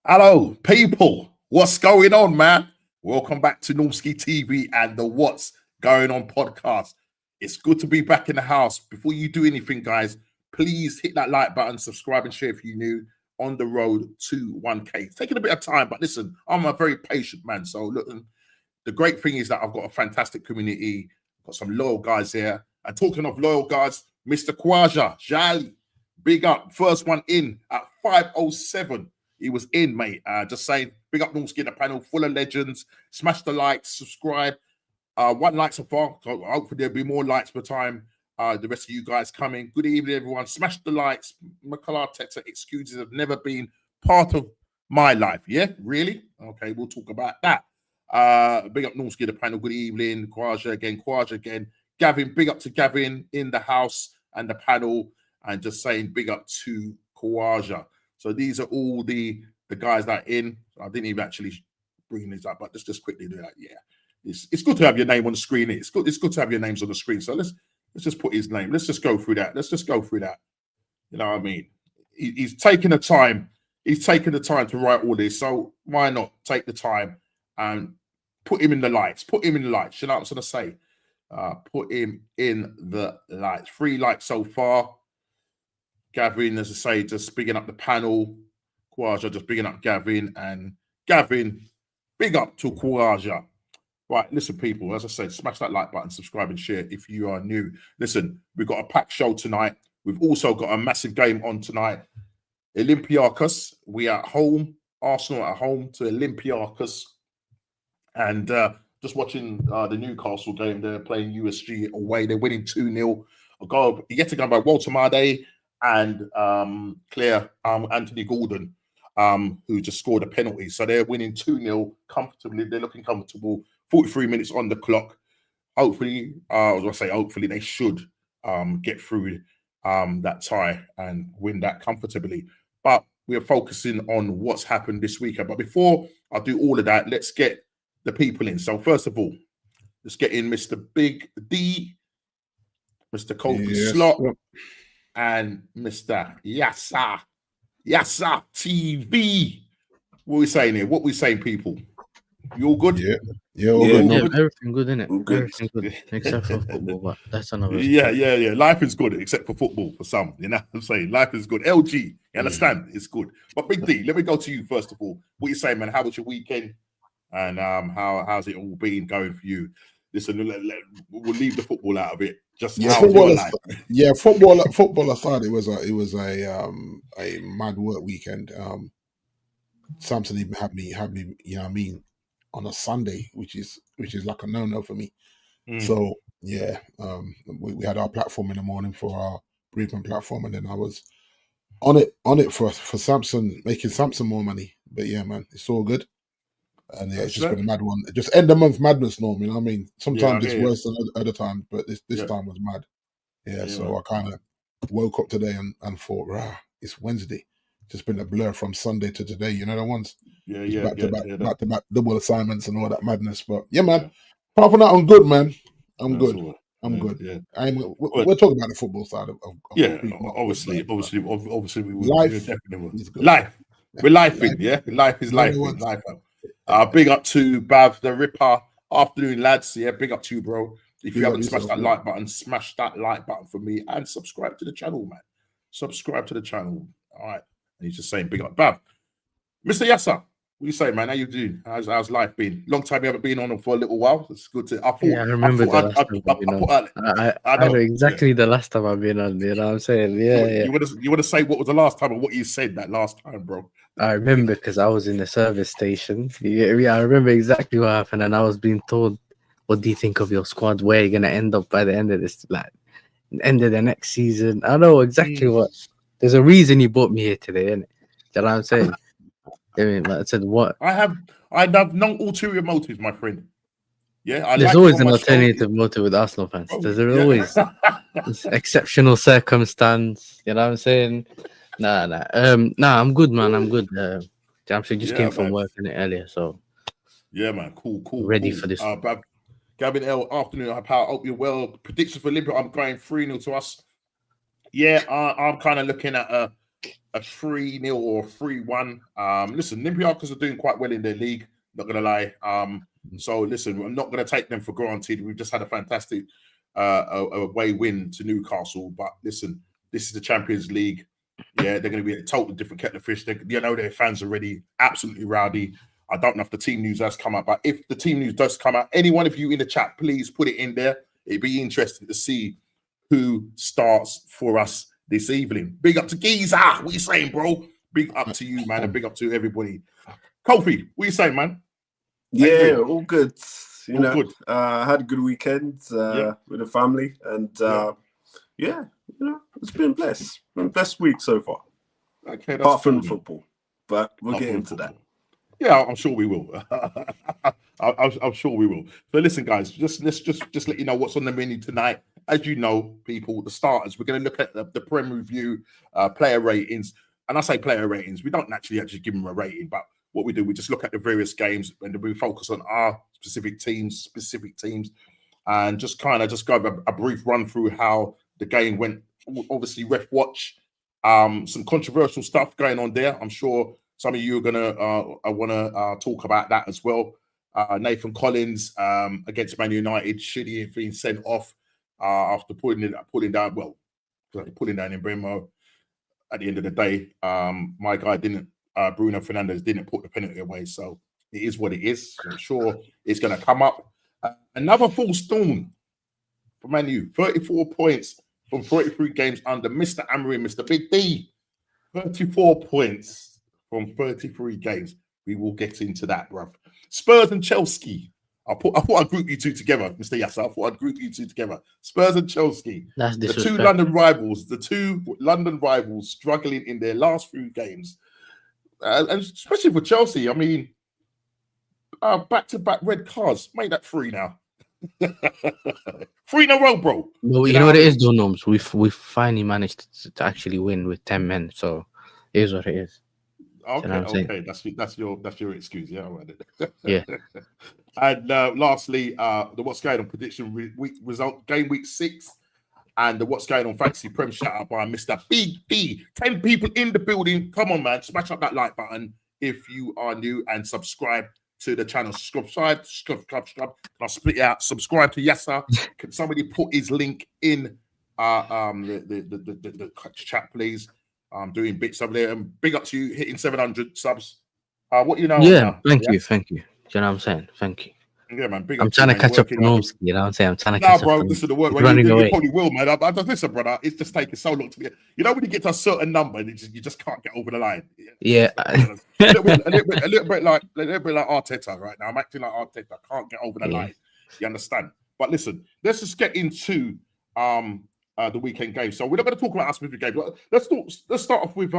Hello, people. What's going on, man? Welcome back to Normski TV and the What's Going On podcast. It's good to be back in the house. Before you do anything, guys, please hit that like button, subscribe, and share if you're new on the road to 1K. It's taking a bit of time, but listen, I'm a very patient man. So, look, the great thing is that I've got a fantastic community, got some loyal guys here. And talking of loyal guys, Mr. Kwaja, Jali, big up. First one in at 5:07. He was in, mate. Just saying, big up North Skinner panel, full of legends. Smash the likes, subscribe. 1 like so far. So hopefully there'll be more likes per time. The rest of you guys coming. Good evening, everyone. Smash the likes. Makala Teta excuses have never been part of my life. Yeah, really? Okay, we'll talk about that. Big up North Skinner panel. Good evening. Kwaja again. Gavin, big up to Gavin in the house and the panel. And just saying, big up to Kwaja. So these are all the guys that are in. I didn't even actually bring these up, but let's just quickly do that. Yeah, it's good to have your name on the screen. It's good to have your names on the screen. So let's just put his name. Let's just go through that. You know what I mean? He's taking the time. He's taken the time to write all this. So why not take the time and put him in the lights? You know what I'm going to say? Put him in the lights. 3 likes so far. Gavin, as I say, just bigging up the panel. Kwaja just bigging up Gavin. And Gavin, big up to Kwaja. Right, listen, people, as I said, smash that like button, subscribe and share if you are new. Listen, we've got a packed show tonight. We've also got a massive game on tonight. Olympiacos, we are at home. Arsenal at home to Olympiacos. And just watching the Newcastle game, they're playing USG away. They're winning 2-0. A goal yet again by Walter Made and Claire Anthony Gordon, who just scored a penalty. So they're winning 2-0 comfortably. They're looking comfortable. 43 minutes on the clock. Hopefully, hopefully they should get through that tie and win that comfortably. But we are focusing on what's happened this weekend. But before I do all of that, let's get the people in. So first of all, let's get in Mr. Big D, Mr. Kofi Slot, and Mr. Yassa TV. What are we saying here? What are we saying, people? You all good? Yeah, all good. Yeah, everything good, innit? Everything good, except for football, but that's another. Yeah. Life is good, except for football for some. You know what I'm saying? Life is good. LG, you understand? It's good. But Big D, let me go to you first of all. What you saying, man? How was your weekend? And how's it all been going for you? Listen, we'll leave the football out of it. Just football aside, it was a mad work weekend. Samson even had me, you know what I mean, on a Sunday, which is like a no for me. So yeah, we had our platform in the morning for our briefing platform, and then I was on it for Samson, making Samson more money. But yeah, man, it's all good. And yeah, it's just been a mad one. Just end of month madness, Norm. You know what I mean? Sometimes it's worse than other times, but this time was mad. Yeah, so I kind of woke up today and thought, it's Wednesday. Just been a blur from Sunday to today. You know the ones. Back to back double assignments and all that madness. But yeah, man. Apart from that, I'm good, man. I'm good. Yeah. We're talking about the football side of obviously, we will definitely life. We're lifing, yeah. Life is life. Big up to Bav the Ripper. Afternoon, lads. Yeah, big up to you, bro. If you haven't smashed that like button, smash that like button for me and subscribe to the channel, man. Subscribe to the channel. All right. And he's just saying big up. Bav. Mr. Yassa, what you say, man? How you doing? How's life been? Long time you haven't been on for a little while. It's good to. I remember the last time I know exactly the last time I've been on. You know what I'm saying? Yeah. You want to say what was the last time and what you said that last time, bro? I remember because I was in the service station. Yeah, I remember exactly what happened, and I was being told, "What do you think of your squad? Where you're gonna end up by the end of this, end of the next season?" I know exactly what. There's a reason you brought me here today, innit? You know what I'm saying? I mean, I said what? I have no ulterior motives, my friend. Yeah, there's always an alternative motive with Arsenal fans. There's always exceptional circumstance. You know what I'm saying? Nah. I'm good, man. I'm good. I'm sure just came from work in it earlier, so yeah, man. Cool. Ready for this. Gavin L. Afternoon. I hope you're well. Predictions for Olympia. I'm going 3-0 to us. Yeah, I'm kind of looking at a 3-0 or 3-1. Listen, Olympiacos are doing quite well in their league, not gonna lie. So listen, I'm not gonna take them for granted. We've just had a fantastic away win to Newcastle, but listen, this is the Champions League. Yeah, they're going to be a totally different kettle of fish. Their fans are already absolutely rowdy. I don't know if the team news has come out, but if the team news does come out, any one of you in the chat, please put it in there. It'd be interesting to see who starts for us this evening. Big up to Giza. What you saying, bro? Big up to you, man, and big up to everybody. Kofi, what you saying, man? Yeah, all good. All good. I had a good weekend with the family, and it's been blessed. Been a blessed week so far. Okay, that's apart from cool, football, but we'll get into that. Yeah, I'm sure we will. I'm sure we will. So listen, guys, let's just let you know what's on the menu tonight. As you know, people, the starters, we're going to look at the Prem review, player ratings. And I say player ratings, we don't actually give them a rating, but what we do, we just look at the various games and we focus on our specific teams, and just kind of just go a brief run through how the game went. Obviously, ref watch, some controversial stuff going on there. I'm sure some of you are gonna want to talk about that as well. Nathan Collins against Man United, should he have been sent off after pulling down in Bremo? At the end of the day, my guy Bruno Fernandes didn't put the penalty away, so it is what it is. I'm sure it's going to come up. Another full storm for Man U, 34 points from 33 games under Mr. Amorim, Mr. Big D. 34 points from 33 games. We will get into that, bruv. Spurs and Chelsea. I thought I'd group you two together, Mr. Yasser. I thought I'd group you two together. Spurs and Chelsea. That's the two London rivals struggling in their last few games. And especially for Chelsea, I mean, back-to-back red cards. Make that 3 now. 3 in a row, bro. Well, you know what it is, though, Norms? We've finally managed to actually win with 10 men, so it is what it is. Okay. That's your excuse, yeah. Yeah. And lastly, the What's Going On prediction result, game week 6, and the What's Going On fantasy prem shout out by Mr. Big D. 10 people in the building. Come on, man, smash up that like button if you are new, and subscribe to the channel. Subscribe. I'll split it out. Subscribe to Yasser. Can somebody put his link in the chat, please? I'm doing bits over there, and big up to you hitting 700 subs. What you know? Yeah, thank you. You know what I'm saying? Thank you. Yeah, man. Big I'm up trying to you, man. catch up to Normski. You know what I'm saying? I'm trying to catch up. Bro, this is the work. You probably will, man. I listen, brother. It's just taking so long to get. You know when you get to a certain number, and you just can't get over the line. Yeah. a little bit like Arteta right now. I'm acting like Arteta. I can't get over the line. You understand? But listen, let's just get into the weekend game. So we're not going to talk about our specific game. Let's start off with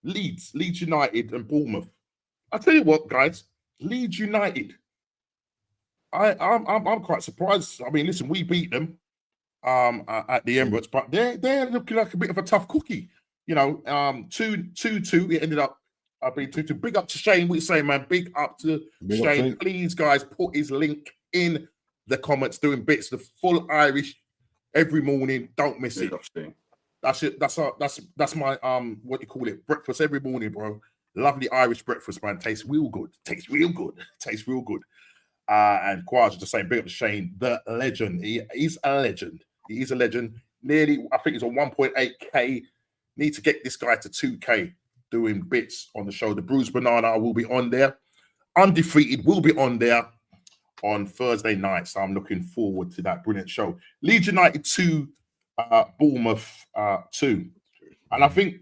Leeds United and Bournemouth. I tell you what, guys, Leeds United. I'm quite surprised. I mean, listen, we beat them at the Emirates, but they're looking like a bit of a tough cookie. You know, 2-2. It ended up being 2-2. Big up to Shane. What you saying, man? Big up to Shane. Please, guys, put his link in the comments. Doing bits the full Irish every morning. Don't miss it. That's it. That's my what do you call it? Breakfast every morning, bro. Lovely Irish breakfast, man. Tastes real good. And Quaz just saying, big up to Shane, the legend. He's a legend. He's a legend. Nearly, I think he's on 1.8k. Need to get this guy to 2k doing bits on the show. The Bruised Banana will be on there. Undefeated will be on there on Thursday night. So I'm looking forward to that brilliant show. Leeds United 2, Bournemouth 2. And I think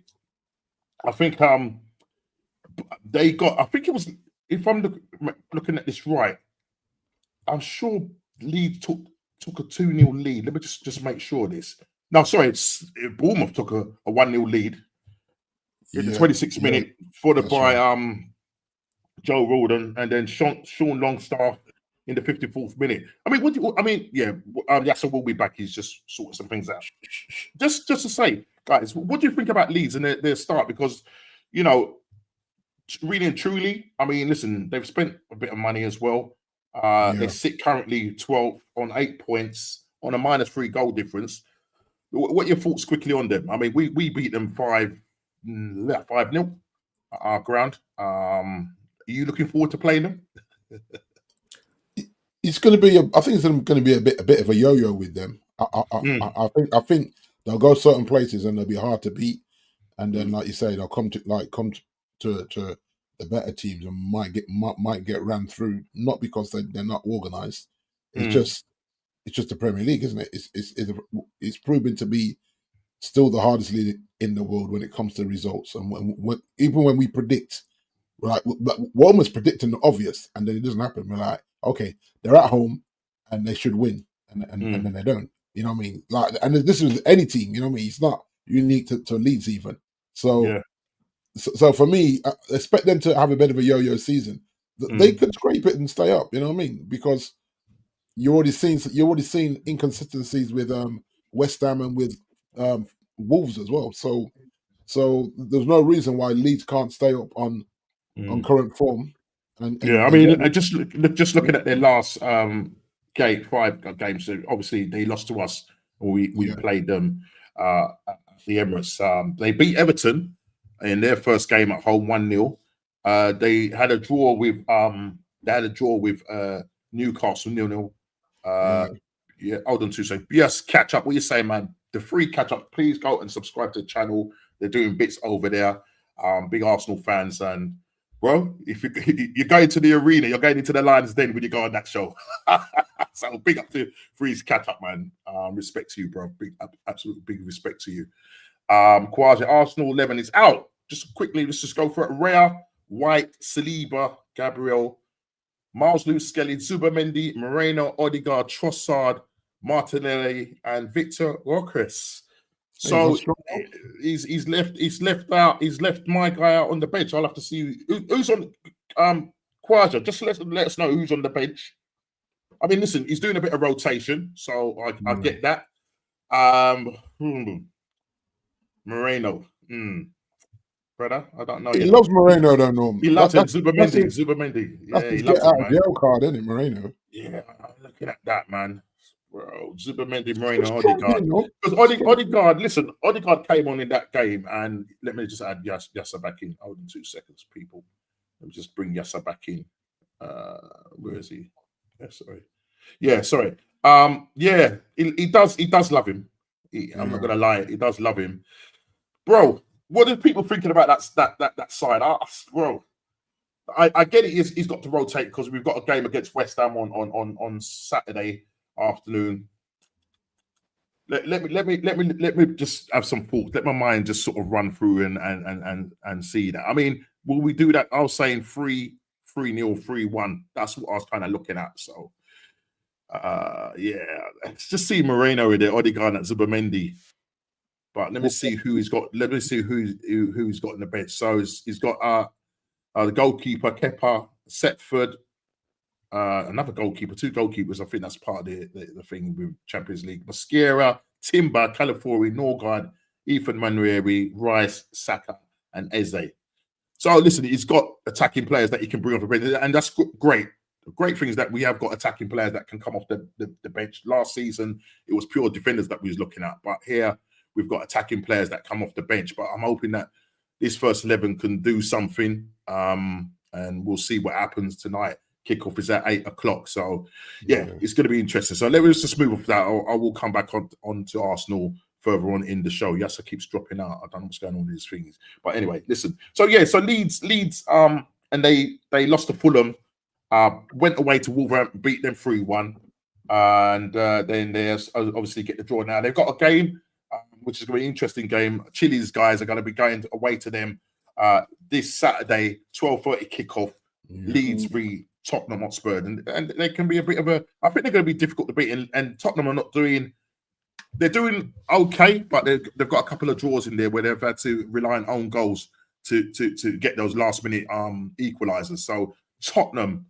they got, I think it was, if I'm looking at this right, I'm sure Leeds took a 2-0 lead. Let me just make sure this. No, sorry, Bournemouth took a 1-0 lead in the 26th minute, followed by Joe Roldan, and then Sean Longstaff in the 54th minute. I mean, Yasser will be back. He's just sorting some things out. Just to say, guys, what do you think about Leeds and their start? Because, you know, really and truly, I mean, listen, they've spent a bit of money as well. They sit currently 12th on 8 points on a -3 goal difference. What are your thoughts quickly on them? I mean, we beat them 5-0 at our ground. Are you looking forward to playing them? It's going to be. I think it's going to be a bit of a yo-yo with them. I think they'll go certain places and they'll be hard to beat, and then like you say, they'll come to the better teams and might get ran through. Not because they're not organised. It's just the Premier League, isn't it? It's proven to be still the hardest league in the world when it comes to results, and even when we predict. We're almost predicting the obvious, and then it doesn't happen. We're like, okay, they're at home, and they should win, and then they don't. You know what I mean? Like, and this is any team. You know what I mean? It's not unique to Leeds even. So for me, I expect them to have a bit of a yo-yo season. They could scrape it and stay up. You know what I mean? Because you're already seeing inconsistencies with West Ham and with Wolves as well. So there's no reason why Leeds can't stay up on current form. I mean, just looking at their last 5 games. So obviously, they lost to us. We played them at the Emirates. They beat Everton in their first game at home 1-0. They had a draw with Newcastle 0-0. Hold on 2 seconds. Yes, catch up. What you saying, man? The free catch up. Please go and subscribe to the channel. They're doing bits over there. Big Arsenal fans, and bro, if you're going to the arena, you're going into the Lions Den when you go on that show. So big up to Freeze catch up, man. Respect to you, bro. Absolute big respect to you. Quasi Arsenal 11 is out. Just quickly, let's just go for it. Rhea, White, Saliba, Gabriel, Miles Lewis, Skelly, Zubamendi, Moreno, Odegaard, Trossard, Martinelli, and Victor Roquez. So he's left my guy out on the bench. I'll have to see who's on Quaja. Just let us know who's on the bench. I mean, listen, he's doing a bit of rotation, so I get that. Moreno. Brother, I don't know. He loves Moreno, though, Norm. He loves him. Zubamendi. Yeah, he loves him, man. Jail card, isn't it, Moreno? Yeah, looking at that, man. Bro, Zubamendi, Moreno, Odegaard. Because Odegaard, listen, Odegaard came on in that game, and let me just add Yassa back in. Hold on 2 seconds, people. Let me just bring Yassa back in. Where is he? Yeah, sorry. He does love him. I'm not gonna lie, he does love him, bro. What are people thinking about that side? Bro, I get it. He's got to rotate because we've got a game against West Ham on Saturday afternoon. Let me just have some thoughts. Let my mind just sort of run through and see that. I mean, will we do that? I was saying 3-0, 3-1. That's what I was kind of looking at. So, let's just see Moreno with it, Odegaard and Zubamendi. But let me see who he's got. Let me see who he's got in the bench. So he's got the goalkeeper Kepa, Setford, another goalkeeper, 2 goalkeepers. I think that's part of the thing with Champions League. Mosquera, Timber, Calafiori, Norgard, Ethan Manueri, Rice, Saka, and Eze. So listen, he's got attacking players that he can bring off the bench, and that's great. The great thing is that we have got attacking players that can come off the bench. Last season, it was pure defenders that we was looking at, but here we've got attacking players that come off the bench. But I'm hoping that this first 11 can do something, and we'll see what happens tonight. Kickoff is at 8 o'clock, so it's going to be interesting. So let's just move off that. I will come back on to Arsenal further on in the show. Yassa keeps dropping out. I don't know what's going on with these things, but anyway, listen. So Leeds, and they lost to Fulham. Went away to Wolverhampton, beat them 3-1, and then they obviously get the draw. Now they've got a game, which is going to be an interesting game. Chile's guys are going to be going away to them this Saturday, 12:30 kickoff. Leeds v Tottenham Hotspur, and they can be a bit of a. I think they're going to be difficult to beat, and Tottenham are not doing. They're doing okay, but they've got a couple of draws in there where they've had to rely on own goals to get those last minute equalizers. So Tottenham,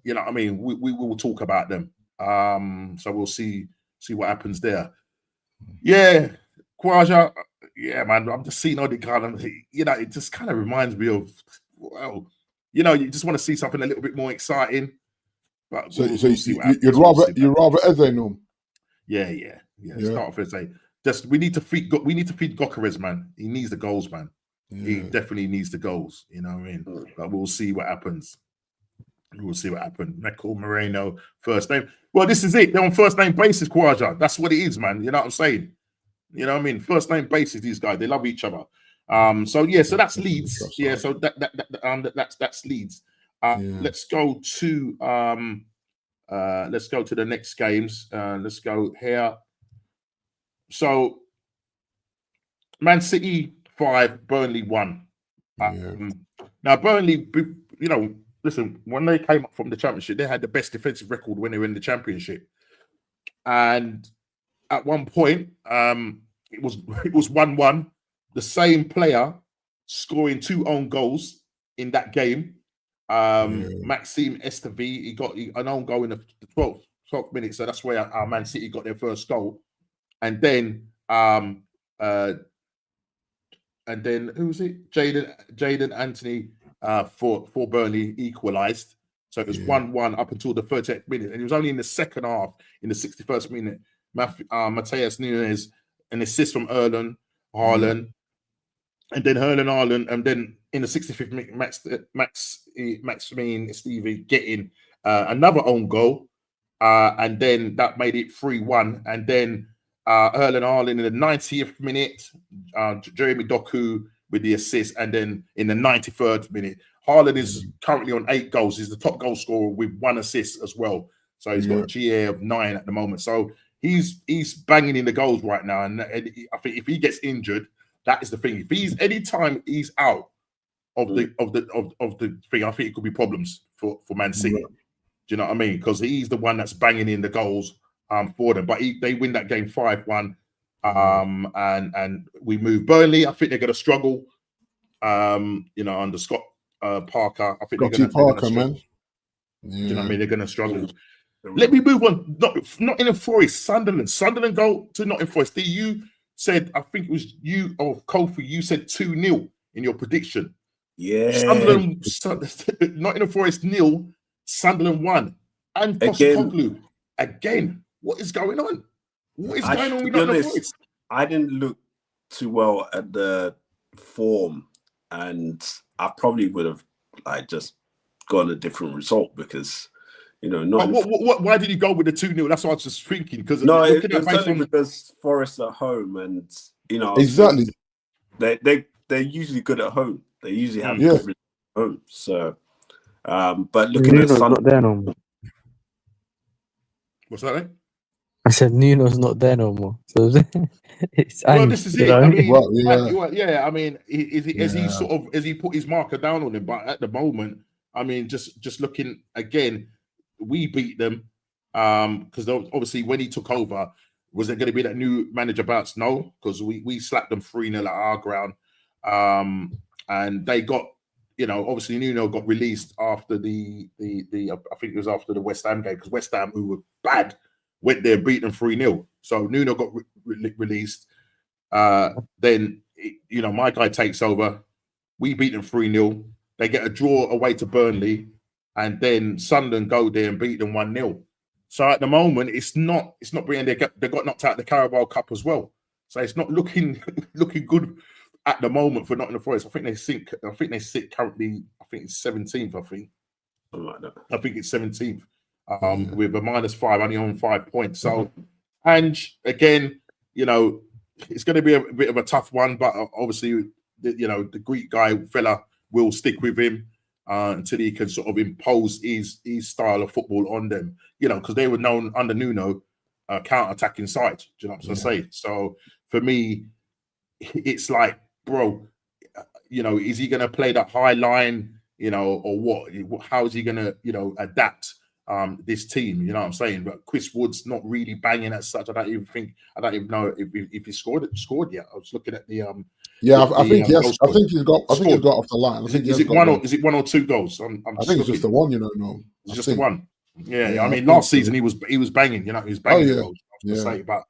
you know what I mean, we will talk about them. So we'll see what happens there. Yeah, Quaja, man, I'm just seeing Odegaard, and it just kind of reminds me of, well, you just want to see something a little bit more exciting. But you'd rather Eze, Norm? Yeah. Start off Eze. just we need to feed Gokares, man. He needs the goals, man. He Yeah. definitely needs the goals. You know what I mean? But we'll see what happens. We'll see what happens. Michael Moreno, first name. Well, this is it. They're on first name basis, Kwaja. That's what it is, man. You know what I'm saying? You know what I mean? First name basis, these guys, they love each other. So yeah, so that's Leeds. Yeah, so that's Leeds. Let's go to the next games. Let's go here. So Man City 5, Burnley 1. Now Burnley, you know, listen, when they came up from the Championship, they had the best defensive record when they were in the Championship. And at one point, it was 1-1. The same player scoring 2 own goals in that game. Maxime Esteve, he got an own goal in the 12th minute, so that's where our Man City got their first goal. And then who was it? Jaden Anthony for Burnley equalised. So it was 1-1 up until the 38th minute. And it was only in the second half, in the 61st minute, Mateus Nunes, an assist from Erlen Haaland. And then Erlen Haaland, and then in the 65th minute, Maxime Stevie getting another own goal. And then that made it 3-1. And then Erlen Haaland in the 90th minute, Jeremy Doku with the assist. And then in the 93rd minute, Haaland is currently on 8 goals. He's the top goal scorer with 1 assist as well. So he's got a GA of 9 at the moment. So he's banging in the goals right now. And I think if he gets injured, that is the thing. If he's anytime he's out of the thing, I think it could be problems for Man City. Do you know what I mean? Because he's the one that's banging in the goals for them. But they win that game 5-1. And we move Burnley. I think they're going to struggle. You know, under Scott Parker. I think they're going to struggle. Do you know what I mean? They're going to struggle. Let me move on. Nottingham Forest, Sunderland. Sunderland go to Nottingham Forest. You said, I think it was you or Kofi, you said 2-0 in your prediction. Yeah. Nottingham Forest 0, Sunderland 1. And Postecoglou again. What is going on? What is going on with Nottingham Forest? I didn't look too well at the form, and I probably would have just gone a different result because, you know, not. Why did you go with the 2-0? That's what I was just thinking. Because because Forest at home, and you know, exactly. They're usually good at home. They usually have good results at home. So, but looking at not there no more. What's that? Like? I said Nuno's not there no more. So it's this is it. I mean, yeah. I mean, has he put his marker down on him? But at the moment, I mean, just looking again, we beat them because obviously when he took over, was there going to be that new manager bounce? No, because we slapped them 3-0 at our ground, and they got, you know, obviously Nuno got released after the I think it was after the West Ham game, because West Ham, who were bad, went there and beat them 3-0. So Nuno got released. Then, you know, my guy takes over. We beat them 3-0. They get a draw away to Burnley, and then Sunderland go there and beat them 1-0. So at the moment, it's not brilliant. They got knocked out of the Carabao Cup as well. So it's not looking good at the moment for Nottingham Forest. I think they sit currently. I think it's 17th. I think. Something like that. I think it's 17th. With a -5, only on 5 points. So, and again, you know, it's going to be a bit of a tough one. But obviously, the Greek fella will stick with him until he can sort of impose his style of football on them. You know, because they were known under Nuno counter-attacking side. Do you know what I'm saying? So for me, it's like, bro, you know, is he going to play that high line? You know, or what? How is he going to, you know, adapt this team? You know what I'm saying? But Chris Wood's not really banging as such. I don't even know if he scored yet. I was looking at the I think yes. I think he's got off the line. Is it 1 or 2 goals? I think it's just the one. You know, no, it's just the one. Yeah. I mean, last season he was banging. You know, he was banging the goals. I was gonna say, but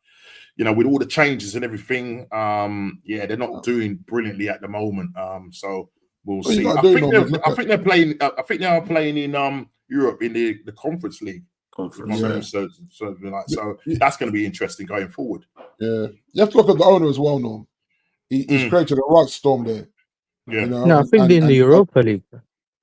you know, with all the changes and everything, they're not doing brilliantly at the moment. So we'll see. I think they are playing in Europe in the Conference League. Conference. Yeah. So that's going to be interesting going forward. Yeah, you have to look at the owner as well, Norm. He's created a right storm there. Yeah. You know, No, I think they're in the Europa League.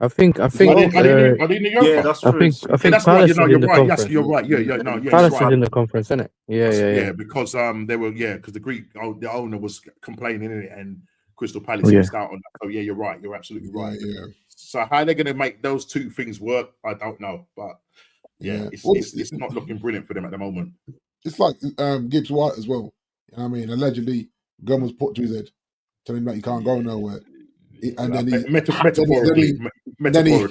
I think. Are they in the Europa? Yeah, that's I true. think that's Palace right. is in the Right. Yes, conference. you're right. Yeah, Palace you're right. is in the conference, isn't it? Yeah. Because they were because the owner was complaining in it, and Crystal Palace missed out on that. So yeah, you're right. You're absolutely right. Yeah. So how they're going to make those two things work, I don't know, but yeah. It's not looking brilliant for them at the moment. It's like Gibbs White as well. You know what I mean? Allegedly, gun was put to his head, telling him that he can't go nowhere. And then he metaphorically,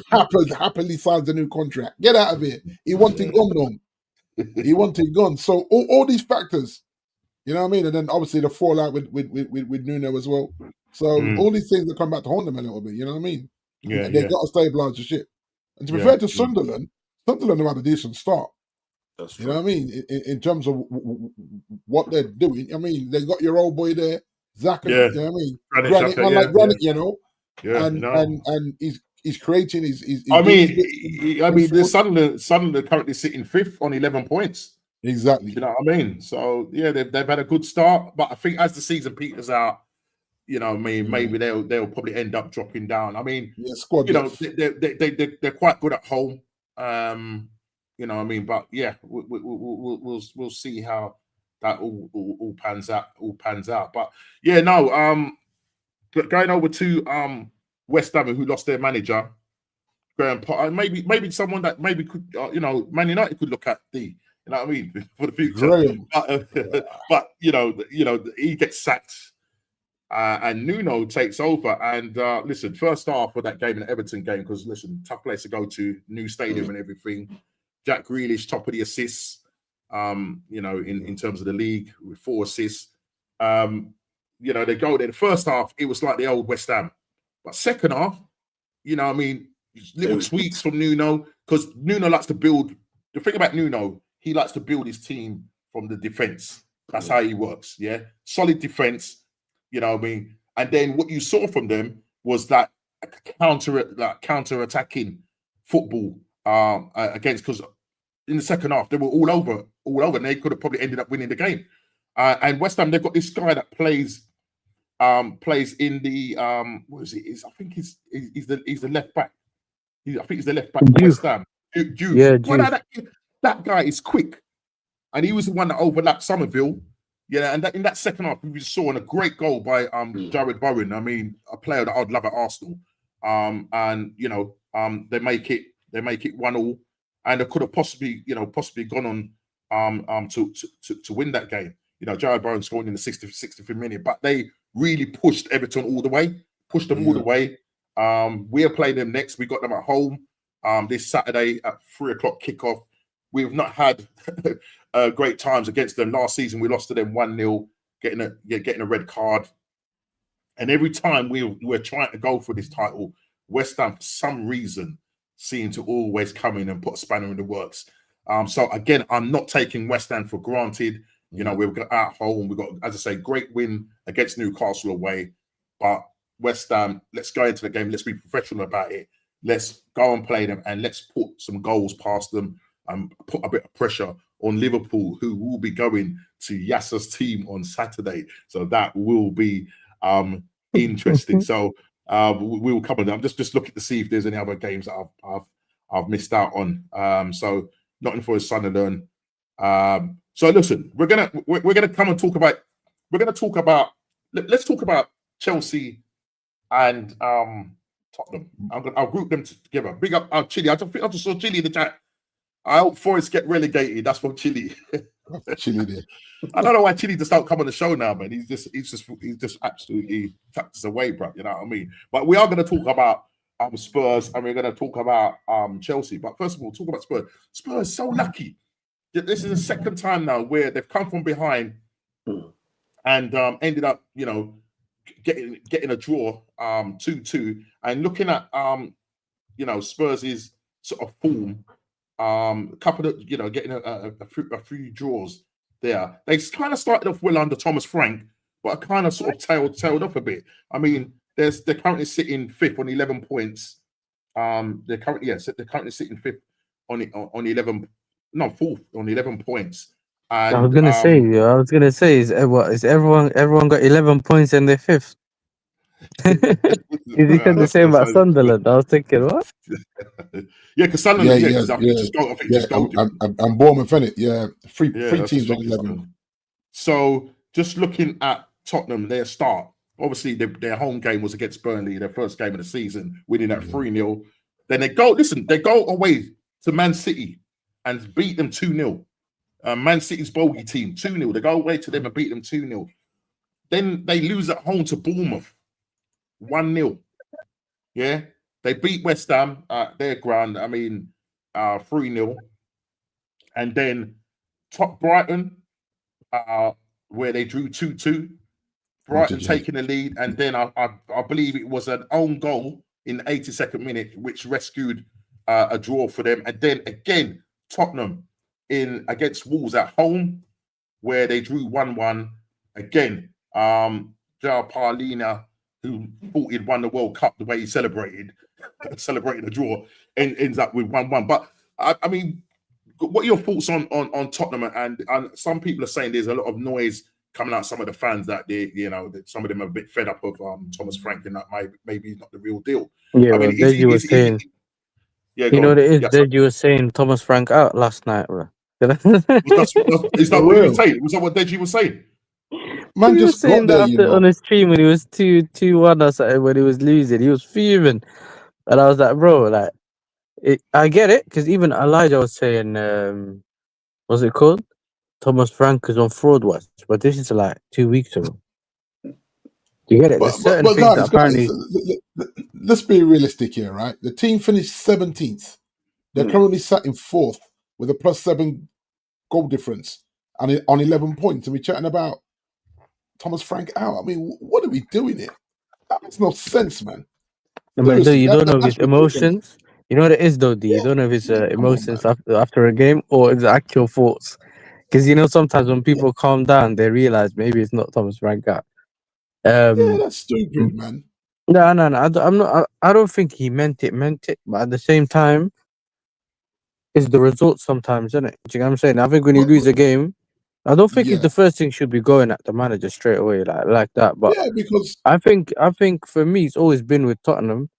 happily signs a new contract. Get out of here. He wanted gone, Norm. He wanted gone. So all these factors, you know what I mean? And then obviously the fallout with Nuno as well. So all these things that come back to haunt them a little bit, you know what I mean? Yeah, and they got to stabilise the ship. And to be fair to Sunderland have had a decent start. That's you know what I mean? In terms of what they're doing. I mean, they got your old boy there, Zach, you know what I mean? Granit, you know. Yeah, and he's creating his the Sunderland are currently sitting 5th on 11 points. Exactly. You know what I mean? So yeah, they've had a good start, but I think as the season peters out, you know, I mean, maybe they'll probably end up dropping down. I mean, squad, you know, they're quite good at home. You know what I mean? But yeah, we'll see how that all pans out. But yeah, no, going over to West Ham, who lost their manager, Graham Potter, maybe someone that maybe could, you know, Man United could look at you know what I mean, for the future. But you know, he gets sacked, and Nuno takes over. And listen, first half of that game, in the Everton game, because listen, tough place to go to, new stadium and everything. Jack Grealish, top of the assists, you know, in terms of the league with 4 assists. You know, they go there. The first half, it was like the old West Ham. But second half, you know what I mean, little tweaks from Nuno, because Nuno likes to build. The thing about Nuno, he likes to build his team from the defense. That's how he works, yeah? Solid defense, you know what I mean? And then what you saw from them was that counter-attacking football against, because in the second half, they were all over, and they could have probably ended up winning the game. And West Ham, they've got this guy that plays in the what is it? I think he's the left back. I think he's the left back for West Ham. Yeah, that guy is quick, and he was the one that overlapped Somerville. Yeah, and in that second half, we saw a great goal by Jared Bowen. I mean, a player that I'd love at Arsenal. And you know, they make it 1-1, and they could have possibly gone on to win that game. You know, Jared Bowen scoring in the 65th minute, but they really pushed Everton all the way, all the way. We are playing them next. We got them at home this Saturday at 3:00 kickoff. We've not had great times against them. Last season, we lost to them 1-0, getting a red card. And every time we're trying to go for this title, West Ham, for some reason, seem to always come in and put a spanner in the works. So again, I'm not taking West Ham for granted. You know, we've got at home, we've got, as I say, great win against Newcastle away. But West Ham, let's go into the game. Let's be professional about it. Let's go and play them, and let's put some goals past them and put a bit of pressure on Liverpool, who will be going to Yasser's team on Saturday. So that will be interesting. So we will cover them. I'm just looking to see if there's any other games that I've missed out on. So Nottingham Forest, Sunderland. So listen, we're gonna come and talk about. Let's talk about Chelsea and Tottenham. I'll group them together. Big up Chile. I just saw Chile in the chat. I hope Forest get relegated. That's from Chile. Chile there. I don't know why Chile just don't come on the show now, man. He's just absolutely tucked us away, bro. You know what I mean? But we are going to talk about Spurs, and we're going to talk about Chelsea. But first of all, talk about Spurs. Spurs so lucky. This is the second time now where they've come from behind and ended up, you know, getting a draw 2-2. And looking at you know, Spurs' sort of form. A couple of, you know, getting a few draws there. They kind of started off well under Thomas Frank, but kind of sort of tailed off a bit. I mean, they're currently sitting 5th on 11 points. They're currently sitting 5th on 11 no, fourth on 11 points. And I was gonna say, is everyone got 11 points and they're fifth? Because he said the same about Sunderland. I was thinking, what? Yeah, because Sunderland, because I think just go different. And Bournemouth, innit? Yeah, three that's teams just on 11. So just looking at Tottenham, their start, obviously their home game was against Burnley, their first game of the season, winning at 3-0. Then they go away to Man City and beat them 2-0. Man City's bogey team, 2-0. They go away to them and beat them 2-0. Then they lose at home to Bournemouth, 1-0. Yeah. They beat West Ham at their ground, 3-0. And then top Brighton, where they drew 2-2. Brighton taking the lead, and then I believe it was an own goal in the 82nd minute, which rescued a draw for them. And then again, Tottenham against Wolves at home, where they drew 1-1. Again, Jar Paulina, who thought he'd won the World Cup the way he celebrated a draw, ends up with 1-1. But I mean, what are your thoughts on Tottenham? And some people are saying there's a lot of noise coming out, some of the fans that that some of them are a bit fed up of Thomas Frank, and that maybe he's not the real deal. Yeah, Deji was saying. You know what it is? Deji was saying Thomas Frank out last night, bro. Is that what he was saying? Was that what Deji was saying? Man, he just was saying got there, on his stream when he was 2-1 or something, when he was losing, he was fuming, and I was like, bro, like, I get it, because even Elijah was saying, what's it called? Thomas Frank is on fraud watch, but this is like 2 weeks ago. You get it? There's certain things guys, that apparently. Let's be realistic here, right? The team finished 17th. They're currently sat in 4th with a +7 goal difference and on 11 points. And we're chatting about Thomas Frank out. I mean, what are we doing here? That makes no sense, man. But you don't know if it's emotions. You know what it is, though, D? You don't know if it's emotions after a game or it's actual thoughts. Because sometimes when people calm down, they realize maybe it's not Thomas Frank out. That's stupid, man. No. I'm not. I don't think he meant it. But at the same time, it's the results sometimes, isn't it? Do you know what I'm saying? I think when you lose a game, I don't think it's the first thing should be going at the manager straight away like that. But because I think for me, it's always been with Tottenham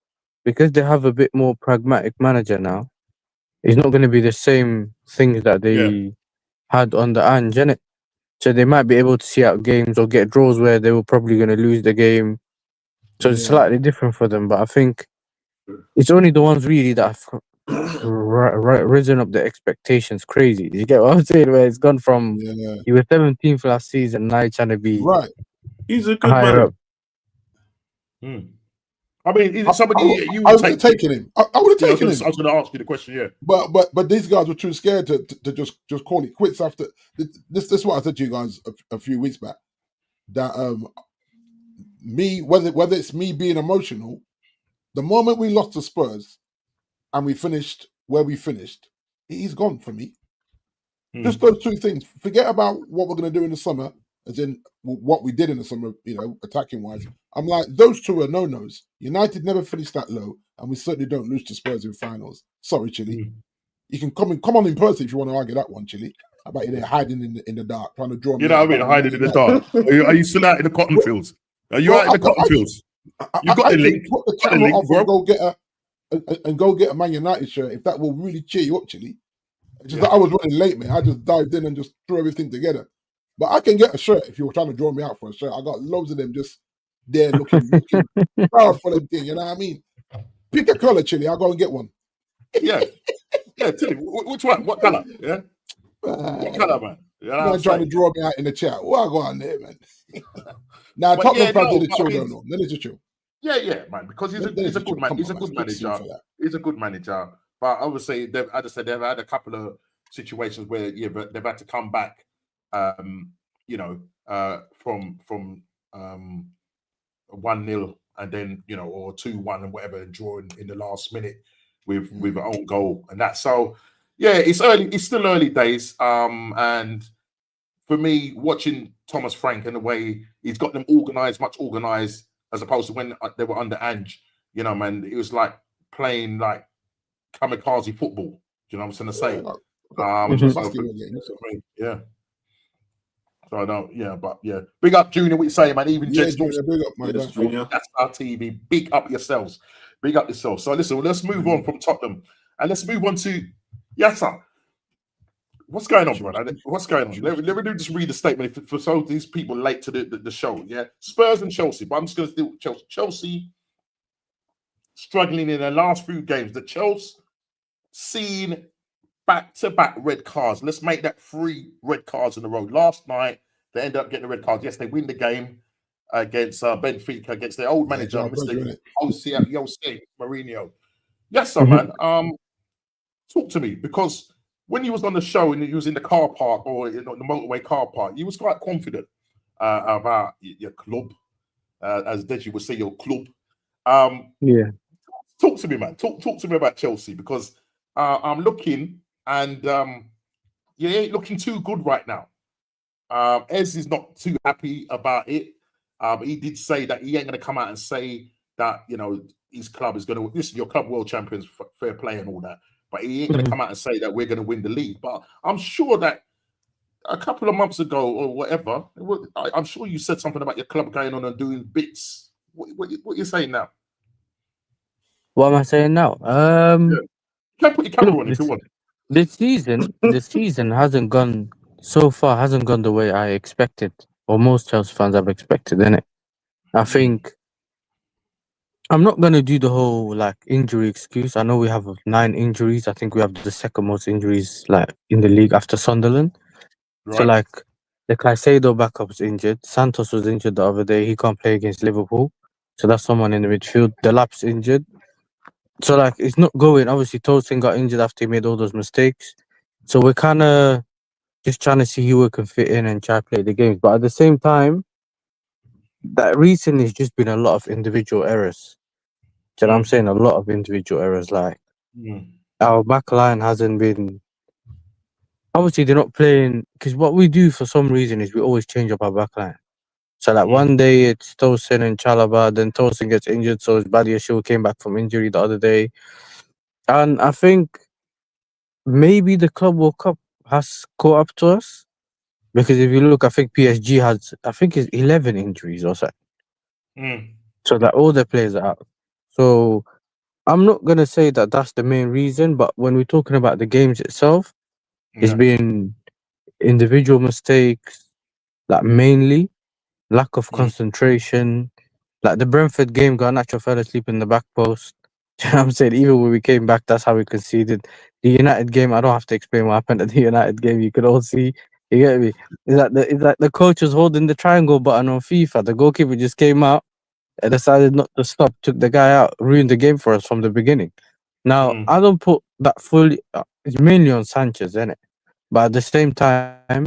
because they have a bit more pragmatic manager now. It's not going to be the same things that they had on the Ange, innit? So they might be able to see out games or get draws where they were probably going to lose the game. So it's slightly different for them. But I think it's only the ones really that have risen up the expectations crazy. You get what I'm saying? Where it's gone from you were 17th last season, now you're trying to be He's a good higher man. up. I mean, is it somebody you would have taken him? I would have taken him. I was going to ask you the question, But these guys were too scared to just call it quits after this. This is what I said to you guys a few weeks back. That whether it's me being emotional, the moment we lost to Spurs and we finished where we finished, he's gone for me. Just those two things. Forget about what we're going to do in the summer, as in what we did in the summer, attacking wise. I'm like, those two are no-nos. United never finished that low, and we certainly don't lose to Spurs in finals. Sorry, Chile. You can come on in person if you want to argue that one, Chile. How about you there hiding in the dark, trying to draw me? You know what I mean? Hiding in the dark. Are you still out in the cotton fields? Are you out in the cotton fields? You got the link. Put the camera off and go get a Man United shirt if that will really cheer you up, Chile. I was running late, man. I just dived in and just threw everything together. But I can get a shirt if you were trying to draw me out for a shirt. I got loads of them just there looking powerful and thing. You know what I mean? Pick a color, Chili. I'll go and get one. Yeah, Chili. Which one? What color? Yeah. What color, man? You're trying to draw me out in the chat. What go on there, man? Now, Tottenham fans did the chill, don't know. Then it's a chill. Yeah, man. Because he's a good man. He's a good manager. He's a good manager. But obviously, they've had a couple of situations where they've had to come back, from 1-0 and then or 2-1 and whatever, and drawing in the last minute with an own goal and that. So it's early. It's still early days. And for me, watching Thomas Frank and the way he's got them much organized, as opposed to when they were under Ange, man, it was like playing like kamikaze football. Do you know what I'm trying to say? Mhm. Basketball game. So. Yeah. So I don't, yeah, but yeah. Big up, Junior, what you say, man? Even Yeah, Jets Junior, big up, man. Yes, Junior. That's our TV. Big up yourselves. Big up yourselves. So listen, let's move on from Tottenham and let's move on to Yassa. What's going on, brother? What's going on? Let me just read the statement for so these people late to the show. Yeah, Spurs and Chelsea, but I'm just going to do Chelsea. Chelsea struggling in their last few games. The Chelsea seen back-to-back red cards. Let's make that 3 red cards in a row. Last night they ended up getting the red cards. Yes, they win the game against Benfica, against their old manager, Mr. Jose Mourinho. Yes, sir, man. Talk to me, because when you was on the show and you was in the car park or in the motorway car park, you was quite confident about your club, as Deji would say, your club. Yeah. Talk to me, man. Talk to me about Chelsea, because I'm looking and you ain't looking too good right now. Ez is not too happy about it. He did say that he ain't going to come out and say that, you know, his club is going to listen. Your club world champions, fair play and all that, but he ain't going to come out and say that we're going to win the league. But I'm sure that a couple of months ago or whatever, I'm sure you said something about your club going on and doing bits. What you saying now? What am I saying now? You can put your camera Look, on if you want. the season hasn't gone the way I expected, or most Chelsea fans have expected, innit? I think I'm not gonna do the whole like injury excuse. I know we have 9 injuries. I think we have the second most injuries like in the league after Sunderland. So Right. like the Caicedo backup's injured. Santos was injured the other day. He can't play against Liverpool. So that's someone in the midfield. Delap's injured. So like it's not going. Obviously Tosin got injured after he made all those mistakes. So we're kinda just trying to see who we can fit in and try to play the games. But at the same time, that recently has just been a lot of individual errors. Do you know what I'm saying? A lot of individual errors. Like our back line hasn't been. Obviously, they're not playing because what we do for some reason is we always change up our back line. So like one day it's Tosin and Chalaba, then Tosin gets injured, so it's Badiashile came back from injury the other day, and I think maybe the Club World Cup has caught up to us because if you look, I think PSG has it's 11 injuries or so. So that all the players are out. So I'm not gonna say that that's the main reason, but when we're talking about the games itself, it's been individual mistakes, like mainly lack of concentration. Like the Brentford game, Garnacho fell asleep in the back post. You know what I'm saying? Even when we came back, that's how we conceded. The United game, I don't have to explain what happened at the United game. You could all see. You get me? It's like the coach was holding the triangle button on FIFA. The goalkeeper just came out and decided not to stop, took the guy out, ruined the game for us from the beginning. Now, I don't put that fully, it's mainly on Sanchez, isn't it? But at the same time,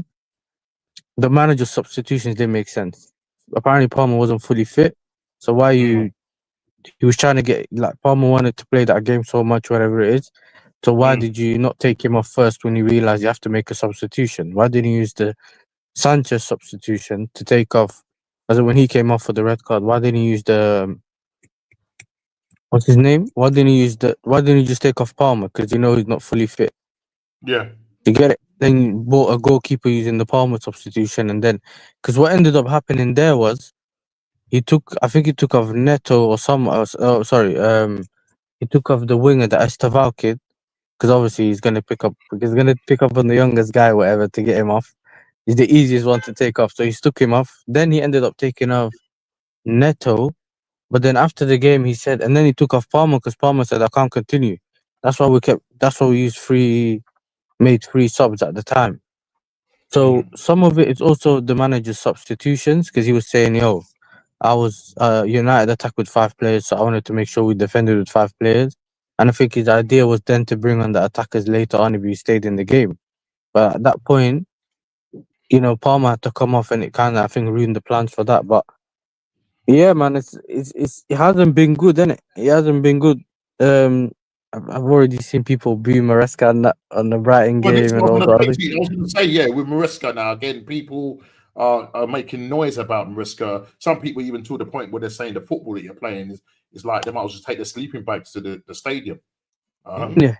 the manager's substitutions didn't make sense. Apparently, Palmer wasn't fully fit. So he was trying to get, like, Palmer wanted to play that game so much, whatever it is. So why did you not take him off first when you realized you have to make a substitution? Why didn't you use the Sanchez substitution to take off? As in when he came off for the red card, why didn't you use the what's his name? Why didn't you just take off Palmer? Because you know he's not fully fit. Yeah. You get it? Then you bought a goalkeeper using the Palmer substitution, and then because what ended up happening there was I think he took off Neto or some. He took off the winger, the Estaval kid, because obviously he's gonna pick up on the youngest guy, whatever, to get him off. He's the easiest one to take off, so he took him off. Then he ended up taking off Neto, but then after the game he said, and then he took off Palmer because Palmer said I can't continue. That's why we used made 3 subs at the time. So some of it is also the manager's substitutions because he was saying, "Yo, I was United attack with 5 players, so I wanted to make sure we defended with 5 players." And I think his idea was then to bring on the attackers later on if he stayed in the game. But at that point, you know, Palmer had to come off, and it kind of I think ruined the plans for that. But yeah, man, it hasn't been good, innit? It hasn't been good. Um, I've already seen people boo Maresca on the Brighton Well, this game is and what I all was the going other. to say. I was going to say, yeah, with Mariska now, again, people are making noise about Mariska. Some people even to the point where they're saying the football that you're playing is like they might as well just take their sleeping bags to the stadium. Yeah.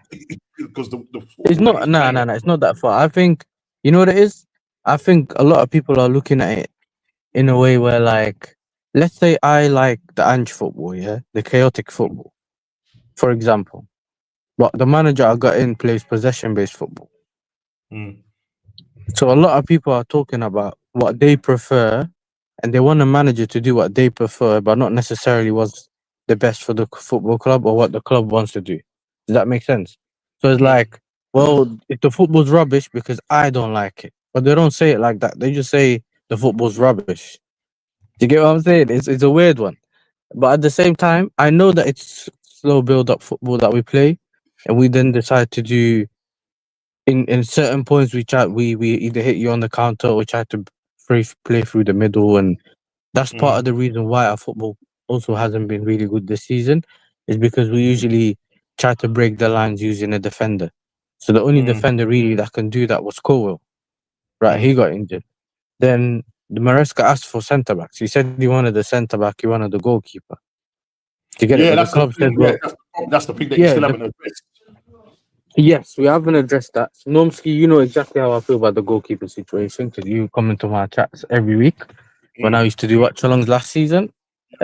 Because the It's football not. that he's No, playing. no, no. It's not that far. I think you know what it is. I think a lot of people are looking at it in a way where, like, let's say I like the Ange football, yeah, the chaotic football, for example. But the manager I got in plays possession-based football. Mm, So a lot of people are talking about what they prefer, and they want a manager to do what they prefer, but not necessarily what's the best for the football club or what the club wants to do. Does that make sense? So it's mm, like, well, if the football's rubbish because I don't like it, but they don't say it like that. They just say the football's rubbish. Do you get what I'm saying? It's a weird one, but at the same time, I know that it's slow build-up football that we play, and we then decide to do in certain points we either hit you on the counter or try to play through the middle, and that's part mm, of the reason why our football also hasn't been really good this season, is because we usually try to break the lines using a defender. So the only mm, defender really that can do that was Cowell. Right, he mm. got injured. Then the Maresca asked for centre backs. He said he wanted the centre back, he wanted the goalkeeper. To get it, Yeah, but the that's the club thing. said, Yeah, well, that's the thing that you yeah, still haven't addressed. yes, we haven't addressed that. Normski, you know exactly how I feel about the goalkeeper situation because you come into my chats every week when I Mm. used to do watch alongs last season.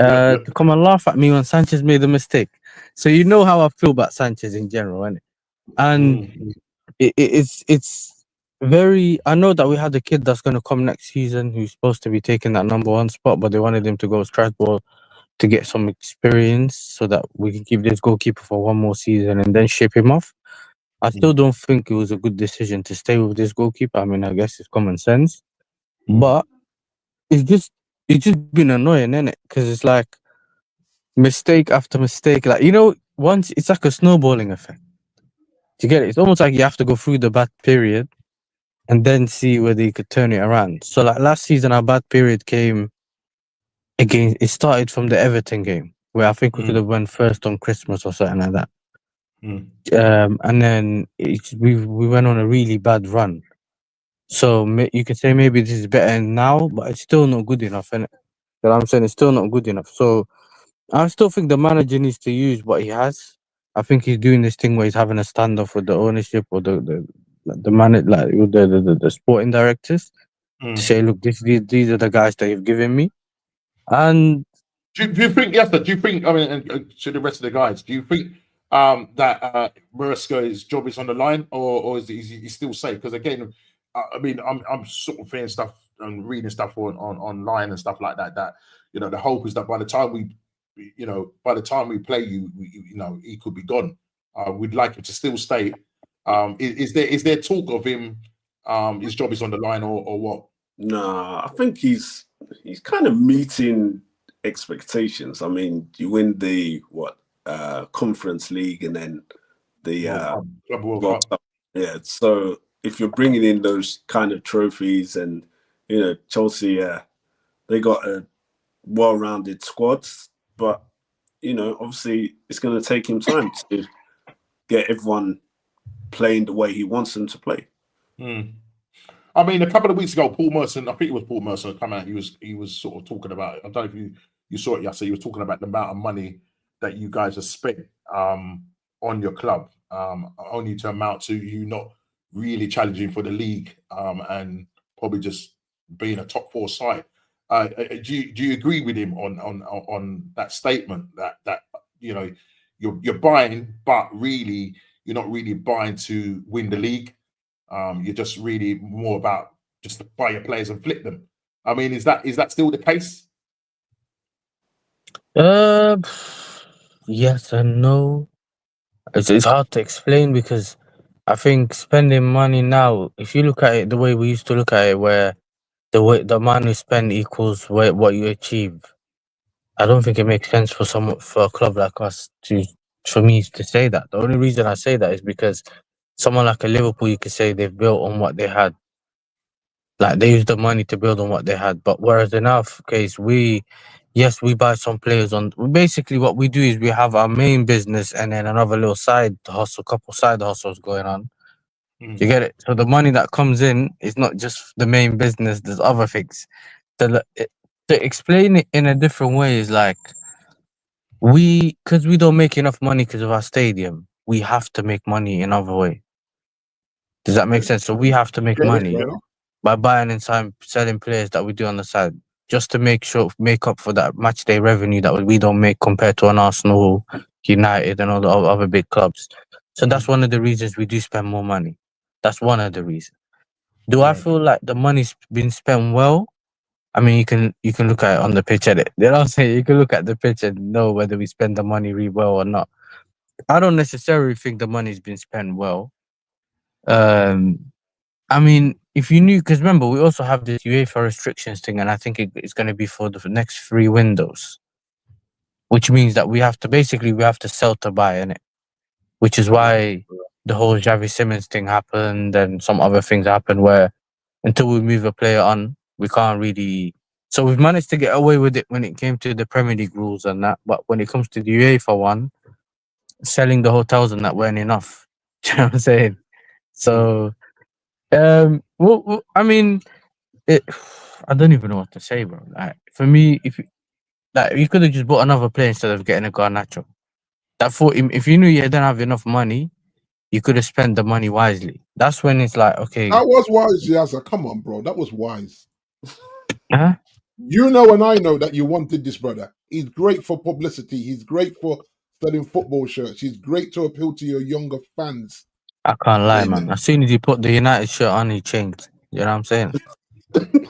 Yep, yep. To come and laugh at me when Sanchez made a mistake. So you know how I feel about Sanchez in general, innit? And Mm, it's very. I know that we had a kid that's going to come next season who's supposed to be taking that number one spot, but they wanted him to go Strasbourg to get some experience so that we can keep this goalkeeper for one more season and then ship him off. I still mm, don't think it was a good decision to stay with this goalkeeper. I mean, I guess it's common sense, mm. but it's just it's just been annoying, isn't it? Because it's like mistake after mistake. Like, once it's like a snowballing effect. Do you get it? It's almost like you have to go through the bad period and then see whether you could turn it around. So like last season, our bad period came again. It started from the Everton game where I think we could Mm, have went first on Christmas or something like that. mm, And then we went on a really bad run. So you could say maybe this is better now, but it's still not good enough. And I'm saying it's still not good enough. So I still think the manager needs to use what he has. I think he's doing this thing where he's having a standoff with the ownership or the man like with the sporting directors to mm. say, look, these are the guys that you've given me, and Do you think, yes, do you think, I mean, and to the rest of the guys, do you think that Maresca's job is on the line, or is he still safe? Because again, I mean, I'm sort of hearing stuff and reading stuff on online and stuff like that. That the hope is that by the time we play he could be gone. We'd like him to still stay. Is there talk of him? His job is on the line, or what? Nah, I think he's kind of meeting expectations. I mean, you win the Conference League and then the World Cup, Club World World Cup. Cup. Yeah, so if you're bringing in those kind of trophies, and Chelsea, they got a well-rounded squad, but obviously it's going to take him time to get everyone playing the way he wants them to play. Hmm. I mean, a couple of weeks ago, Paul Merson, I think it was Paul Merson, come out. He was sort of talking about. I don't know if you saw it yesterday. He was talking about the amount of money that you guys have spent on your club, only to amount to you not really challenging for the league, and probably just being a top four side. Do you agree with him on that statement that you're buying, but really you're not really buying to win the league? You're just really more about just to buy your players and flip them. I mean, is that still the case? uh, yes and no. It's hard to explain because I think spending money now, if you look at it the way we used to look at it, where the amount you spend equals what you achieve, I don't think it makes sense for a club like us for me to say that. The only reason I say that is because someone like a Liverpool, you could say they've built on what they had. Like they used the money to build on what they had. But whereas in our case, yes, we buy some players on. Basically, what we do is we have our main business and then another little side hustle, couple side hustles going on. You Mm, get it? So the money that comes in is not just the main business. There's other things. To explain it in a different way is like because we don't make enough money because of our stadium. we have to make money in other way. Does that make sense? So we have to make Yeah, money fair enough. by buying and selling players that we do on the side, just to make up for that match day revenue that we don't make compared to an Arsenal, United, and all the other big clubs. So that's one of the reasons we do spend more money. That's one of the reasons. Do I Right. feel like the money's been spent well? I mean, you can look at it on the pitch at it. You know what I'm saying? You can look at the pitch and know whether we spend the money really well or not. I don't necessarily think the money's been spent well. I mean, if you knew, because remember, we also have this UEFA restrictions thing, and I think it's going to be for the next 3 windows, which means that we have to sell to buy in it, which is why the whole Javi Simmons thing happened and some other things happened where until we move a player on, we can't really. So we've managed to get away with it when it came to the Premier League rules and that, but when it comes to the UEFA one, selling the hotels and that weren't enough. Do you know what I'm saying? So, I mean, it, I don't even know what to say, bro. Like for me, like you could have just bought another player instead of getting a Garnacho. That thought, if you knew you didn't have enough money, you could have spent the money wisely. That's when it's like, okay, That was wise, Yazza. Come on, bro. That was wise. huh? You know, and I know that you wanted this brother. He's great for publicity. He's great for selling football shirts. He's great to appeal to your younger fans. I can't lie, Yeah, man. As soon as he put the United shirt on, he changed. You know what I'm saying?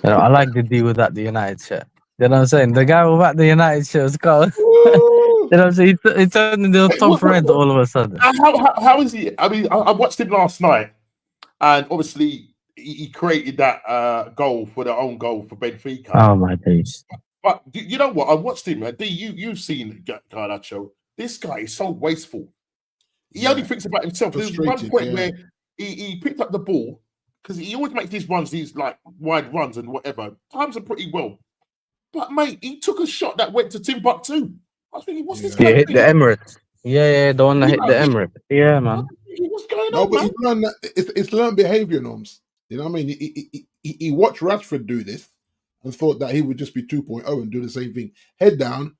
I like the deal without the United shirt. You know what I'm saying? The guy without the United shirt was called. You know what I'm saying? He turned into a top red all of a sudden. How is he? I mean, I watched him last night, and obviously he created that goal for their own goal for Benfica. Oh my days! But you know what? I watched him. D, you've seen Garnacho. This guy is so wasteful. He only thinks about himself. There's one point where he picked up the ball because he always makes these runs, these like wide runs and whatever. Times are pretty well. But mate, he took a shot that went to Timbuktu. I was thinking, what's this guy hit the doing? Emirates. Yeah, the one that hit the Emirates. Yeah, man. What's going No, on, but man? he's learned that it's learned behavior norms. You know what I mean? He watched Rashford do this and thought that he would just be 2.0 and do the same thing. Head down,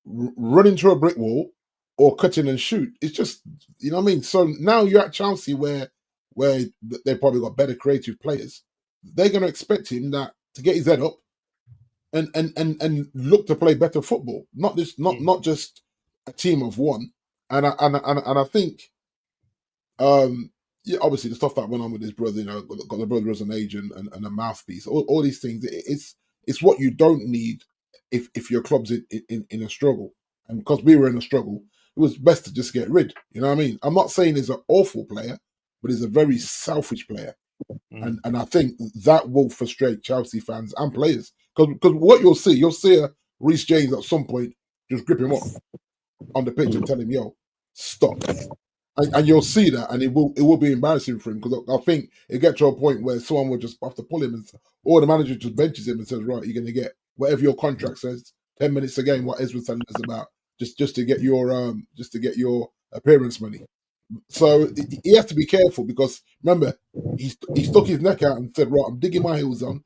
run into a brick wall, or cut in and shoot. It's just, you know what I mean? So now you're at Chelsea where they probably got better creative players. They're going to expect him that to get his head up and look to play better football, not just a team of one. And I think, yeah, obviously the stuff that went on with his brother, you know, got the brother as an agent and a mouthpiece, all these things. It's what you don't need if your club's in a struggle. And because we were in a struggle, it was best to just get rid. You know what I mean? I'm not saying he's an awful player, but he's a very selfish player. And I think that will frustrate Chelsea fans and players. Because what you'll see a Reece James at some point just grip him up on the pitch and tell him, yo, stop. And you'll see that, and it will be embarrassing for him, because I think it get to a point where someone will just have to pull him, or the manager just benches him and says, right, you're going to get whatever your contract says, 10 minutes a game, what Ezra's telling us about, just to get your appearance money. So he has to be careful, because remember, he stuck his neck out and said, right, I'm digging my heels on.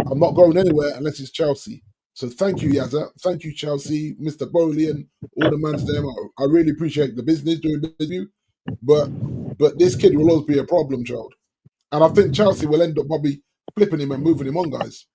I'm not going anywhere unless it's Chelsea. So thank you, Yazza. Thank you, Chelsea, Mr. Bowley, and all the man's there. I really appreciate the business, doing business with you. But this kid will always be a problem child. And I think Chelsea will end up probably flipping him and moving him on, guys.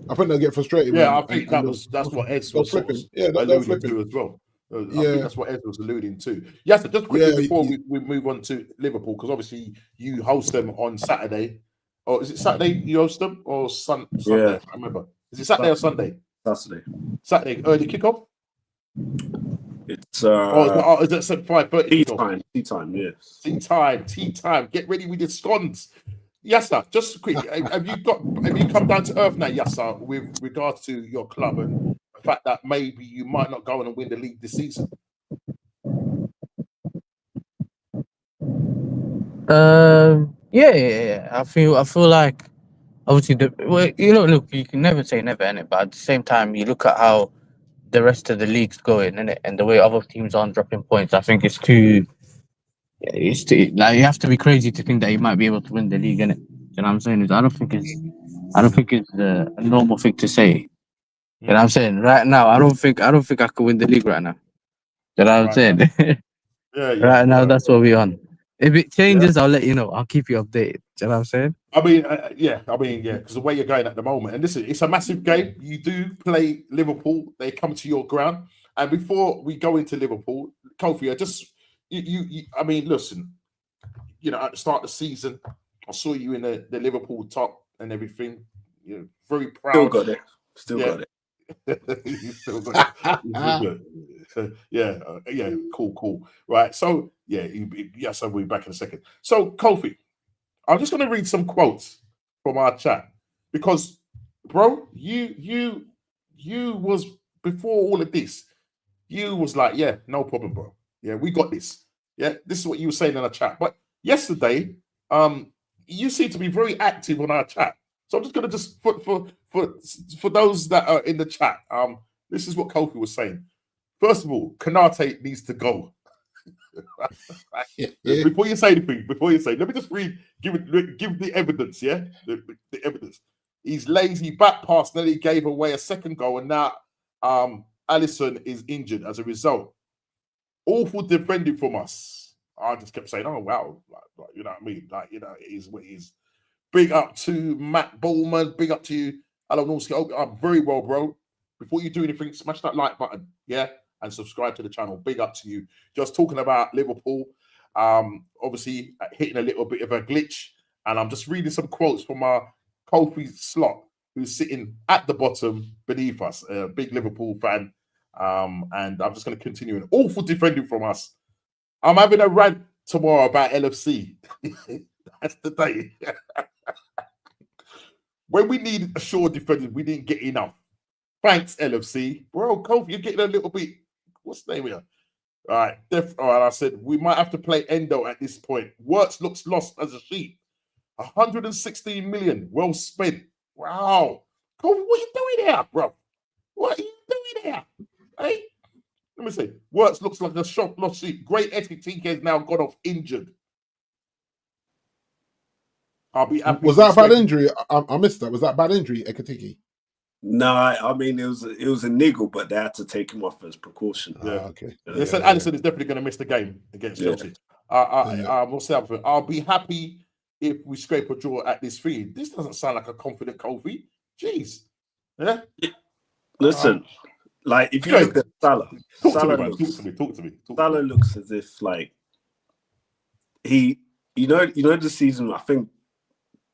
I think they'll get frustrated. Yeah, I think that's what Ed was sort of alluding to as well. I think that's what Ed was alluding to. Yes, just quickly before we move on to Liverpool, because obviously you host them on Saturday. Or is it Saturday you host them, or Sunday? Yeah. I remember. Is it Saturday or Sunday? Saturday. Saturday, early kickoff? It's is it 5:30? Tea time, yes. Tea time. Get ready with your scones. Yes, sir. Just quick. Have you come down to earth now, yes, sir, with regards to your club and the fact that maybe you might not go on and win the league this season? Yeah. I feel like obviously look, you can never say never in it, but at the same time, you look at how the rest of the league's going, innit, and the way other teams aren't dropping points. I think it's too like you have to be crazy to think that you might be able to win the league, innit. You know what I'm saying? I don't think it's a normal thing to say. You know what I'm saying? Right now, I don't think I could win the league right now. You know what I'm saying? Yeah, Right now, yeah. that's what we're on. If it changes, I'll let you know. I'll keep you updated. Do you know what I'm saying? I mean, yeah, because the way you're going at the moment, and listen, it's a massive game. You do play Liverpool; they come to your ground. And before we go into Liverpool, Kofi, I mean, listen, at the start of the season, I saw you in the Liverpool top and everything. You're very Still proud. got it. Still Yeah. got it. You still got it. You still got it. Yeah, cool. Right, so yes, I'll be back in a second. So, Kofi, I'm just going to read some quotes from our chat because, bro, you was before all of this. You was like, yeah, no problem, bro. Yeah, we got this. Yeah, this is what you were saying in the chat. But yesterday, you seem to be very active on our chat. So I'm just gonna just for those that are in the chat, this is what Kofi was saying. First of all, Kanate needs to go. Before you say anything, let me just give the evidence, yeah? The evidence. He's lazy back pass, nearly gave away a second goal, and now Allison is injured as a result. Awful defending from us. I just kept saying, oh wow, like, you know what I mean? Like, it is what it is. Big up to Matt Bowman, big up to you, Alan Norski. Oh, I'm very well, bro. Before you do anything, smash that like button, yeah, and subscribe to the channel. Big up to you. Just talking about Liverpool, obviously hitting a little bit of a glitch, and I'm just reading some quotes from our Kofi Slot, who's sitting at the bottom beneath us, a big Liverpool fan, and I'm just going to continue. An awful defending from us. I'm having a rant tomorrow about LFC. That's the day. When we need a sure defender, we didn't get enough. Thanks, LFC. Bro, Kofi, you're getting a little bit. What's the name here? All right. All right. I said we might have to play Endo at this point. Works looks lost as a sheep. 116 million. Well spent. Wow. Kofi, what are you doing here, bro? What are you doing here? Hey? Let me see. Works looks like a shop lost sheep. Great TK has now got off injured. I'll be happy. Was that a bad injury? I missed that. Was that a bad injury, Ekatiki? No, I mean it was a niggle, but they had to take him off as precaution. Yeah, okay. They said Allison is definitely going to miss the game against Chelsea. We'll say I'll be happy if we scrape a draw at this feed. This doesn't sound like a confident Kofi. Jeez. Yeah. Listen, like if you look at Salah, Talk to me. Salah looks as if like he, the season, I think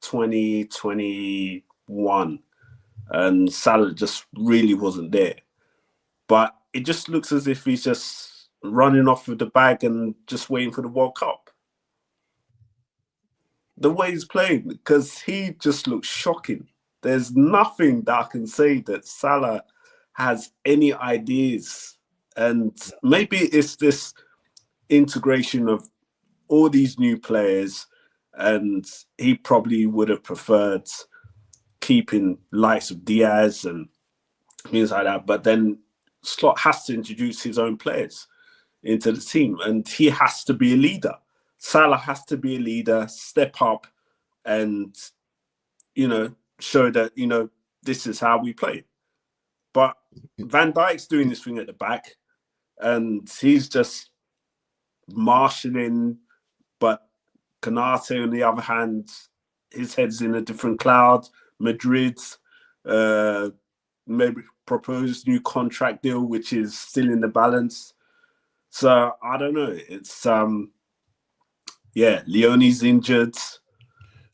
2021, and Salah just really wasn't there. But it just looks as if he's just running off with the bag and just waiting for the World Cup. The way he's playing, because he just looks shocking. There's nothing that I can say that Salah has any ideas. And maybe it's this integration of all these new players, and he probably would have preferred keeping likes of Diaz and things like that. But then Slot has to introduce his own players into the team, and he has to be a leader. Salah has to be a leader, step up, and show that this is how we play. But Van Dijk's doing this thing at the back, and he's just marshalling. But Canate, on the other hand, his head's in a different cloud. Madrid maybe proposed new contract deal, which is still in the balance. So I don't know. It's Leone's injured.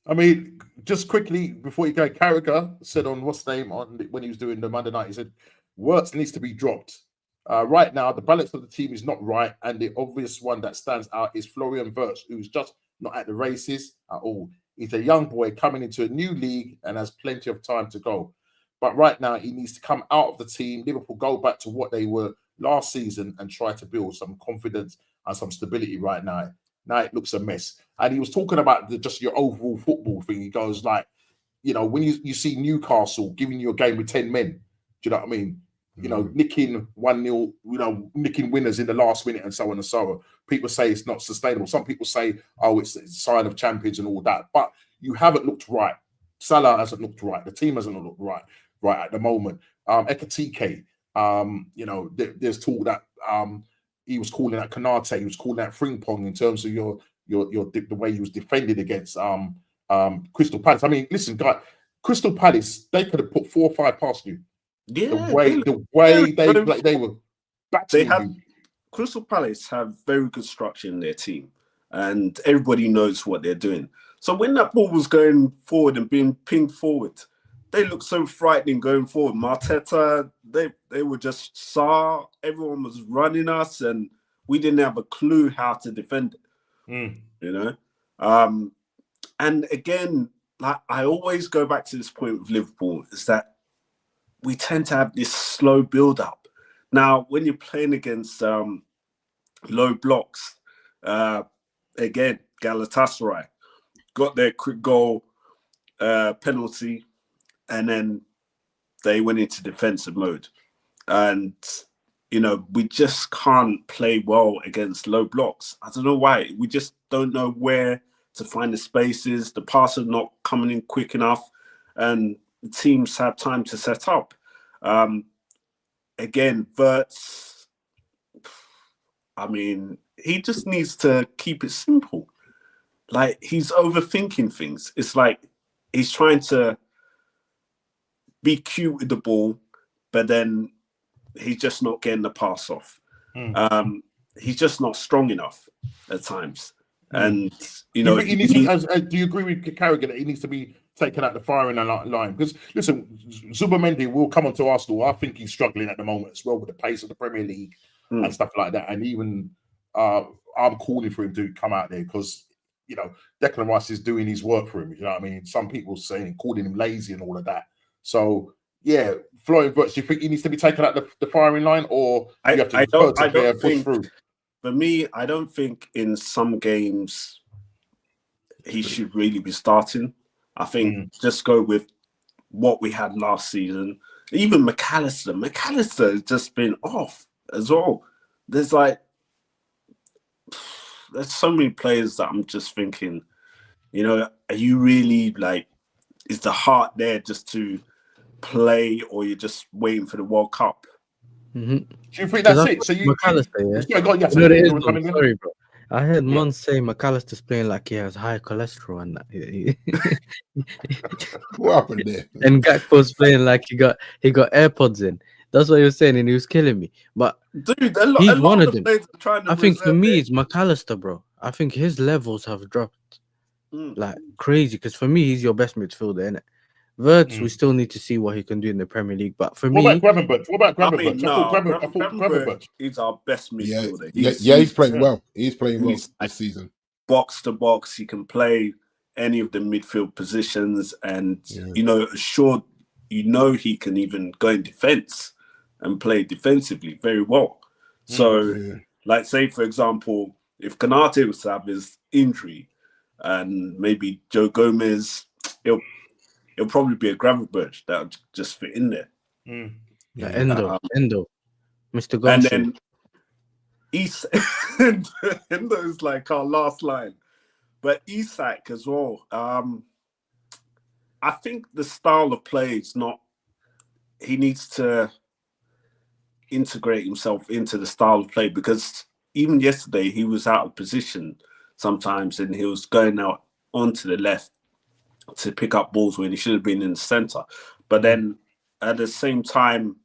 I mean, just quickly before you go, Carragher said on what's the name when he was doing the Monday night, he said Wirtz needs to be dropped. Right now, the balance of the team is not right, and the obvious one that stands out is Florian Wirtz, who's just not at the races at all. He's a young boy coming into a new league and has plenty of time to go. But right now, he needs to come out of the team. Liverpool go back to what they were last season and try to build some confidence and some stability right now. Now it looks a mess. And he was talking about just your overall football thing. He goes like, when you see Newcastle giving you a game with 10 men, do you know what I mean? Nicking 1-0, nicking winners in the last minute and so on and so on. People say it's not sustainable. Some people say, it's a sign of champions and all that. But you haven't looked right. Salah hasn't looked right. The team hasn't looked right at the moment. Ekatike, there's talk that he was calling out Canate, he was calling out Frimpong in terms of the way he was defended against Crystal Palace. I mean, listen, guys, Crystal Palace, they could have put 4 or 5 past you. Yeah, The way they played, they were battering you. Crystal Palace have very good structure in their team, and everybody knows what they're doing. So when that ball was going forward and being pinged forward, they looked so frightening going forward. Marteta, they were just everyone was running us, and we didn't have a clue how to defend it. You know, and again, like I always go back to this point with Liverpool, is that we tend to have this slow build-up. Now, when you're playing against low blocks, again, Galatasaray got their quick goal, penalty, and then they went into defensive mode. And, you know, we just can't play well against low blocks. I don't know why. We just don't know where to find the spaces. The passes are not coming in quick enough, and the teams have time to set up. Again, Wirtz, I mean, he just needs to keep it simple. Like, he's overthinking things. It's like he's trying to be cute with the ball, but then he's just not getting the pass off. He's just not strong enough at times. And, you know... He needs to, do you agree with Carragher that he needs to be taken out the firing line? Because, listen, Zubimendi will come onto Arsenal. I think he's struggling at the moment as well with the pace of the Premier League and stuff like that. And even I'm calling for him to come out there because, you know, Declan Rice is doing his work for him. You know what I mean? Some people saying, calling him lazy and all of that. So, yeah, Florian Wirtz, do you think he needs to be taken out the firing line, or you have to push through? For me, I don't think in some games he should really be starting. I think just go with what we had last season. Even McAllister has just been off as well. There's so many players that I'm just thinking, you know, are you really like, is the heart there just to play, or you're just waiting for the World Cup? Mm-hmm. Do you think that's it? So McAllister, yeah. Sorry, bro. I heard Mon say McAllister's playing like he has high cholesterol and that. What happened there? And Gakpo's playing like he got AirPods in. That's what he was saying, and he was killing me. But dude, he's one of them. I think for me, it's McAllister, bro. I think his levels have dropped like crazy. Because for me, he's your best midfielder, innit? Wirtz, we still need to see what he can do in the Premier League. But for me, what about Gravenberch? I thought Gravenberch is our best midfielder. He's playing well. He's playing well this season. Box to box, he can play any of the midfield positions, and you know, assured, you know, he can even go in defense and play defensively very well. So, like, say for example, if Canate was to have his injury, and maybe Joe Gomez, it'll probably be a Gravenberch that would just fit in there. Endo, Mr. Gonsu. And then Endo is like our last line. But Isak as well. I think the style of play is not... He needs to integrate himself into the style of play, because even yesterday he was out of position sometimes, and he was going out onto the left to pick up balls when he should have been in the center. But then at the same time,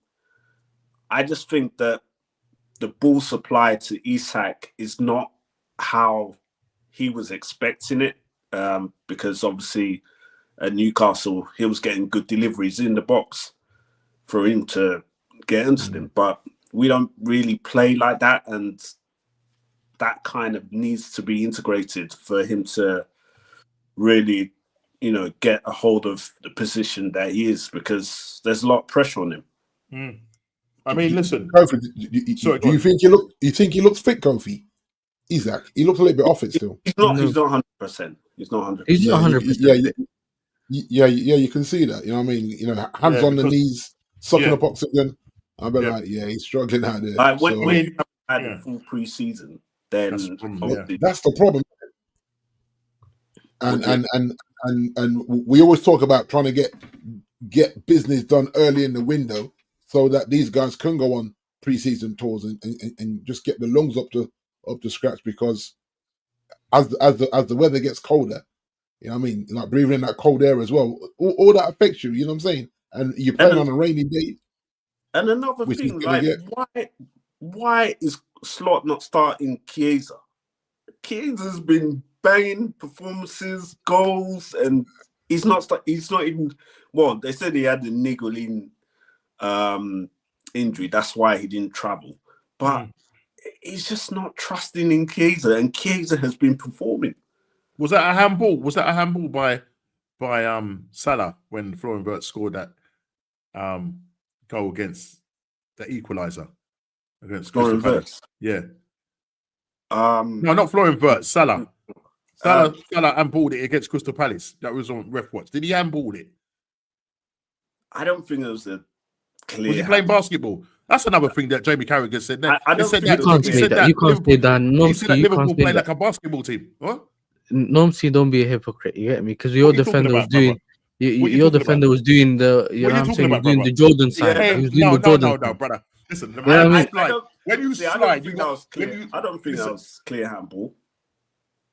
I just think that the ball supply to Isak is not how he was expecting it, because obviously at Newcastle, he was getting good deliveries in the box for him to get into them. But we don't really play like that, and that kind of needs to be integrated for him to really, you know, get a hold of the position that he is, because there's a lot of pressure on him. I mean, listen. Kofi, do you think he looks fit, Kofi? Isak, he looks a little bit off it still. He's not 100%. He's not 100%. He's not 100%. Yeah, you can see that. You know what I mean? You know, hands on the knees, sucking up oxygen. I'll be like, he's struggling out there. Like when you have had a full pre-season, then that's the problem. And we always talk about trying to get business done early in the window so that these guys can go on pre-season tours and just get the lungs up to scratch, because as the weather gets colder, you know what I mean, like breathing in that cold air as well, all that affects you. You know what I'm saying? And you're playing on a rainy day. And another which thing, is gonna like, why is Slot not starting Chiesa? Chiesa's been banging performances, goals, and he's not even. Well, they said he had a niggling injury. That's why he didn't travel. But he's just not trusting in Chiesa, and Chiesa has been performing. Was that a handball? Was that a handball by Salah when Florian Wirtz scored that goal against the equaliser against Crystal Palace? Yeah. No, not Florian Wirtz. Salah. Salah handballed it against Crystal Palace. That was on ref watch. Did he handball it? I don't think it was a clear. Was he playing basketball? That's another thing that Jamie Carragher said. I don't think you can't say that. You can't say that. He said that Liverpool play like a basketball team. What? Normsy, don't be a hypocrite. You get me? Because your defender was doing. Your defender was doing the. You know what I'm saying? He was doing the Jordan side. Yeah, he was doing the Jordan. No, brother. Listen, the man when you slide, I don't think that was clear handball.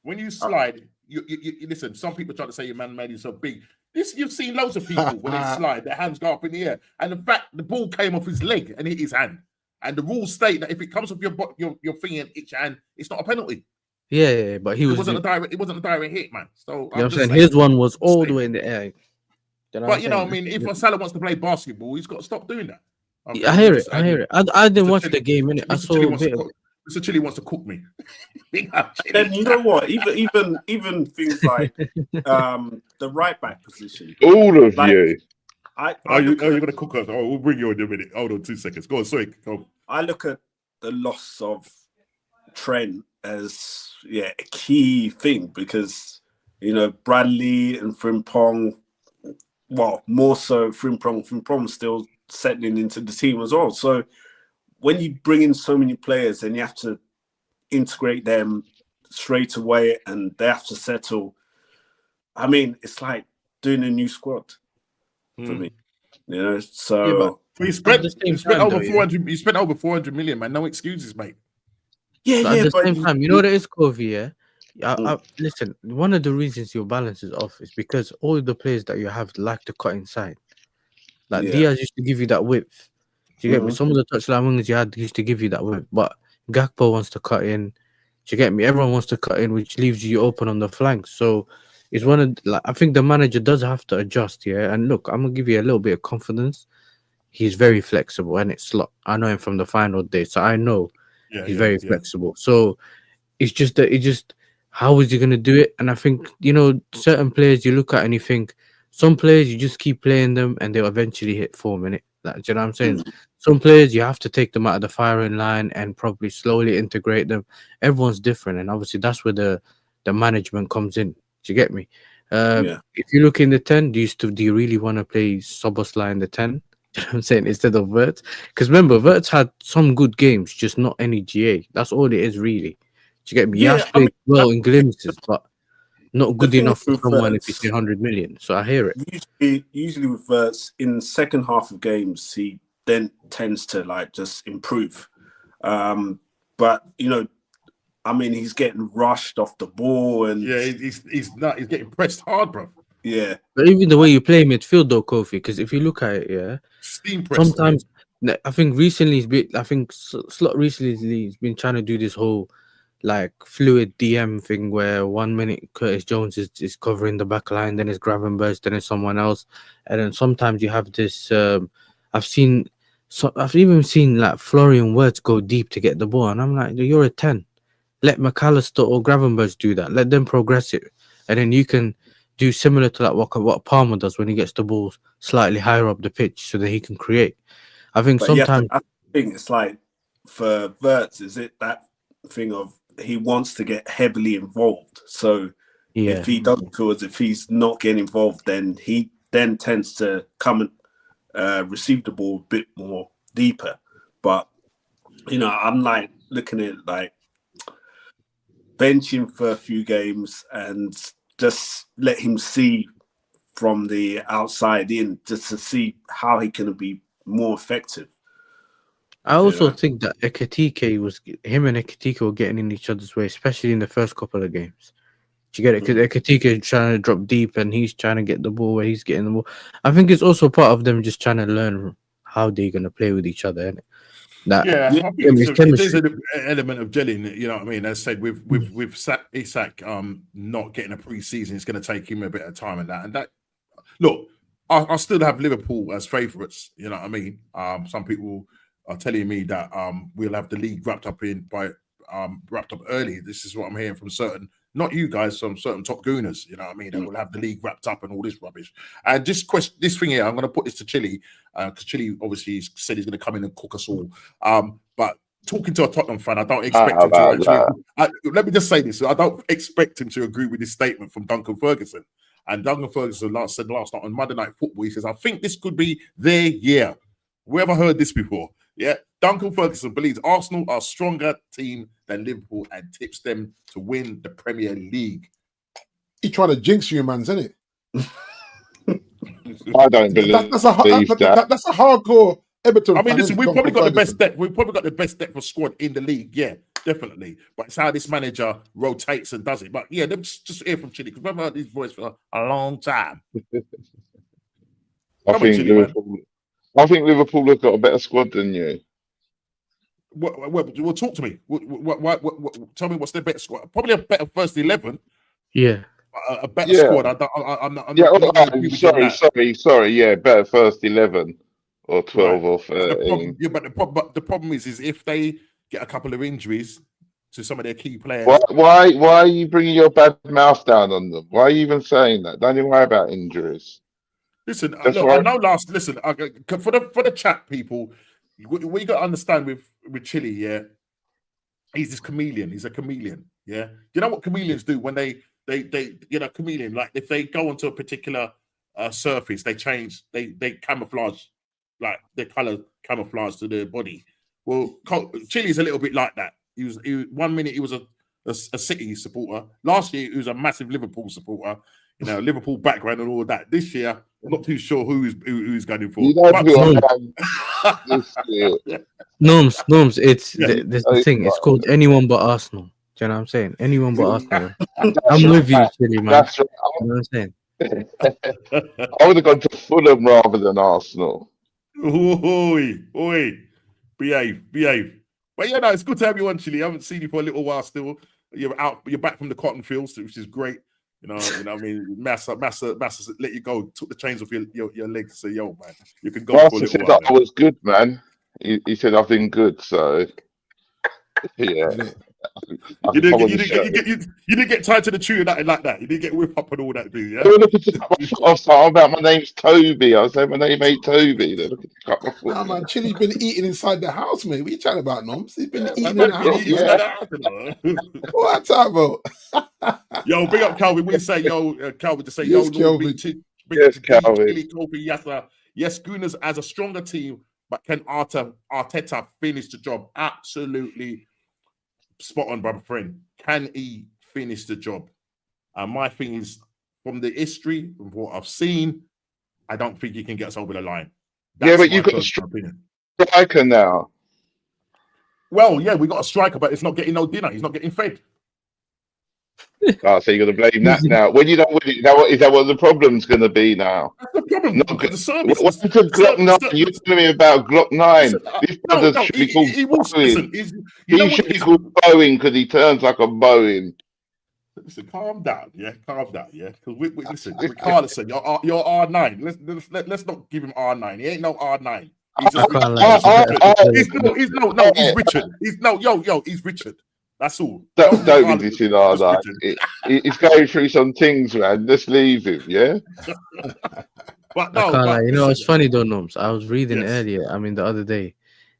When you slide, you listen. Some people try to say your man made himself big. You've seen loads of people when they slide, their hands go up in the air, and in fact, the ball came off his leg and hit his hand. And the rules state that if it comes off your finger and hits your hand, it's not a penalty. Yeah, but it wasn't a direct hit, man. So you know what I'm saying, his one was all the way in the air. But I mean, if Salah wants to play basketball, he's got to stop doing that. I hear it. I didn't watch the game, innit? I saw a bit of it. Mr. Chilly wants to cook me. And you know what? Even things like the right back position. All of you. You're going to cook us. Oh, we'll bring you in a minute. Hold on 2 seconds. Go on, sorry. Go. I look at the loss of Trent as a key thing, because Bradley and Frimpong, well, more so Frimpong still settling into the team as well. So when you bring in so many players and you have to integrate them straight away and they have to settle, I mean, it's like doing a new squad for me. So you spent over 400. You spent over 400 million, man. No excuses, mate. At the same time, you know what it is, Kovi. Listen, one of the reasons your balance is off is because all the players that you have like to cut inside. Like Diaz used to give you that width. Do you get me? Some of the touchline wingers you had used to give you that width, but Gakpo wants to cut in. Do you get me? Everyone wants to cut in, which leaves you open on the flanks. So it's I think the manager does have to adjust. Yeah, and look, I'm gonna give you a little bit of confidence. He's very flexible, and it's Slot. I know him from the final day, so I know he's very flexible. So it's just that how is he gonna do it? And I think certain players you look at and you think some players you just keep playing them and they'll eventually hit form in it. Like, do you know what I'm saying? Some players you have to take them out of the firing line and probably slowly integrate them. Everyone's different, and obviously that's where the management comes in. Do you get me? If you look in the 10, do you really want to play Szoboszlai in the 10? You know what I'm saying? Instead of Wirtz? Because remember, Wirtz had some good games, just not any GA. That's all it is, really. Do you get me? He has played well in glimpses, but not good enough for someone if he's 100 million. So I hear it. Usually with Wirtz, in the second half of games, he then tends to just improve. But I mean, he's getting rushed off the ball, and he's getting pressed hard, bro. Yeah, but even the way you play midfield, though, Kofi, because if you look at it, steam press. Sometimes I think recently Slot recently has been trying to do this whole fluid DM thing where 1 minute Curtis Jones is covering the back line, then it's Gravenberch, then it's someone else, and then sometimes you have this. I've even seen Florian Wirtz go deep to get the ball, and I'm like, you're a 10. Let McAllister or Gravenberch do that. Let them progress it, and then you can do similar to what Palmer does when he gets the ball slightly higher up the pitch, so that he can create. I think sometimes I think it's for Wirtz, is it that thing of he wants to get heavily involved? So if he doesn't feel as if he's not getting involved, then he tends to come and receive the ball a bit more deeper. But I'm looking at benching for a few games and just let him see from the outside in, just to see how he can be more effective. I also Yeah. think that him and Ekitike were getting in each other's way, especially in the first couple of games. Do you get it? Because Ekitike is trying to drop deep and he's trying to get the ball where he's getting the ball. I think it's also part of them just trying to learn how they're going to play with each other. Innit? That Yeah, I think it's there's chemistry. an element of gelling. You know what I mean? As I said, with Isak not getting a pre-season, it's going to take him a bit of time and that. Look, I still have Liverpool as favourites. You know what I mean? Some people are telling me that we'll have the league wrapped up early. This is what I'm hearing from certain, not you guys, some certain top gooners. You know what I mean? That will have the league wrapped up and all this rubbish. And this thing here, I'm going to put this to Chile because Chile obviously said he's going to come in and cook us all. But talking to a Tottenham fan, I don't expect him to actually. Let me just say this: I don't expect him to agree with this statement from Duncan Ferguson. And Duncan Ferguson said last night on Monday Night Football, he says, I think this could be their year. Whoever heard this before? Yeah. Duncan Ferguson believes Arsenal are a stronger team than Liverpool and tips them to win the Premier League. He trying to jinx you, man, isn't it? I don't believe that's a hardcore Everton. I mean, listen, we've probably got Ferguson. the best depth. We've probably got the best depth of squad in the league. Yeah, definitely. But it's how this manager rotates and does it. But yeah, just hear from Chile because we've heard his voice for a long time. I think Liverpool have got a better squad than you. Well, talk to me. What, tell me what's their better squad? Probably a better first 11. Yeah. A better squad. I'm not Sorry. Yeah, better first 11 or 12 or 13. But the problem is if they get a couple of injuries to some of their key players. Why are you bringing your bad mouth down on them? Why are you even saying that? Don't you worry about injuries. Listen, look, I know. Listen, for the chat people, we got to understand with Chile. Yeah, he's this chameleon. He's a chameleon. Yeah, you know what chameleons do when they chameleon, like if they go onto a particular surface, they change, they camouflage, like their color camouflage to their body. Well, Chile's a little bit like that. He was 1 minute he was a City supporter. Last year he was a massive Liverpool supporter. You know, Liverpool background and all of that. This year, I'm not too sure who's going for. You know who this year. Norms. It's the thing. It's called anyone but Arsenal. Do you know what I'm saying? Anyone but Arsenal. I'm with you, Chile, man. That's right. You know what I'm saying? I would have gone to Fulham rather than Arsenal. Oi. Behave. But yeah, no, it's good to have you on, Chile. I haven't seen you for a little while still. You're back from the cotton fields, which is great. You know what I mean? Massa let you go, took the chains off your legs and said, yo, man, you can go for a little while. I was good, man. He said I've been good, so yeah. You didn't get tied to the tune like that. You didn't get whipped up and all that, do you? Yeah? They were looking to cut my foot off. My name's Toby. I was saying my name ain't Toby. They're looking to cut my foot. Nah, man, Chile's been eating inside the house, mate. What are you chatting about, Noms? He's been eating in the house. What about? Yo, big up Calvin. We say Calvin to say yes, Calvin. Yes, Calvin. Yes, Gooners as a stronger team, but can Arteta finish the job? Absolutely spot on, brother friend. Can he finish the job? My thing is, from the history of what I've seen, I don't think he can get us over the line. But you've got a striker now. Well, yeah, we got a striker, but it's not getting no dinner. He's not getting fed. So you're going to blame that now. When you don't win it, is that what the problem's going to be now? That's the problem. The service. What's the Glock 9? You're telling me about Glock 9. This brother should be called Boeing. He should be called Boeing because he turns like a Boeing. Listen, calm down, yeah. Because listen, Carlson, you're R9. Let's not give him R9. He ain't no R9. He's Richard. He's Richard. That's all. Don't be dissing R9. He's going through some things, man. Just leave him, yeah. But no, it's funny though, Norms. I was reading earlier. I mean, the other day,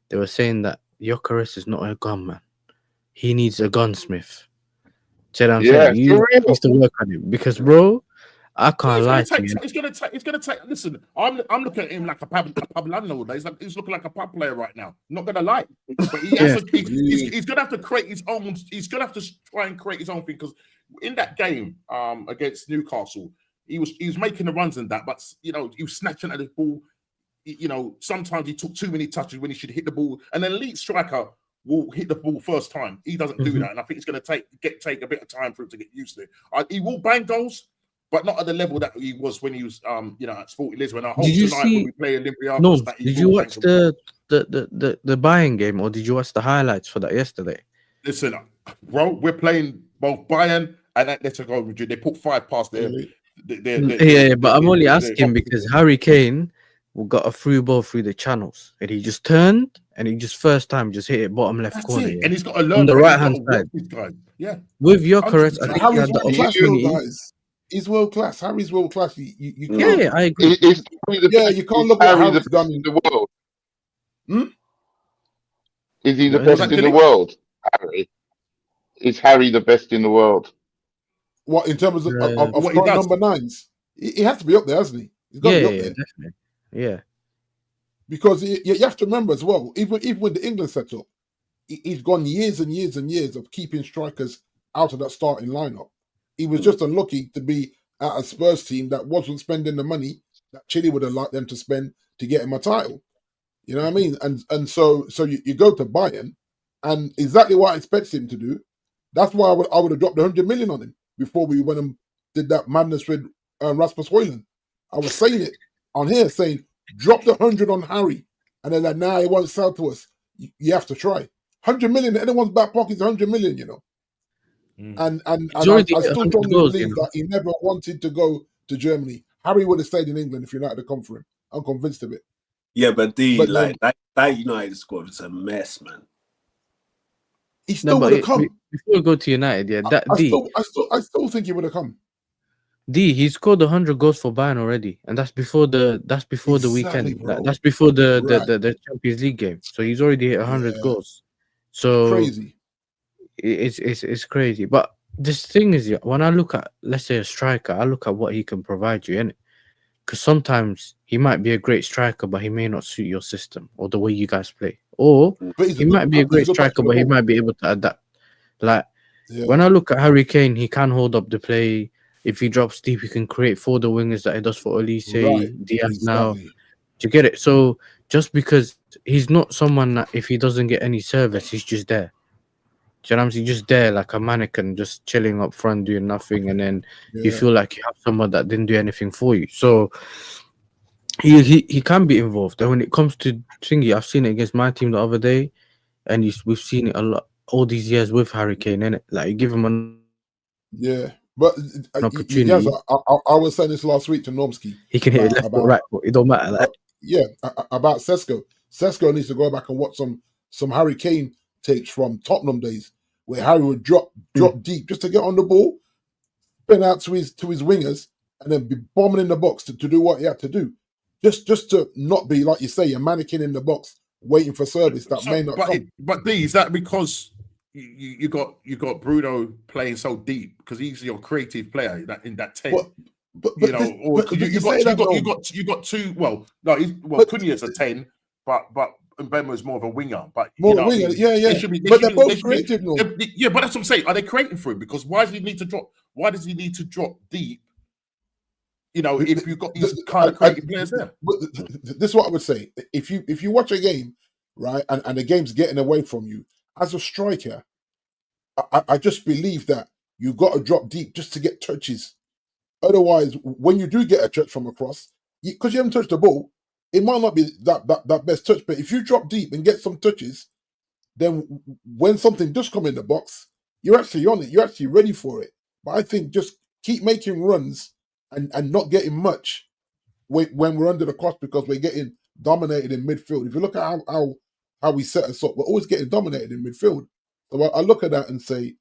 they were saying that Gyökeres is not a gunman. He needs a gunsmith. See what I'm saying? You needs to work on it because, bro, I can't lie to you. It's gonna take. Listen, I'm looking at him like a Pablo nowadays. He's looking like a pub player right now. Not gonna lie, but he's gonna have to create his own. He's gonna have to try and create his own thing because in that game against Newcastle, he was making the runs and that, but he was snatching at the ball. you know, sometimes he took too many touches when he should hit the ball. An elite striker will hit the ball first time. He doesn't do that, and I think it's going to take a bit of time for him to get used to it. He will bang goals, but not at the level that he was when he was, you know, at Sporting Lisbon. I hope tonight when we play Olympiacos, No, that he did will you bang watch some the Bayern game, or did you watch the highlights for that yesterday? Listen, bro, we're playing both Bayern and Atletico Madrid. They put 5 past there. But I'm only asking because Harry Kane got a through ball through the channels, and he just turned and he just first time just hit it bottom left corner. And he's got to learn on the right hand side. Yeah, with your correct, I 100%. think he Harry's had the world class, though, opportunity. guys. He's world class. Harry's world class. You can't. Yeah, I agree. You can't look what Harry's done in the world. Hmm? Is he the Was best that in the Dilly? world? Harry. Is Harry the best in the world? What in terms of What he current does? number 9s? He has to be up there, hasn't he? He's got to be up there. Definitely. Yeah. Because you have to remember as well, even with the England setup, he's gone years and years and years of keeping strikers out of that starting lineup. He was just unlucky to be at a Spurs team that wasn't spending the money that Chile would have liked them to spend to get him a title. You know what I mean? And so you go to Bayern, and exactly what I expected him to do. That's why I would have dropped 100 million on him before we went and did that madness with Rasmus Højlund. I was saying it on here, saying drop the 100 on Harry, and they're like, nah, he won't sell to us. You have to try 100 million. Anyone's back pocket is 100 million, you know. And I still strongly believe that he never wanted to go to Germany. Harry would have stayed in England if United had come for him. I'm convinced of it. Yeah, but that United squad is a mess, man. He still would have come. Before we go to United, I still think he would have come. He scored 100 goals for Bayern already, and that's before the weekend. That's before the Champions League game. So he's already hit 100 goals. So crazy. It's crazy. But this thing is, when I look at, let's say, a striker, I look at what he can provide you, innit? Because sometimes he might be a great striker, but he may not suit your system or the way you guys play. Or he might be a great striker, but he might be able to adapt. Like when I look at Harry Kane, he can hold up the play. If he drops deep, he can create for the wingers that he does for Elise, Diaz now. Do you get it? So just because he's not someone that if he doesn't get any service, he's just there. Do you know what I'm saying? He's just there like a mannequin, just chilling up front, doing nothing, and then you feel like you have someone that didn't do anything for you. So he can be involved. And when it comes to thingy, I've seen it against my team the other day, and we've seen it a lot all these years with Harry Kane, innit? Like you give him an but opportunity. Yes, I was saying this last week to Normski. He can hit it left or right, but it don't matter. Like. About Sesko. Sesko needs to go back and watch some Harry Kane takes from Tottenham days, where Harry would drop deep just to get on the ball, spin out to his wingers, and then be bombing in the box to do what he had to do. Just to not be, like you say, a mannequin in the box waiting for service that may not come. But is that because you got Bruno playing so deep because he's your creative player in that 10? You got two. Well, no, Cunha's a 10, but Mbemba's more of a winger. But more a winger, but they're both creative, no? Yeah, but that's what I'm saying. Are they creating for him? Because why does he need to drop? Why does he need to drop deep? You know, if you've got these kind of creative players there. This is what I would say. If you watch a game, right, and the game's getting away from you, as a striker, I just believe that you got to drop deep just to get touches. Otherwise, when you do get a touch from across, because you haven't touched the ball, it might not be that best touch. But if you drop deep and get some touches, then when something does come in the box, you're actually on it. You're actually ready for it. But I think just keep making runs and not getting much when we're under the cross because we're getting dominated in midfield. If you look at how we set us up, we're always getting dominated in midfield. So I look at that and say,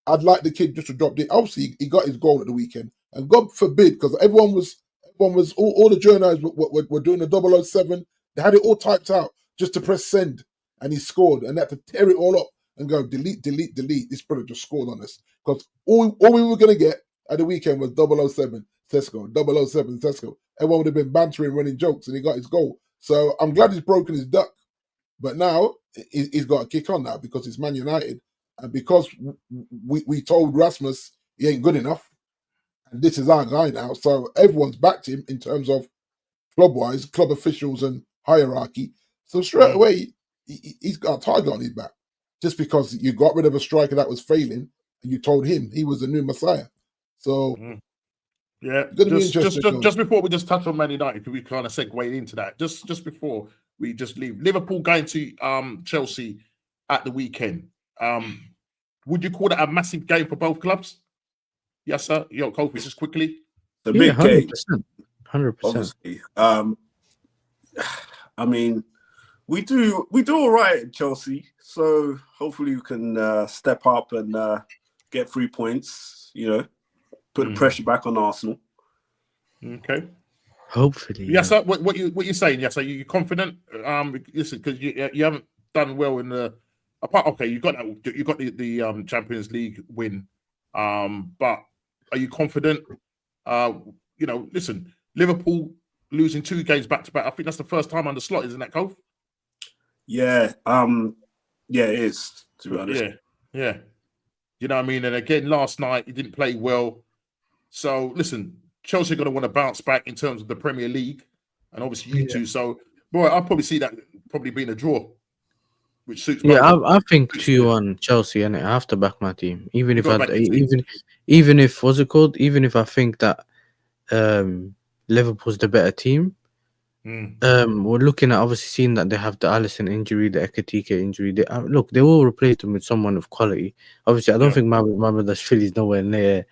I'd like the kid just to drop it. Obviously, he got his goal at the weekend. And God forbid, because everyone was all the journalists were doing the 007. They had it all typed out just to press send, and he scored. And they had to tear it all up and go delete. This brother just scored on us because all we were going to get at the weekend was 007 Sesko, 007 Sesko. Everyone would have been bantering, running jokes, and he got his goal. So I'm glad he's broken his duck. But now he's got to kick on now because it's Man United, and because we told Rasmus he ain't good enough. And this is our guy now. So everyone's backed him in terms of club-wise, club officials and hierarchy. So straight away, he's got a target on his back just because you got rid of a striker that was failing and you told him he was the new Messiah. So yeah, it's going to be interesting. Just before we just touch on Man United, we kind of segue into that. Just before we just leave, Liverpool going to Chelsea at the weekend. Would you call that a massive game for both clubs? Yes, sir. Yo, Kofi, just quickly. The big game, 100%. obviously. I mean, we do all right at Chelsea, so hopefully we can step up and get 3 points. You know, put the pressure back on Arsenal. Okay. Hopefully. Yes, sir. What you saying? Yes, sir. You confident? Listen, because you haven't done well in the apart. Okay, you got the Champions League win. But are you confident? Listen, Liverpool losing 2 games back to back. I think that's the first time on the slot, isn't that, Cove? Yeah. Yeah, it is, to be honest. Yeah. You know what I mean? And again, last night he didn't play well. So listen, Chelsea are going to want to bounce back in terms of the Premier League, and obviously you two. So, boy, I'll probably see that probably being a draw, which suits. Yeah, I think 2-1 Chelsea, and I have to back my team, even if what's it called? Even if I think that Liverpool's the better team. We're looking at obviously seeing that they have the Alisson injury, the Ekatike injury. They will replace them with someone of quality. Obviously, I don't think Mamardashvili is nowhere near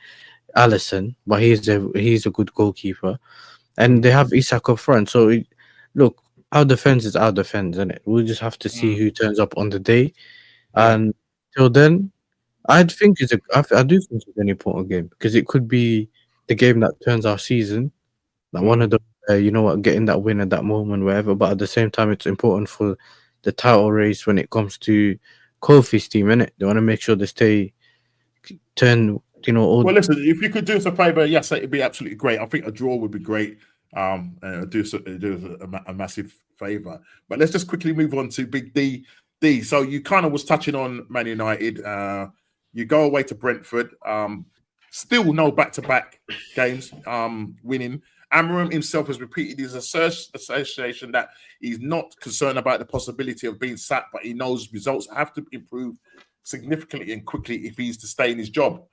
Alisson, but he's a good goalkeeper, and they have Isak up front. So look, our defense is our defense, isn't it? We'll just have to see who turns up on the day, and till then, I do think it's an important game because it could be the game that turns our season. Like one of the getting that win at that moment, wherever. But at the same time, it's important for the title race when it comes to Kofi's team, innit? They want to make sure they turn. Well, listen, if you could do us a favor, yes, it'd be absolutely great. I think a draw would be great. Do us a massive favor. But let's just quickly move on to Big D. So you kind of was touching on Man United. You go away to Brentford. Still no back-to-back games winning. Amorim himself has repeated his association that he's not concerned about the possibility of being sacked, but he knows results have to improve significantly and quickly if he's to stay in his job.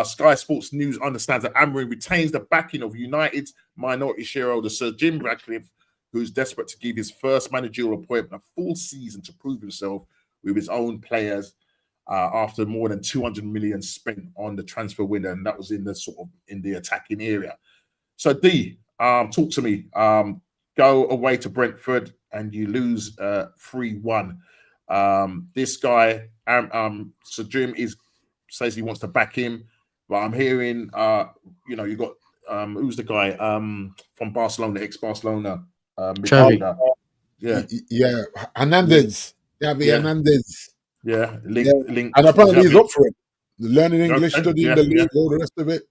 Sky Sports News understands that Amorim retains the backing of United's minority shareholder Sir Jim Ratcliffe, who's desperate to give his first managerial appointment a full season to prove himself with his own players after more than 200 million spent on the transfer window, and that was in the attacking area. So D, talk to me. Go away to Brentford and you lose 3-1. This guy, Sir Jim, says he wants to back him, but I'm hearing, you got who's the guy from Barcelona, ex-Barcelona, midfielder. Yeah, Hernandez. Hernandez. Yeah, link. And apparently he's up for it. Learning English, studying the league, all the rest of it.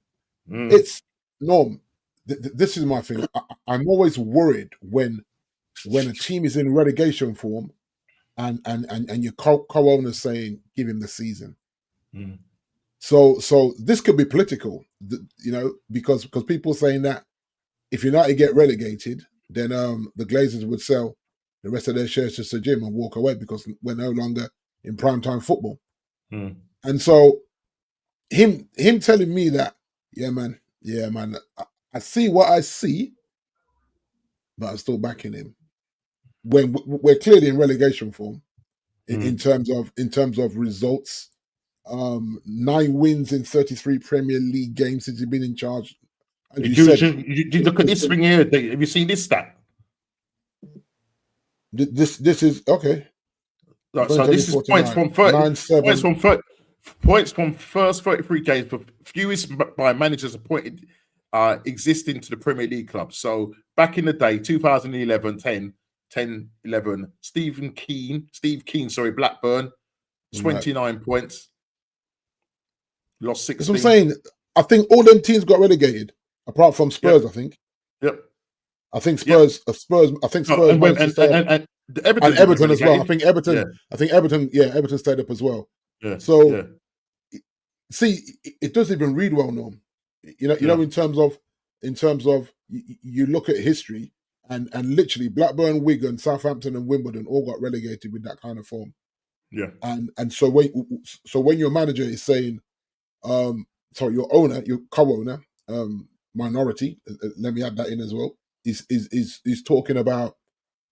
It's Norm. This is my thing. I'm always worried when a team is in relegation form and your co-owner saying give him the season. So this could be political, because people saying that if United get relegated, then the Glazers would sell the rest of their shares to Sir Jim and walk away because we're no longer in primetime football. And so him telling me that, yeah, man, I see what I see, but I'm still backing him. When we're clearly in relegation form in terms of results, 9 wins in 33 Premier League games since he's been in charge. And you look at this thing here. Have you seen this stat? This is okay. So this is points from 30, points from first 33 games for fewest by managers appointed existing to the Premier League club. So back in the day, 2011, 11, Steve Keane, Blackburn, 29 points. Lost 16. That's what I'm saying. I think all them teams got relegated, apart from Spurs, I think. Yep. I think Spurs. I think Spurs and Everton as well. I think Everton. Everton stayed up as well. See, it doesn't even read well, Norm. You know, in terms of you look at history And literally Blackburn, Wigan, Southampton, and Wimbledon all got relegated with that kind of form. Yeah. And so when your manager is saying, sorry, your owner, your co-owner, minority, let me add that in as well, is talking about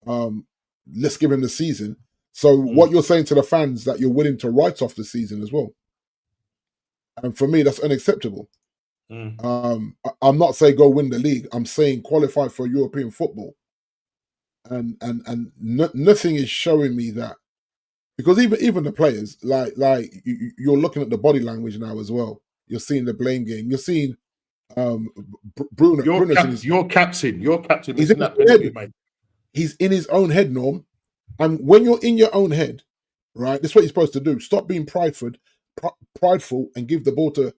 let's give him the season. So what you're saying to the fans that you're willing to write off the season as well. And for me, that's unacceptable. I'm not saying go win the league. I'm saying qualify for European football. And nothing is showing me that, because even the players, like you're looking at the body language now as well. You're seeing the blame game. You're seeing Bruno. Your captain. He's in, he's in his own head, Norm. And when you're in your own head, right, that's what you're supposed to do. Stop being prideful, and give the ball to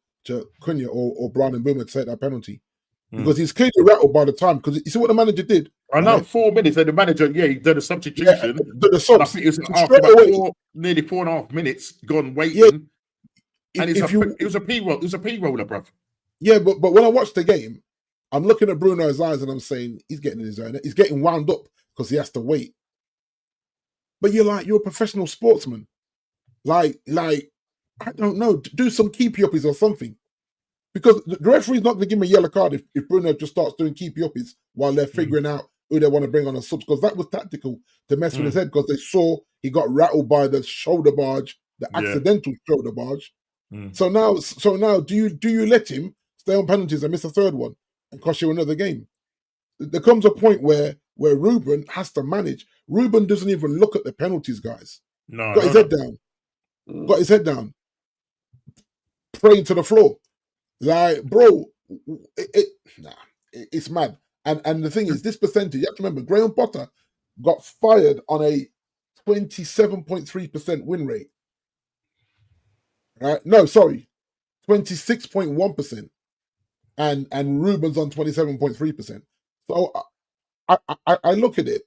Cunha or Brown and Boomer to take that penalty. Because he's clearly rattled by the time. Because you see what the manager did? I know, right? 4 minutes, and the manager, he did a substitution. Yeah, the subs. I think it was after about nearly 4.5 minutes gone waiting. Yeah. And it was a P roll. It was a P roller, bruv. Yeah, but when I watched the game, I'm looking at Bruno's eyes and I'm saying he's getting in his own. He's getting wound up because he has to wait. But you're a professional sportsman. Like I don't know, do some keepy uppies or something. Because the referee's not going to give him a yellow card if Bruno just starts doing keepy uppies while they're figuring out who they want to bring on as subs. Because that was tactical to mess with his head, because they saw he got rattled by the shoulder barge, the accidental shoulder barge. So now, do you let him stay on penalties and miss a third one and cost you another game? There comes a point where Ruben has to manage. Ruben doesn't even look at the penalties, guys. Got his head down. Got his head down. Praying to the floor. Like, bro, it's mad. And the thing is, this percentage, you have to remember, Graham Potter got fired on a 27.3% win rate. Right? No, sorry, 26.1%. And Ruben's on 27.3%. So I look at it.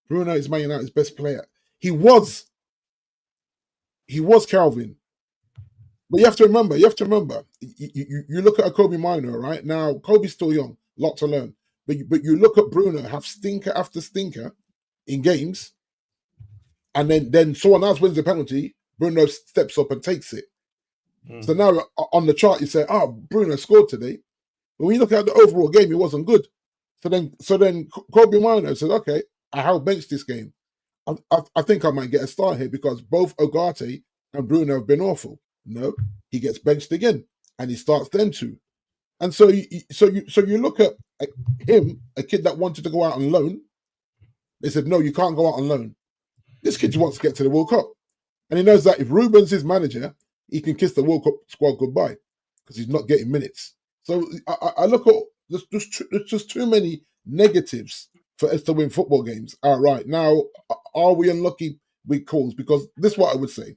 Bruno is Man United's best player. He was Calvin. But you have to remember, you look at a Kobe Minor, right? Now, Kobe's still young, lot to learn. But you look at Bruno have stinker after stinker in games, and then someone else wins the penalty, Bruno steps up and takes it. So now on the chart, you say, Bruno scored today. But when you look at the overall game, it wasn't good. So then Kobe Minor says, okay, I have benched this game. I think I might get a start here because both Ugarte and Bruno have been awful. No, he gets benched again, and he starts them two. And so you look at him, a kid that wanted to go out on loan. They said, no, you can't go out on loan. This kid wants to get to the World Cup, and he knows that if Ruben's his manager, he can kiss the World Cup squad goodbye because he's not getting minutes. So I look at there's just too many negatives for us to win football games. All right, now are we unlucky with calls? Because this is what I would say.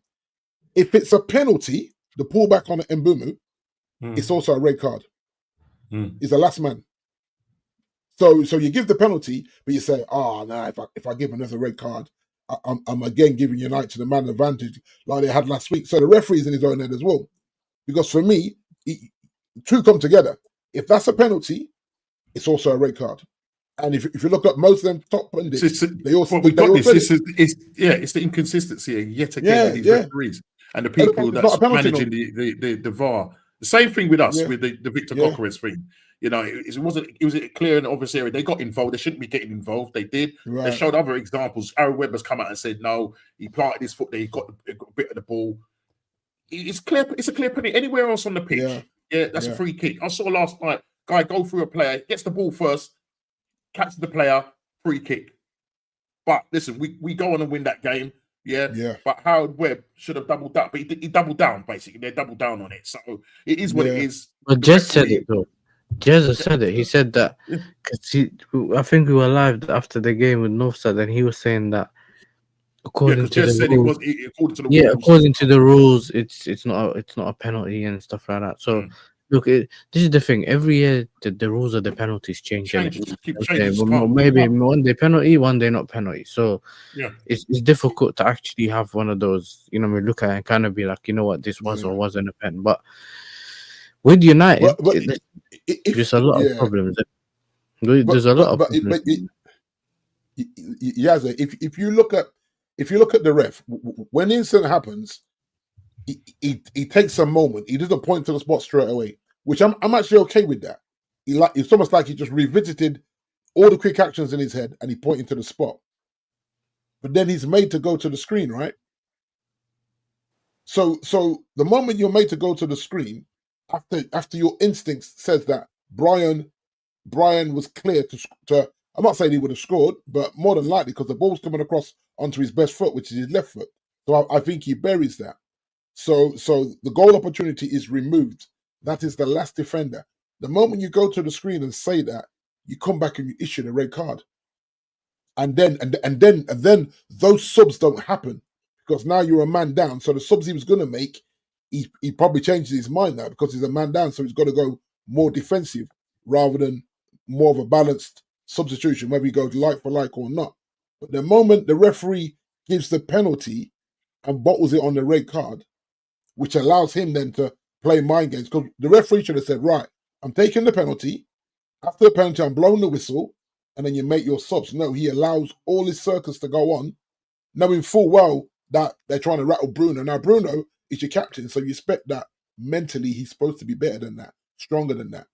If it's a penalty, the pullback on Mbumu, it's also a red card. He's the last man. So you give the penalty, but you say, if I give another red card, I'm again giving United to the man advantage like they had last week. So the referee's in his own head as well. Because for me, two come together. If that's a penalty, it's also a red card. And if you look at most of them top pundits, it's the inconsistency yet again of these referees and the people that's managing the VAR. The same thing with us with the Victor Coquerez thing. You know, it was a clear and obvious area. They got involved. They shouldn't be getting involved. They did. Right. They showed other examples. Aaron Webber's come out and said, no, he planted his foot there. He got a bit of the ball. It's clear. It's a clear penalty. Anywhere else on the pitch, that's a free kick. I saw last night, guy go through a player, gets the ball first, catches the player, free kick. But listen, we go on and win that game. Yeah. But Howard Webb should have doubled down. But he doubled down, basically. They doubled down on it. So it is what it is. But Jez said it, though. Jez said it. He said that because I think we were live after the game with Northside, and he was saying that according to the rules, it's not a penalty and stuff like that. So look, this is the thing. Every year, the rules of the penalties change. Keep changing. Maybe one day penalty, one day not penalty. So it's difficult to actually have one of those. You know, we look at it and kind of be like, you know what, this was or wasn't a pen. But with United, there's a lot of problems. There's a lot of problems. if you look at the ref, when the incident happens, he takes a moment. He doesn't point to the spot straight away, which I'm actually okay with that. It's almost like he just revisited all the quick actions in his head and he pointed to the spot. But then he's made to go to the screen, right? So the moment you're made to go to the screen, after your instinct says that Brian was clear to I'm not saying he would have scored, but more than likely because the ball's coming across onto his best foot, which is his left foot. So I think he buries that. So the goal opportunity is removed. That is the last defender. The moment you go to the screen and say that, you come back and you issue the red card. And then those subs don't happen because now you're a man down. So the subs he was going to make, he probably changes his mind now because he's a man down. So he's got to go more defensive rather than more of a balanced substitution, whether he goes like for like or not. But the moment the referee gives the penalty and bottles it on the red card, which allows him then to play mind games, because the referee should have said, right, I'm taking the penalty. After the penalty, I'm blowing the whistle, and then you make your subs. No, he allows all his circus to go on, knowing full well that they're trying to rattle Bruno. Now, Bruno is your captain, so you expect that mentally he's supposed to be better than that, stronger than that.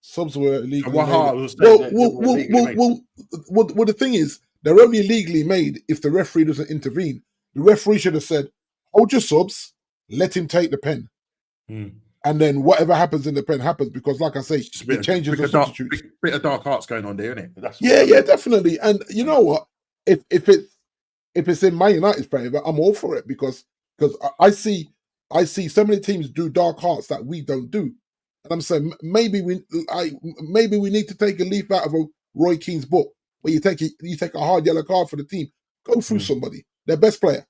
Subs were legally made. Well, the thing is, they're only legally made if the referee doesn't intervene. The referee should have said, hold your subs, let him take the pen. And then whatever happens in the pen happens, because like I say, it changes the substitutes. Bit of dark arts going on there, isn't it? Yeah, definitely. And you know what? If it's in Man United's favour, I'm all for it because I see so many teams do dark arts that we don't do. And I'm saying maybe we need to take a leaf out of a Roy Keane's book where you take a hard yellow card for the team. Go through somebody, their best player,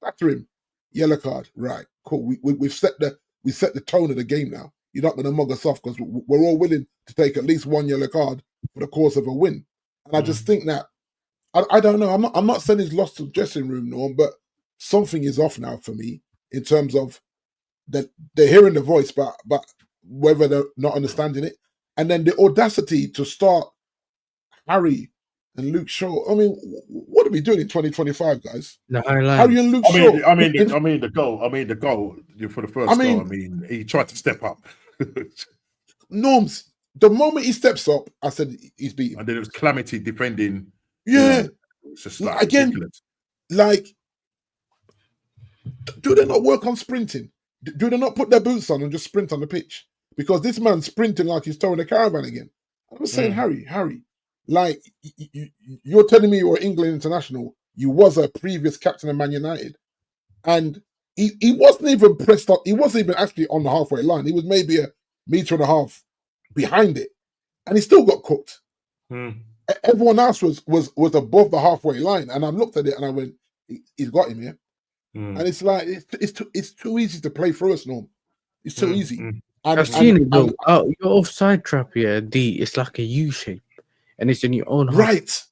factor him, yellow card. Right, cool. We've set the tone of the game now. You're not going to mug us off because we're all willing to take at least one yellow card for the course of a win. And I just think that I don't know. I'm not saying he's lost the dressing room, Norm, but something is off now for me in terms of that they're hearing the voice, but whether they're not understanding it, and then the audacity to start Harry and Luke Shaw. I mean, what are we doing in 2025, guys? Harry and Luke Shaw. I mean the goal for the first goal. I mean, he tried to step up. Norms. The moment he steps up, I said he's beaten. And then it was calamity defending. Yeah, it's just again, ridiculous. Like, do they not work on sprinting? Do they not put their boots on and just sprint on the pitch? Because this man's sprinting like he's towing a caravan again. I was saying, Harry, like you're telling me you're England international. You was a previous captain of Man United, and he wasn't even pressed up. He wasn't even actually on the halfway line. He was maybe a metre and a half behind it, and he still got cooked. Everyone else was above the halfway line, and I looked at it and I went, "He's got him here." And it's like it's too easy to play through us, Norm. It's too easy. I've seen it though. Your offside trap here, D. It's like a U shape, and it's in your own half.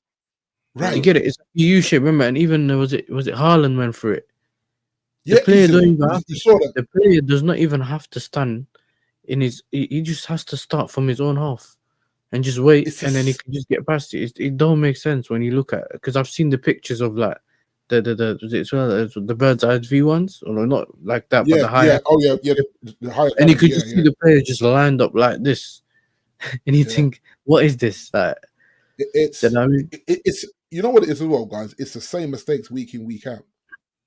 Right. You get it. It's a U shape. Remember, and even was it Haaland went through it. The player the player does not even have to stand in his. He just has to start from his own half, and just wait, and then he can just get past it. It don't make sense when you look at it, because I've seen the pictures of like the bird's eye view ones, or not like that, but the higher. The higher. And you could just see the players just lined up like this, and you think, what is this? Like, it's you know what it is as well, guys. It's the same mistakes week in, week out.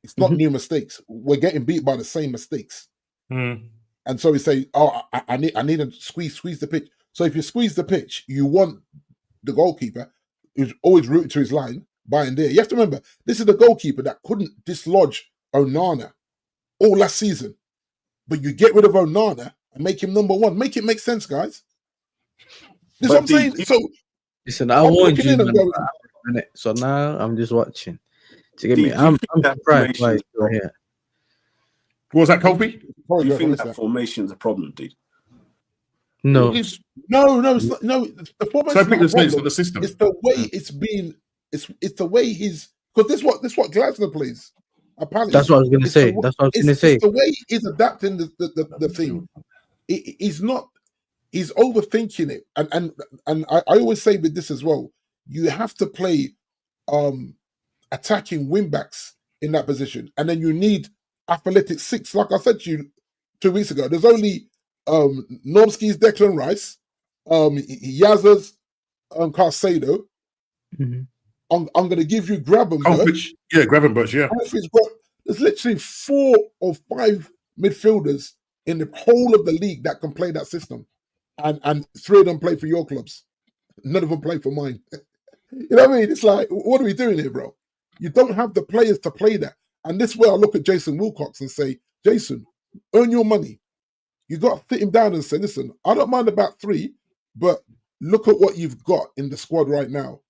It's not new mistakes. We're getting beat by the same mistakes, and so we say, "Oh, I need to squeeze the pitch." So if you squeeze the pitch, you want the goalkeeper who's always rooted to his line. By and there, you have to remember this is the goalkeeper that couldn't dislodge Onana all last season, but you get rid of Onana and make him number one. Make it make sense, guys. This is what I'm saying. So listen, I warned you. So now I'm just watching to get me. I'm surprised why it's still here. What was that, Kofi? Do you think that formation's a problem, D? no. No. It's not, the formation for the system. It's the way it's been. It's the way he's, because this what Glasner plays. Apparently, that's what I was going to say. It's the way he's adapting the thing. He's not. He's overthinking it, and I always say with this as well. you have to play attacking wing backs in that position, and then you need athletic six. Like I said to you 2 weeks ago, there's only Normski's Declan Rice, Yazza's Carcedo. Mm-hmm. I'm going to give you Gravenberch. Yeah, Gravenberch, yeah. There's literally 4 or 5 midfielders in the whole of the league that can play that system. And 3 of them play for your clubs. None of them play for mine. You know what I mean? It's like, what are we doing here, bro? You don't have the players to play that. And this is where I look at Jason Wilcox and say, Jason, earn your money. You got to sit him down and say, listen, I don't mind about 3, but look at what you've got in the squad right now.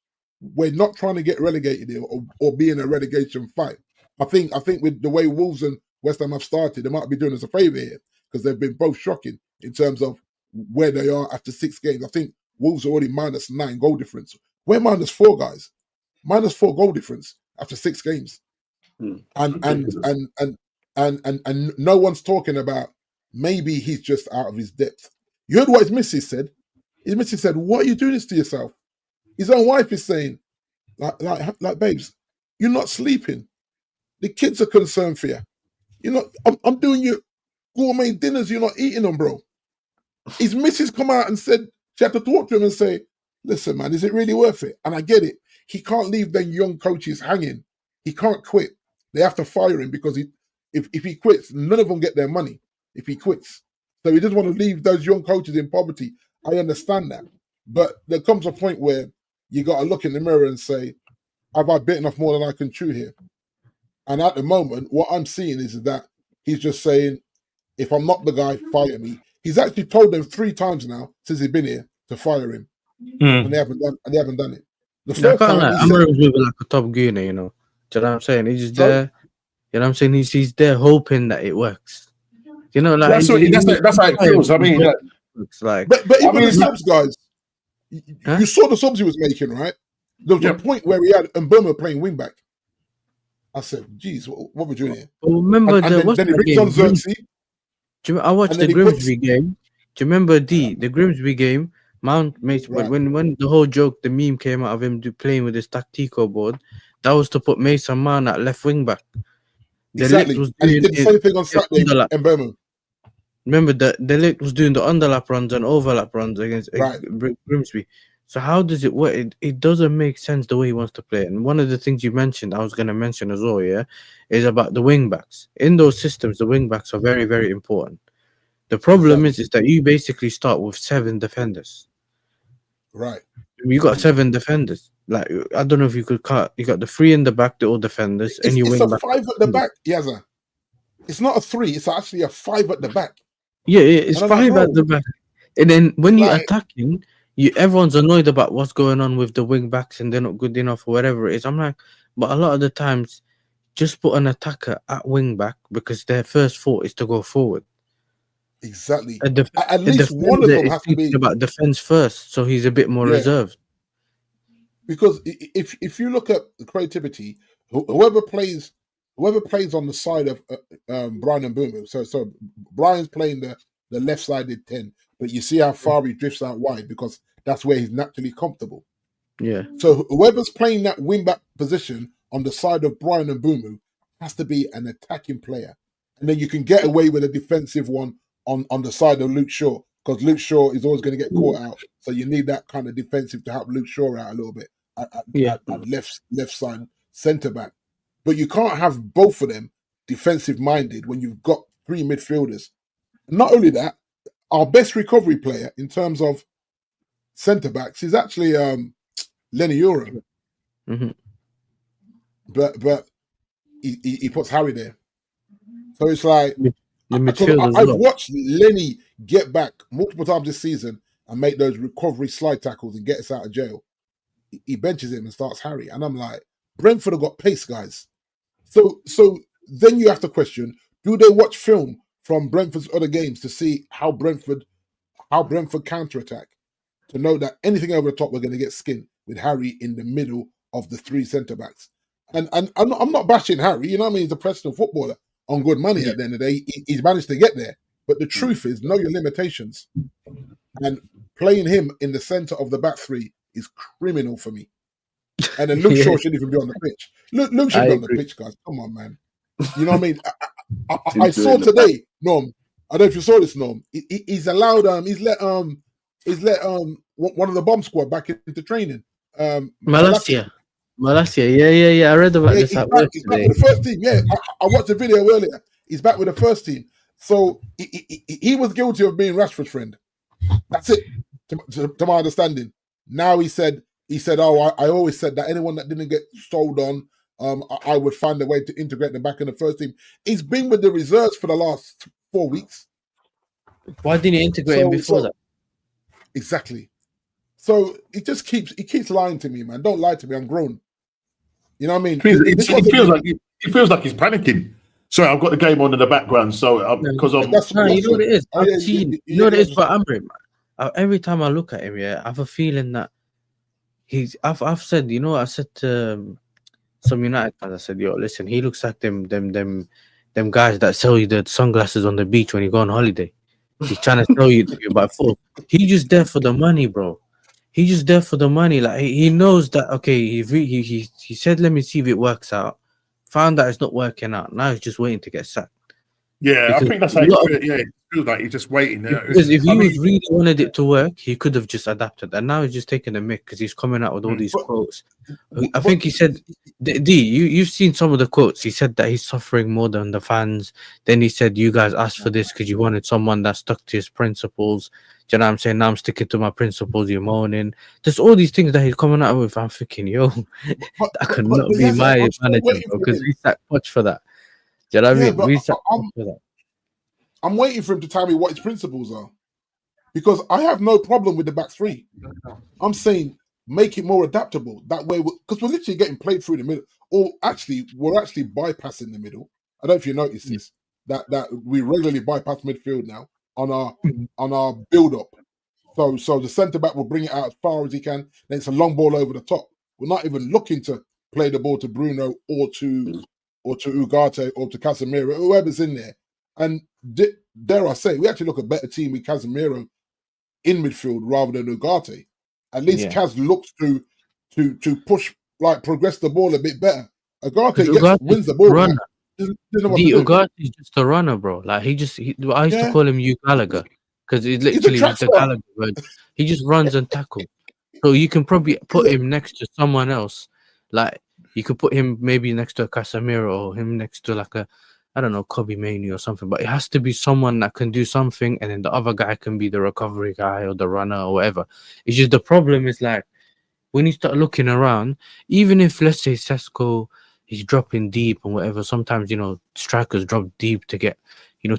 We're not trying to get relegated here or be in a relegation fight. I think with the way Wolves and West Ham have started, they might be doing us a favour here because they've been both shocking in terms of where they are after 6 games. I think Wolves are already -9 goal difference. We're -4, guys. -4 goal difference after 6 games. And no one's talking about maybe he's just out of his depth. You heard what his missus said? His missus said, what are you doing this to yourself? His own wife is saying, like babes, you're not sleeping. The kids are concerned for you. You're not, I'm doing your gourmet dinners, you're not eating them, bro. His missus come out and said, she had to talk to him and say, listen, man, is it really worth it? And I get it. He can't leave them young coaches hanging. He can't quit. They have to fire him because if he quits, none of them get their money if he quits. So he doesn't want to leave those young coaches in poverty. I understand that. But there comes a point where you got to look in the mirror and say, have I bitten off more than I can chew here? And at the moment, what I'm seeing is that he's just saying, if I'm not the guy, fire me. He's actually told them 3 times now since he's been here to fire him. And they haven't done it. The I first can't time lie. I'm moving like a top gooner, you know. Do you know what I'm saying? He's just there. You know what I'm saying? He's there hoping that it works. You know, like that's how it feels. I mean, like, but even the subs guys, you saw the subs he was making, right? There was a point where he had Mboma playing wing back. I said, "Geez, what we're doing here?" Well, remember then he brings on Xerxes. I watched the Grimsby game. Do you remember the Grimsby game? Mount Mason, right. when the whole joke, the meme came out of him playing with his tactico board, that was to put Mason Mount at left wing back. Exactly. And he did the same thing on Saturday in Birmingham. Remember the Ligt was doing the underlap runs and overlap runs against Grimsby. So how does it work? It doesn't make sense the way he wants to play. And one of the things you mentioned, I was going to mention as well, is about the wing backs. In those systems, the wing backs are very, very important. The problem is that you basically start with 7 defenders. Right. You got 7 defenders. Like, I don't know if you could cut. You got the 3 in the back, the all defenders, and you wing back. It's a 5 at the back, Yazza. It's not a 3. It's actually a 5 at the back. Yeah, it's 5 at the back. And then when you're attacking, everyone's annoyed about what's going on with the wing backs and they're not good enough or whatever it is. I'm like, but a lot of the times, just put an attacker at wing back because their first thought is to go forward. Exactly. At least one of them has to be about defense first, so he's a bit more reserved. Because if you look at the creativity, whoever plays on the side of Brian and Boomer, so Brian's playing the left-sided 10, but you see how far he drifts out wide because that's where he's naturally comfortable. Yeah. So whoever's playing that wing-back position on the side of Brian and Boomer has to be an attacking player, and then you can get away with a defensive one on the side of Luke Shaw, because Luke Shaw is always going to get caught out. So you need that kind of defensive to help Luke Shaw out a little bit at left side centre back. But you can't have both of them defensive minded when you've got 3 midfielders. Not only that, our best recovery player in terms of centre backs is actually Lenny Uram. Mm-hmm. But he puts Harry there. So it's like, I've watched Lenny get back multiple times this season and make those recovery slide tackles and get us out of jail. He benches him and starts Harry. And I'm like, Brentford have got pace, guys. So then you have to question, do they watch film from Brentford's other games to see how Brentford counterattack, to know that anything over the top we're going to get skinned with Harry in the middle of the 3 centre-backs. And I'm not bashing Harry, you know what I mean? He's a professional footballer on good money at the end of the day. He's managed to get there. But the truth is, know your limitations. And playing him in the centre of the back 3 is criminal for me. And then Luke Yeah. Shaw shouldn't even be on the pitch. Luke should I be on the agree. pitch, guys. Come on, man. You know what I mean? I saw today, Norm. I don't know if you saw this, Norm. He's allowed. He's let one of the bomb squad back into training. Malasia. Yeah. I read about Yeah, this at work he's back today. with the first team. Yeah, I watched the video earlier. He's back with the first team. So he was guilty of being Rashford's friend. That's it, to my understanding. Now he said, oh, I always said that anyone that didn't get sold on, I would find a way to integrate them back in the first team. He's been with the reserves for the last 4 weeks. Why didn't he integrate him before that? Exactly. So he keeps lying to me, man. Don't lie to me. I'm grown. You know what I mean? He feels like he's panicking. Sorry, I've got the game on in the background, so because I'm. You know what it is. I've seen. You know what it is for Amrin, man. Every time I look at him, I have a feeling that I've said, I said to some United fans, I said, yo, listen, he looks like them guys that sell you the sunglasses on the beach when you go on holiday. He's trying to sell you by full. He's just there for the money, bro. He's just there for the money. Like he knows that. Okay, he said, let me see if it works out. Found that it's not working out. Now he's just waiting to get sacked. Yeah, because I think that's how it feels like. He's just waiting. Because if he really wanted it to work, he could have just adapted. And now he's just taking a mick because he's coming out with all these quotes. I think he said, you've seen some of the quotes. He said that he's suffering more than the fans. Then he said, you guys asked for this because you wanted someone that stuck to his principles. Do you know what I'm saying? Now I'm sticking to my principles. You're moaning. There's all these things that he's coming out with. I'm thinking, yo, that could not be my manager because we sacked Poch for that. Do you know what I mean? I'm waiting for him to tell me what his principles are, because I have no problem with the back three. I'm saying make it more adaptable. That way, because we're literally getting played through the middle. Or actually, we're actually bypassing the middle. I don't know if you noticed this. That we regularly bypass midfield now on our build up. So the centre back will bring it out as far as he can. Then it's a long ball over the top. We're not even looking to play the ball to Bruno or to Ugarte or to Casemiro, whoever's in there. And dare I say, we actually look a better team with Casemiro in midfield rather than Ugarte. At least Kaz looks to push, like progress the ball a bit better. Ugarte wins the ball. Ugarte is just a runner, bro. Like I used to call him Hugh Gallagher because it's literally the Gallagher word. He just runs and tackles. So you can probably put him next to someone else. Like you could put him maybe next to a Casemiro or him next to like a, I don't know, Kobe Mainoo or something. But it has to be someone that can do something, and then the other guy can be the recovery guy or the runner or whatever. It's just the problem is like when you start looking around, even if let's say Sesko is dropping deep and whatever, sometimes strikers drop deep to get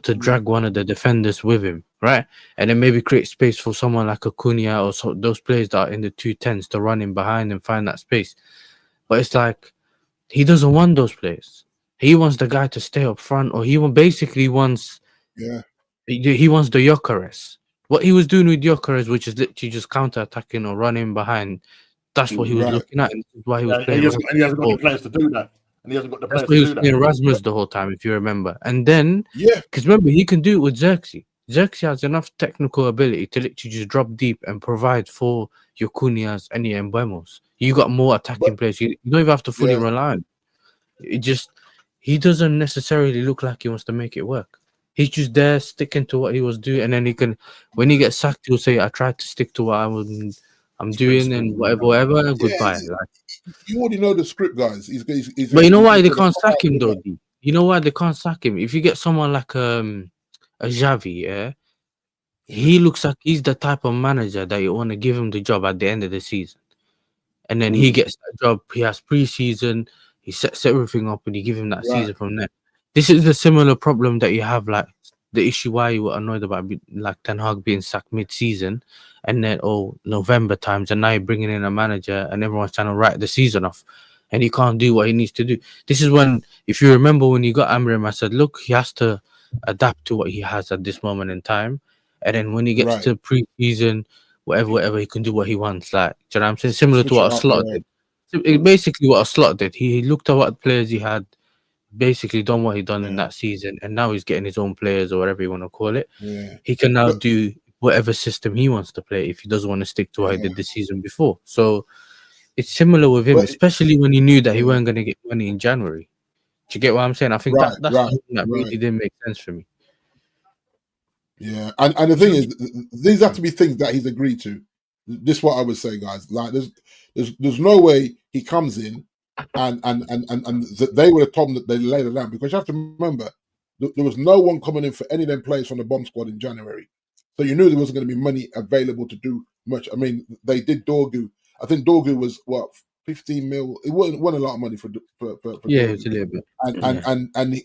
to drag one of the defenders with him, right? And then maybe create space for someone like Acuna or those players that are in the 210s to run in behind and find that space. But it's like he doesn't want those players. He wants the guy to stay up front, or he basically wants he wants the Gyökeres. What he was doing with Gyökeres, which is literally just counter-attacking or running behind, that's what he was looking at, and this is why he was playing. He hasn't got the players to do that. And he hasn't got the players to do that. He was playing Rasmus the whole time, if you remember. And then, because remember, he can do it with Xerxes. Xerxes has enough technical ability to literally just drop deep and provide for your Cunhas and your Mbeumos. You got more attacking players. You don't even have to fully rely on. It just, he doesn't necessarily look like he wants to make it work. He's just there sticking to what he was doing, and then he can, when he gets sacked, he'll say, "I tried to stick to what I'm doing and whatever, and goodbye." You already know the script, guys. But you know why they can't sack him, though? You know why they can't sack him? If you get someone like a Xavi, he looks like he's the type of manager that you want to give him the job at the end of the season, and then he gets that job. He has pre-season, he sets everything up, and you give him that season from there. This is the similar problem that you have, like the issue why you were annoyed about like Ten Hag being sacked mid-season, and then November times, and now you're bringing in a manager, and everyone's trying to write the season off, and he can't do what he needs to do. This is when, if you remember, when you got Amrim, I said, look, he has to adapt to what he has at this moment in time, and then when he gets to pre-season, whatever, he can do what he wants. Like, do you know what I'm saying? Similar to what a Slot did. Basically, what a Slot did. He looked at what players he had, basically done what he done in that season, and now he's getting his own players or whatever you want to call it. He can now do whatever system he wants to play if he doesn't want to stick to what he did the season before. So it's similar with him, But- especially when he knew that he Yeah. weren't going to get money in January. Do you get what I'm saying? I think that's the thing that really didn't make sense for me. Yeah, and the thing is, these have to be things that he's agreed to. This is what I would say, guys. Like, there's no way he comes in and they would have told him that they laid it down, because you have to remember there was no one coming in for any of them players from the bomb squad in January, so you knew there wasn't going to be money available to do much. I mean, they did Dorgu. I think Dorgu was what 15 mil. It wasn't a lot of money for Yeah, Dorgu. it's a little bit. And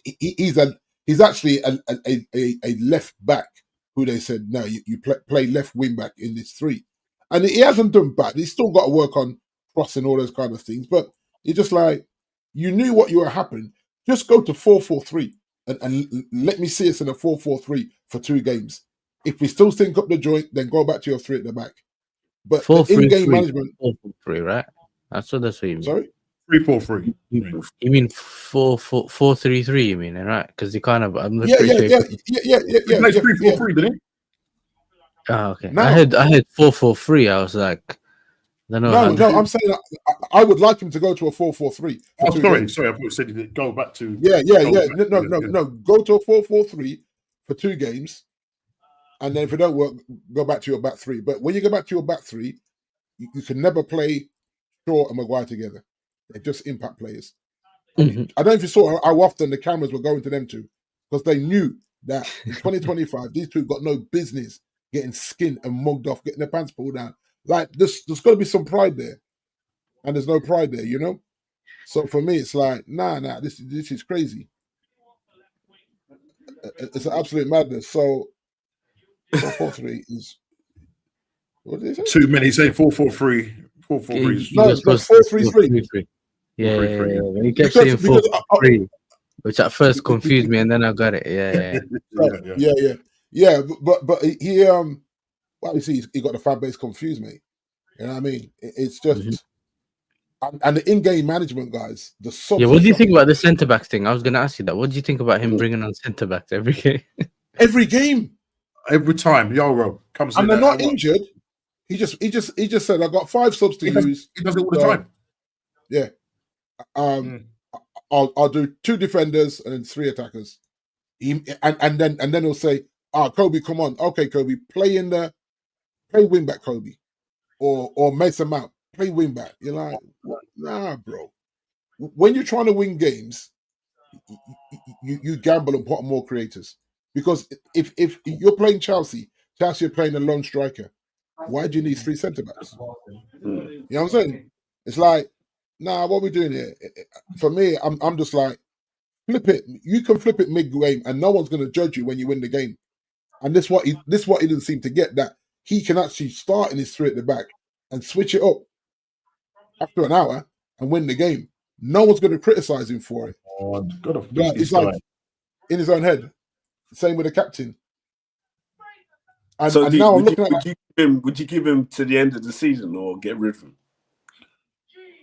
he's actually a left back who they said no, you play left wing back in this three, and he hasn't done bad. He's still got to work on crossing, all those kind of things. But it's just like, you knew what you were happening. Just go to 4-4-3 and let me see us in a 4-4-3 for 2 games. If we still think up the joint, then go back to your 3 at the back. But the in-game management, 4-4-3, right? That's what you mean. Sorry, 3-4-3. You mean 4-4-3-3? You mean, right? Because he kind of, I'm not yeah. He plays 3-4-3, didn't he? Oh, okay. No. I had 4-4-3. I was like, I don't know. No, I'm saying I would like him to go to a 4-4-3. Oh, sorry. I thought you said he'd go back to. Yeah. No. Go to a 4-4-3 for 2 games, and then if it don't work, go back to your back 3. But when you go back to your back 3, you can never play Shaw and Maguire together. They're just impact players. Mm-hmm. I don't know if you saw how often the cameras were going to them two, because they knew that in 2025 these two got no business getting skinned and mugged off, getting their pants pulled down. Like, there's got to be some pride there, and there's no pride there, you know. So for me, it's like, nah, this is crazy. It's an absolute madness. So 4-4-3 is, what did he say? Too many. He's saying 4-4-3. 4-4-3. No, 4-3-3. Yeah. When he kept saying 4-3, which at first confused me, and then I got it. Yeah. But he well, you see, he got the fan base confused, mate. You know what I mean? It's just and the in-game management, guys. The yeah. What do you think about the centre backs thing? I was going to ask you that. What do you think about him bringing on centre backs every game? Every game, every time. Yoro comes in, and they're not injured. He just said, I got 5 subs to use. He does it all the time. Yeah. I'll do 2 defenders and then 3 attackers. And then he'll say, Kobe, come on. Okay, Kobe, play wing back, Kobe. Or Mason Mount, play wing back. You're like, what? Nah, bro. When you're trying to win games, you gamble and put on more creators. Because if you're playing Chelsea are playing a lone striker, why do you need 3 centre backs? You know what I'm saying? It's like, nah, what are we doing here? For me, I'm just like, flip it. You can flip it mid-game, and no one's going to judge you when you win the game. And this what he didn't seem to get, that he can actually start in his 3 at the back and switch it up after an hour and win the game. No one's going to criticize him for it. Oh, but it's like in his own head. Same with the captain. And, so and now I'm looking at would you give him to the end of the season or get rid of him?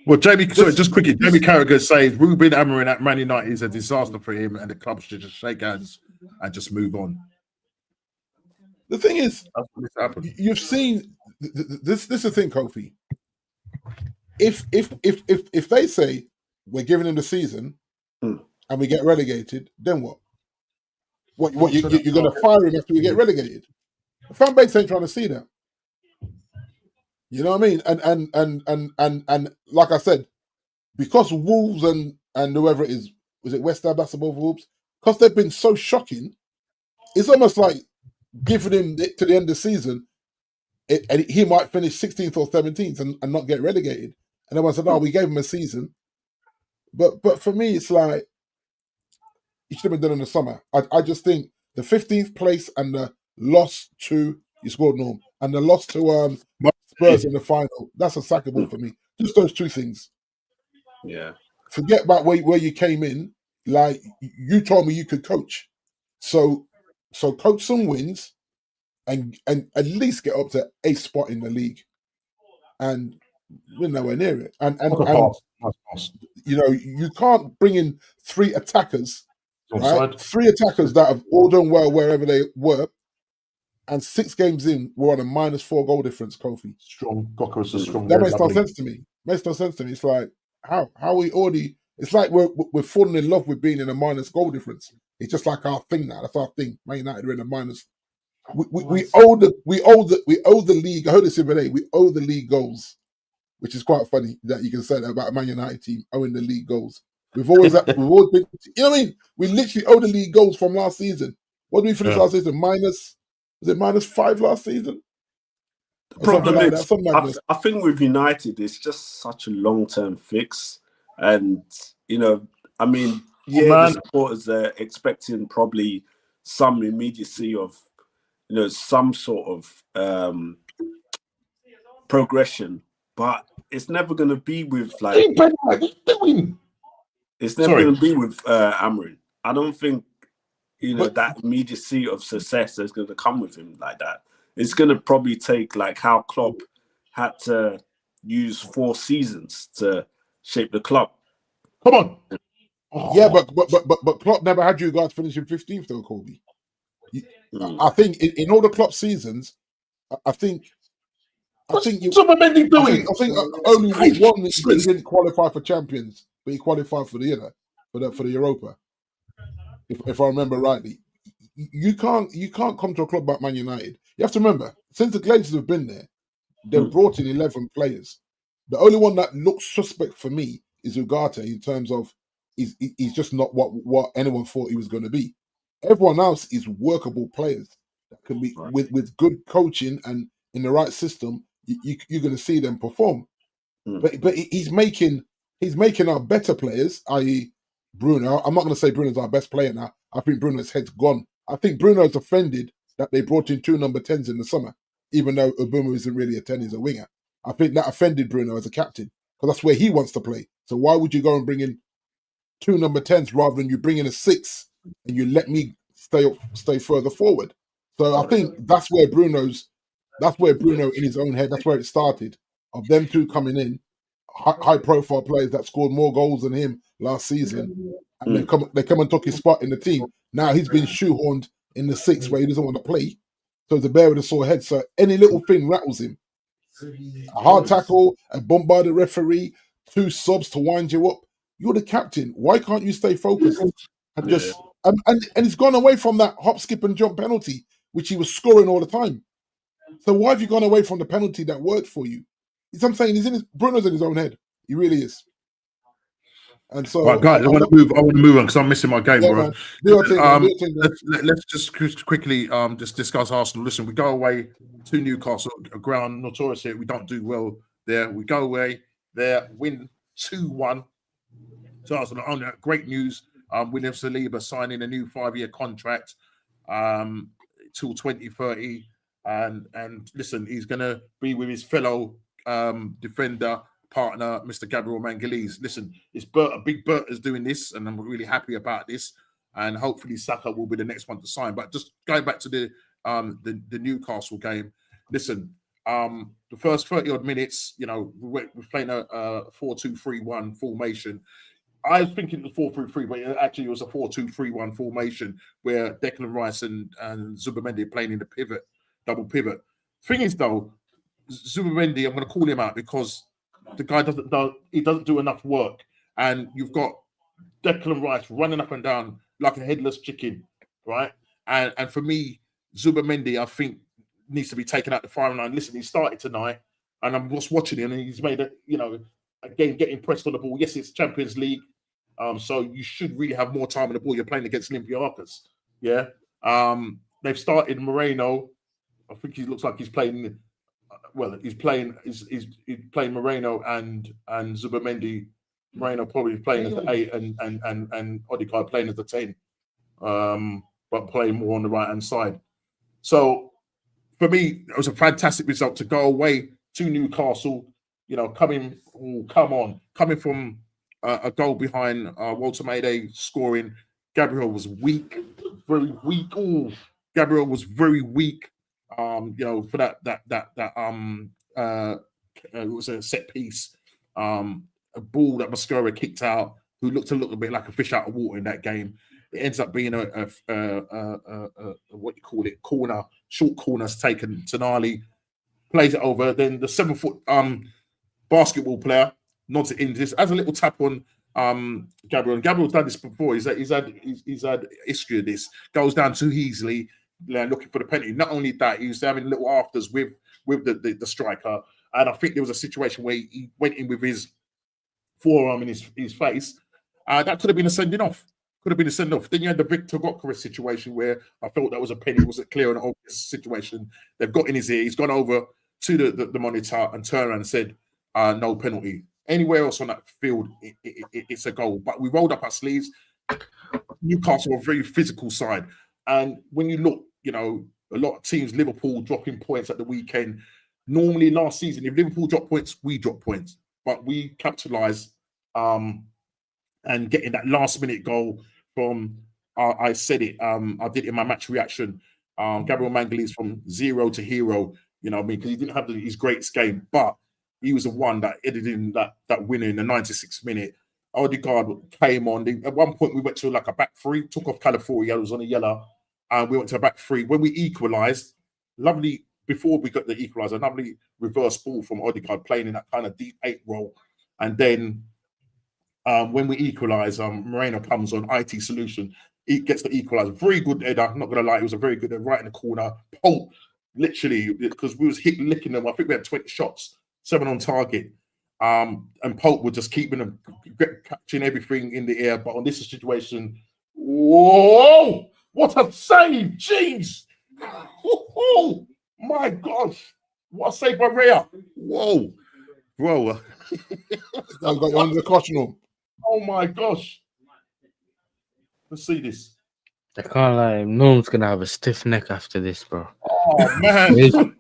Well, just quickly, Jamie Carragher says Ruben Amorim at Man United is a disaster for him, and the club should just shake hands and just move on. The thing is, you've seen this. This is the thing, Kofi. If they say we're giving him the season and we get relegated, then what? What you're going to fire him after we get relegated? The fan base ain't trying to see that. You know what I mean? And like I said, because Wolves and whoever it is, was it West Ham that's above Wolves? Because they've been so shocking, it's almost like giving him it to the end of the season, and he might finish 16th or 17th and not get relegated. And everyone said, "Oh, we gave him a season." But for me, it's like, he should have been done in the summer. I just think the 15th place and the loss to, you scored Norm, and the loss to Spurs in the final, that's a sackable for me. Just those 2 things. Yeah. Forget about where you came in. Like, you told me you could coach. So coach some wins and at least get up to 8th spot in the league. And we're nowhere near it. And you know, you can't bring in 3 attackers, right? 3 attackers that have all done well wherever they were, and 6 games in, we're on a -4 goal difference, Kofi. Strong. Gokka is a strong. That makes no sense to me. Makes no sense to me. It's like how we already. It's like we're falling in love with being in a minus goal difference. It's just like our thing now. That's our thing. Man United are in a minus. We owe the league. I heard this the other day. We owe the league goals, which is quite funny that you can say that about a Man United team owing the league goals. We've always been. You know what I mean? We literally owe the league goals from last season. What did we finish last season? Was it -5 last season? The problem is, I think with United, it's just such a long-term fix. And, I mean, the supporters are expecting probably some immediacy of, some sort of progression. But it's never going to be with, like... It's never going to be with Amorim. I don't think, that immediacy of success is going to come with him like that. It's going to probably take like how Klopp had to use 4 seasons to shape the club. Come on. Yeah, but Klopp never had you guys finishing 15th though, Colby. I think in all the Klopp seasons, I think Zubimendi doing? I think only one he didn't qualify for Champions, but he qualified for the for the Europa. If I remember rightly. You can't come to a club like Man United. You have to remember, since the Glazers have been there, they've brought in 11 players. The only one that looks suspect for me is Ugarte in terms of he's just not what anyone thought he was going to be. Everyone else is workable players that can be with good coaching and in the right system. You're going to see them perform. But he's making our better players, i.e. Bruno. I'm not going to say Bruno's our best player now. I think Bruno's head's gone. I think Bruno's offended that they brought in 2 number 10s in the summer, even though Obama isn't really a 10, he's a winger. I think that offended Bruno as a captain because that's where he wants to play. So why would you go and bring in 2 number 10s rather than you bring in a 6 and you let me stay further forward? So I think that's where Bruno in his own head, that's where it started, of them 2 coming in, high profile players that scored more goals than him last season, and they come and took his spot in the team. Now he's been shoehorned in the 6 where he doesn't want to play, so it's a bear with a sore head. So any little thing rattles him. A hard tackle, a bombarded referee, 2 subs to wind you up. You're the captain. Why can't you stay focused and just and he's gone away from that hop, skip, and jump penalty, which he was scoring all the time. So why have you gone away from the penalty that worked for you? I'm saying Bruno's in his own head. He really is. And so, right, guys, I want to move on because I'm missing my game, bro. Let's just quickly just discuss Arsenal. Listen, we go away to Newcastle, a ground notorious here. We don't do well there. We go away there, win 2-1 to Arsenal. Great news. William Saliba signing a new 5-year contract till 2030. And listen, he's going to be with his fellow defender partner, Mr. Gabriel Magalhaes. Listen, Big Bert is doing this, and I'm really happy about this. And hopefully Saka will be the next one to sign. But just going back to the Newcastle game, listen, the first 30-odd minutes, we're playing a 4-2-3-1 formation. I was thinking it was 4-3-3, but actually it was a 4-2-3-1 formation where Declan Rice and Zubimendi are playing in the double pivot. Thing is, though, Zubimendi, I'm going to call him out because the guy doesn't do enough work, and you've got Declan Rice running up and down like a headless chicken, right? And for me, Zubimendi, I think, needs to be taken out the firing line. Listen, he started tonight, and I'm just watching him, and he's made again getting pressed on the ball. Yes, it's Champions League, so you should really have more time on the ball. You're playing against Olympiacos, yeah. They've started Moreno. I think he looks like he's playing. Well, he's playing Moreno and Zubimendi. Moreno probably playing as the 8 and Odegaard playing as the 10, but playing more on the right hand side. So for me, it was a fantastic result to go away to Newcastle. Coming from a goal behind Walter Mayday scoring. Gabriel was weak, very weak. Gabriel was very weak. For it was a set piece, a ball that Mascara kicked out, who looked a little bit like a fish out of water in that game. It ends up being a short corners taken. Tonali plays it over. Then the 7-foot basketball player, nods it in. This as a little tap on Gabriel. And Gabriel's done this before. He's had history of this. Goes down too easily, looking for the penalty. Not only that, he was having little afters with the striker. And I think there was a situation where he went in with his forearm in his face. That could have been a sending off. Could have been a send off. Then you had the Victor Gokras situation where I felt that was a penny. It was a clear and obvious situation. They've got in his ear. He's gone over to the monitor and turned around and said, no penalty. Anywhere else on that field, it's a goal. But we rolled up our sleeves. Newcastle are a very physical side. And when you look, a lot of teams, Liverpool dropping points at the weekend. Normally last season, if Liverpool drop points, we drop points. But we capitalise and getting that last minute goal from, I said it, I did it in my match reaction. Gabriel Mangali's from zero to hero, because he didn't have his greatest game, but he was the one that ended in that winner in the 96th minute. Odegaard came on. At one point, we went to like a back three, took off California, it was on a yellow, and we went to a back three. When we equalised, lovely, before we got the equaliser, lovely reverse ball from Odegaard playing in that kind of deep 8 role. And then when we equalise, Moreno comes on, IT solution. He gets the equaliser. Very good header. I'm not going to lie, it was a very good header right in the corner. Pope, literally, because we was licking them. I think we had 20 shots, 7 on target. And Pope was just keeping them, catching everything in the air. But on this situation, whoa, what a save! Jeez! Oh my gosh! What a save by Rhea! Whoa, bro! I got you under the caution room. Oh my gosh! Let's see this. I can't lie, Norm's gonna have a stiff neck after this, bro. Oh man!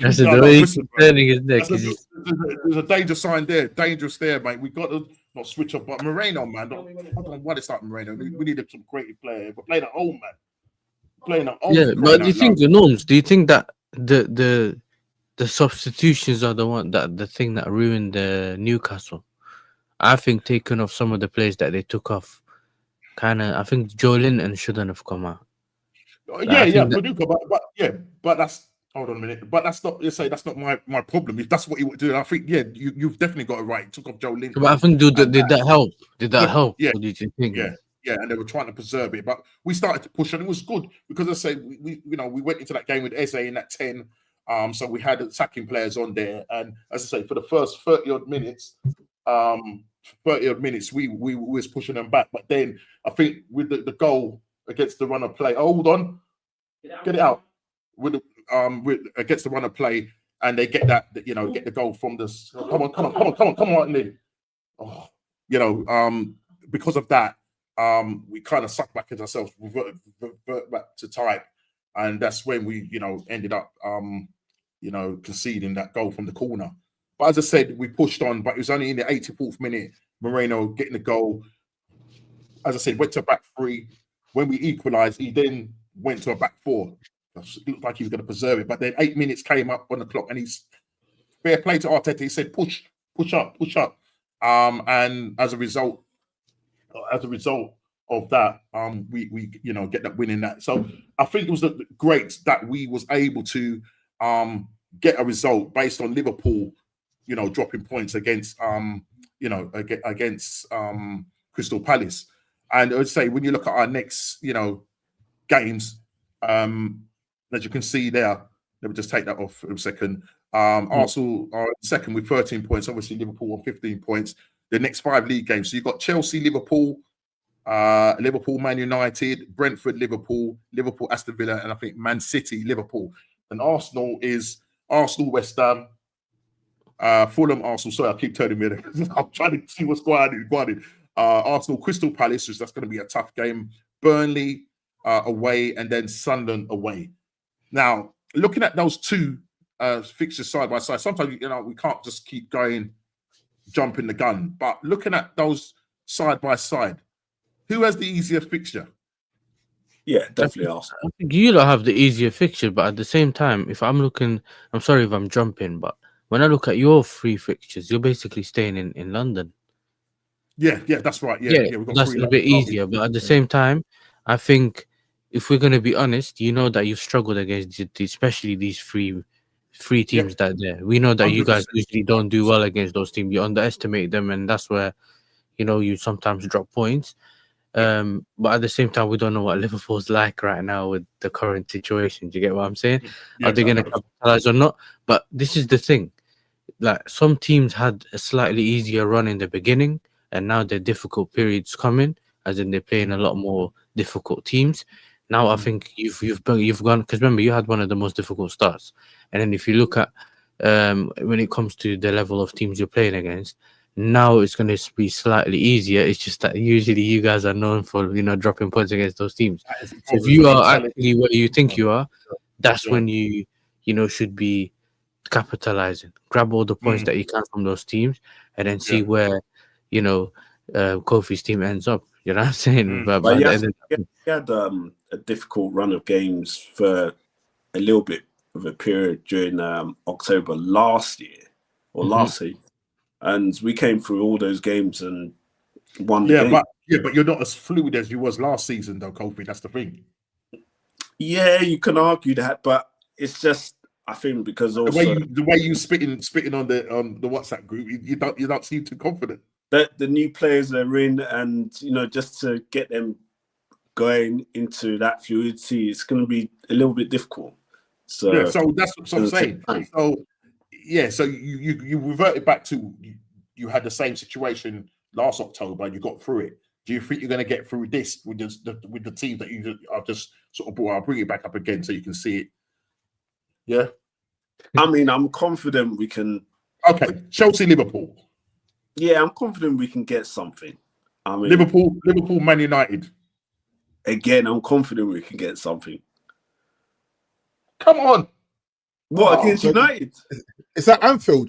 That's the way he's turning his neck. There's a danger sign there, dangerous there, mate. We got to not switch up, but Moreno, man. I don't know why they start Moreno. We need some creative player. We're playing at home, man. Playing at home. Yeah, but do you think the Norms? Do you think that the substitutions are the thing that ruined the Newcastle? I think taking off some of the players that they took off, I think Joe Linton shouldn't have come out. But that's, hold on a minute. But that's not, that's not my problem. If that's what you would do, I think, you've definitely got it right. Took off Joe Linton. But I think, did that help? Did that help? Yeah. What did you think? Yeah, and they were trying to preserve it, but we started to push, and it was good because I say we went into that game with Eze in that 10, so we had attacking players on there, and as I say, for the first 30 odd minutes, we was pushing them back, but then I think with the goal against the run of play, hold on, get it out with against the run of play, and they get that get the goal from this. Come on, Lee. Because of that. We kind of sucked back into ourselves, revert back to type, and that's when we, ended up, conceding that goal from the corner. But as I said, we pushed on, but it was only in the 84th minute, Moreno getting the goal. As I said, went to a back three. When we equalised, he then went to a back four. It looked like he was going to preserve it, but then 8 minutes came up on the clock, and he's fair play to Arteta. He said, push up. And as a result of that, we get that win in that. So I think it was great that we was able to get a result based on Liverpool, dropping points against Crystal Palace. And I'd say when you look at our next games, as you can see there, let me just take that off for a second. Arsenal are second with 13 points. Obviously, Liverpool on 15 points. The next 5 league games. So you've got Chelsea, Liverpool, Man United, Brentford, Liverpool, Aston Villa, and I think Man City, Liverpool. And Arsenal is Arsenal, West Ham, Fulham, Arsenal. Sorry, I keep turning me. I'm trying to see what's going on. Arsenal, Crystal Palace, so that's going to be a tough game. Burnley away, and then Sunderland away. Now, looking at those two fixtures side by side, sometimes we can't just keep jumping the gun. But looking at those side by side, who has the easier fixture? Yeah, definitely Arsenal. I think you lot have the easier fixture, but at the same time, if I'm looking, I'm sorry if I'm jumping, but when I look at your 3 fixtures, you're basically staying in London. Yeah, that's right. Yeah, we've got that's a bit easier. But at the same time, I think if we're going to be honest, that you've struggled against especially these 3 3 teams that there. We know that you guys 100%. usually don't do well against those teams. You underestimate them, and that's where you sometimes drop points. But at the same time, we don't know what Liverpool's like right now with the current situation. Do you get what I'm saying? Yeah, Are they going to capitalize or not? But this is the thing. Like, some teams had a slightly easier run in the beginning, and now their difficult periods coming, as in they're playing a lot more difficult teams. Now I think you've gone, because remember, you had one of the most difficult starts, and then if you look at when it comes to the level of teams you're playing against, now it's going to be slightly easier. It's just that usually you guys are known for dropping points against those teams. So if you are actually where you think you are, that's when you should be capitalizing. Grab all the points that you can from those teams, and then see where Kofi's team ends up. You know what I'm saying? But by the end he had a difficult run of games for a little bit of a period during October last year or last season. And we came through all those games and won the game. But you're not as fluid as you was last season, though, Kofi. That's the thing. Yeah, you can argue that, but it's just, I think, because also the way you spitting on the WhatsApp group, you don't seem too confident. That the new players are in, and just to get them going into that fluidity, it's going to be a little bit difficult. So that's what I'm saying. So you reverted back to you had the same situation last October and you got through it. Do you think you're going to get through this with the team that you are just sort of brought? I'll bring it back up again so you can see it. Yeah. I mean, I'm confident we can. Okay, Chelsea, Liverpool. Yeah, I'm confident we can get something. I mean, Liverpool, Man United. Again, I'm confident we can get something. Come on. What, against United? It's at Anfield.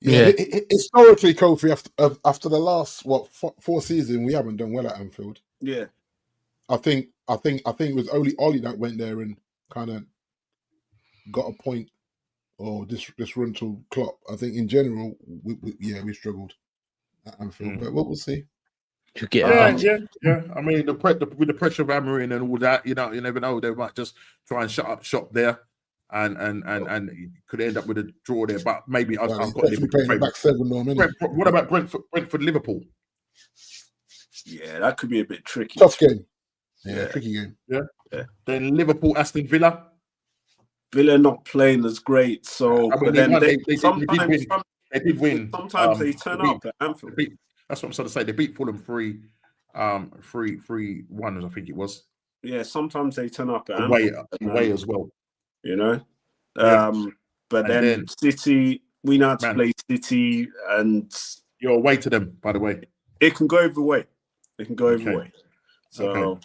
Yeah. Historically, Kofi, after the last 4 seasons, we haven't done well at Anfield. Yeah. I think it was only Ollie that went there and kind of got a point, or this run to Klopp. I think in general, we struggled at Anfield, but we'll see. Yeah. I mean, with the pressure of hammering and all that, you never know. They might just try and shut up shop there, and could end up with a draw there. But maybe I've got Liverpool back 7 more minutes. What about Brentford, Liverpool? Yeah, that could be a bit tricky. Tough game. Yeah, tricky game. Yeah. Then Liverpool, Aston Villa. Villa not playing as great, so I mean, they did win. Sometimes they turn up at Anfield. That's what I'm trying to say. They beat Fulham 3-1, I think it was. Yeah, sometimes they turn up at away as well. But then City, we know how to play City, and you're away to them, by the way. It can go either way. So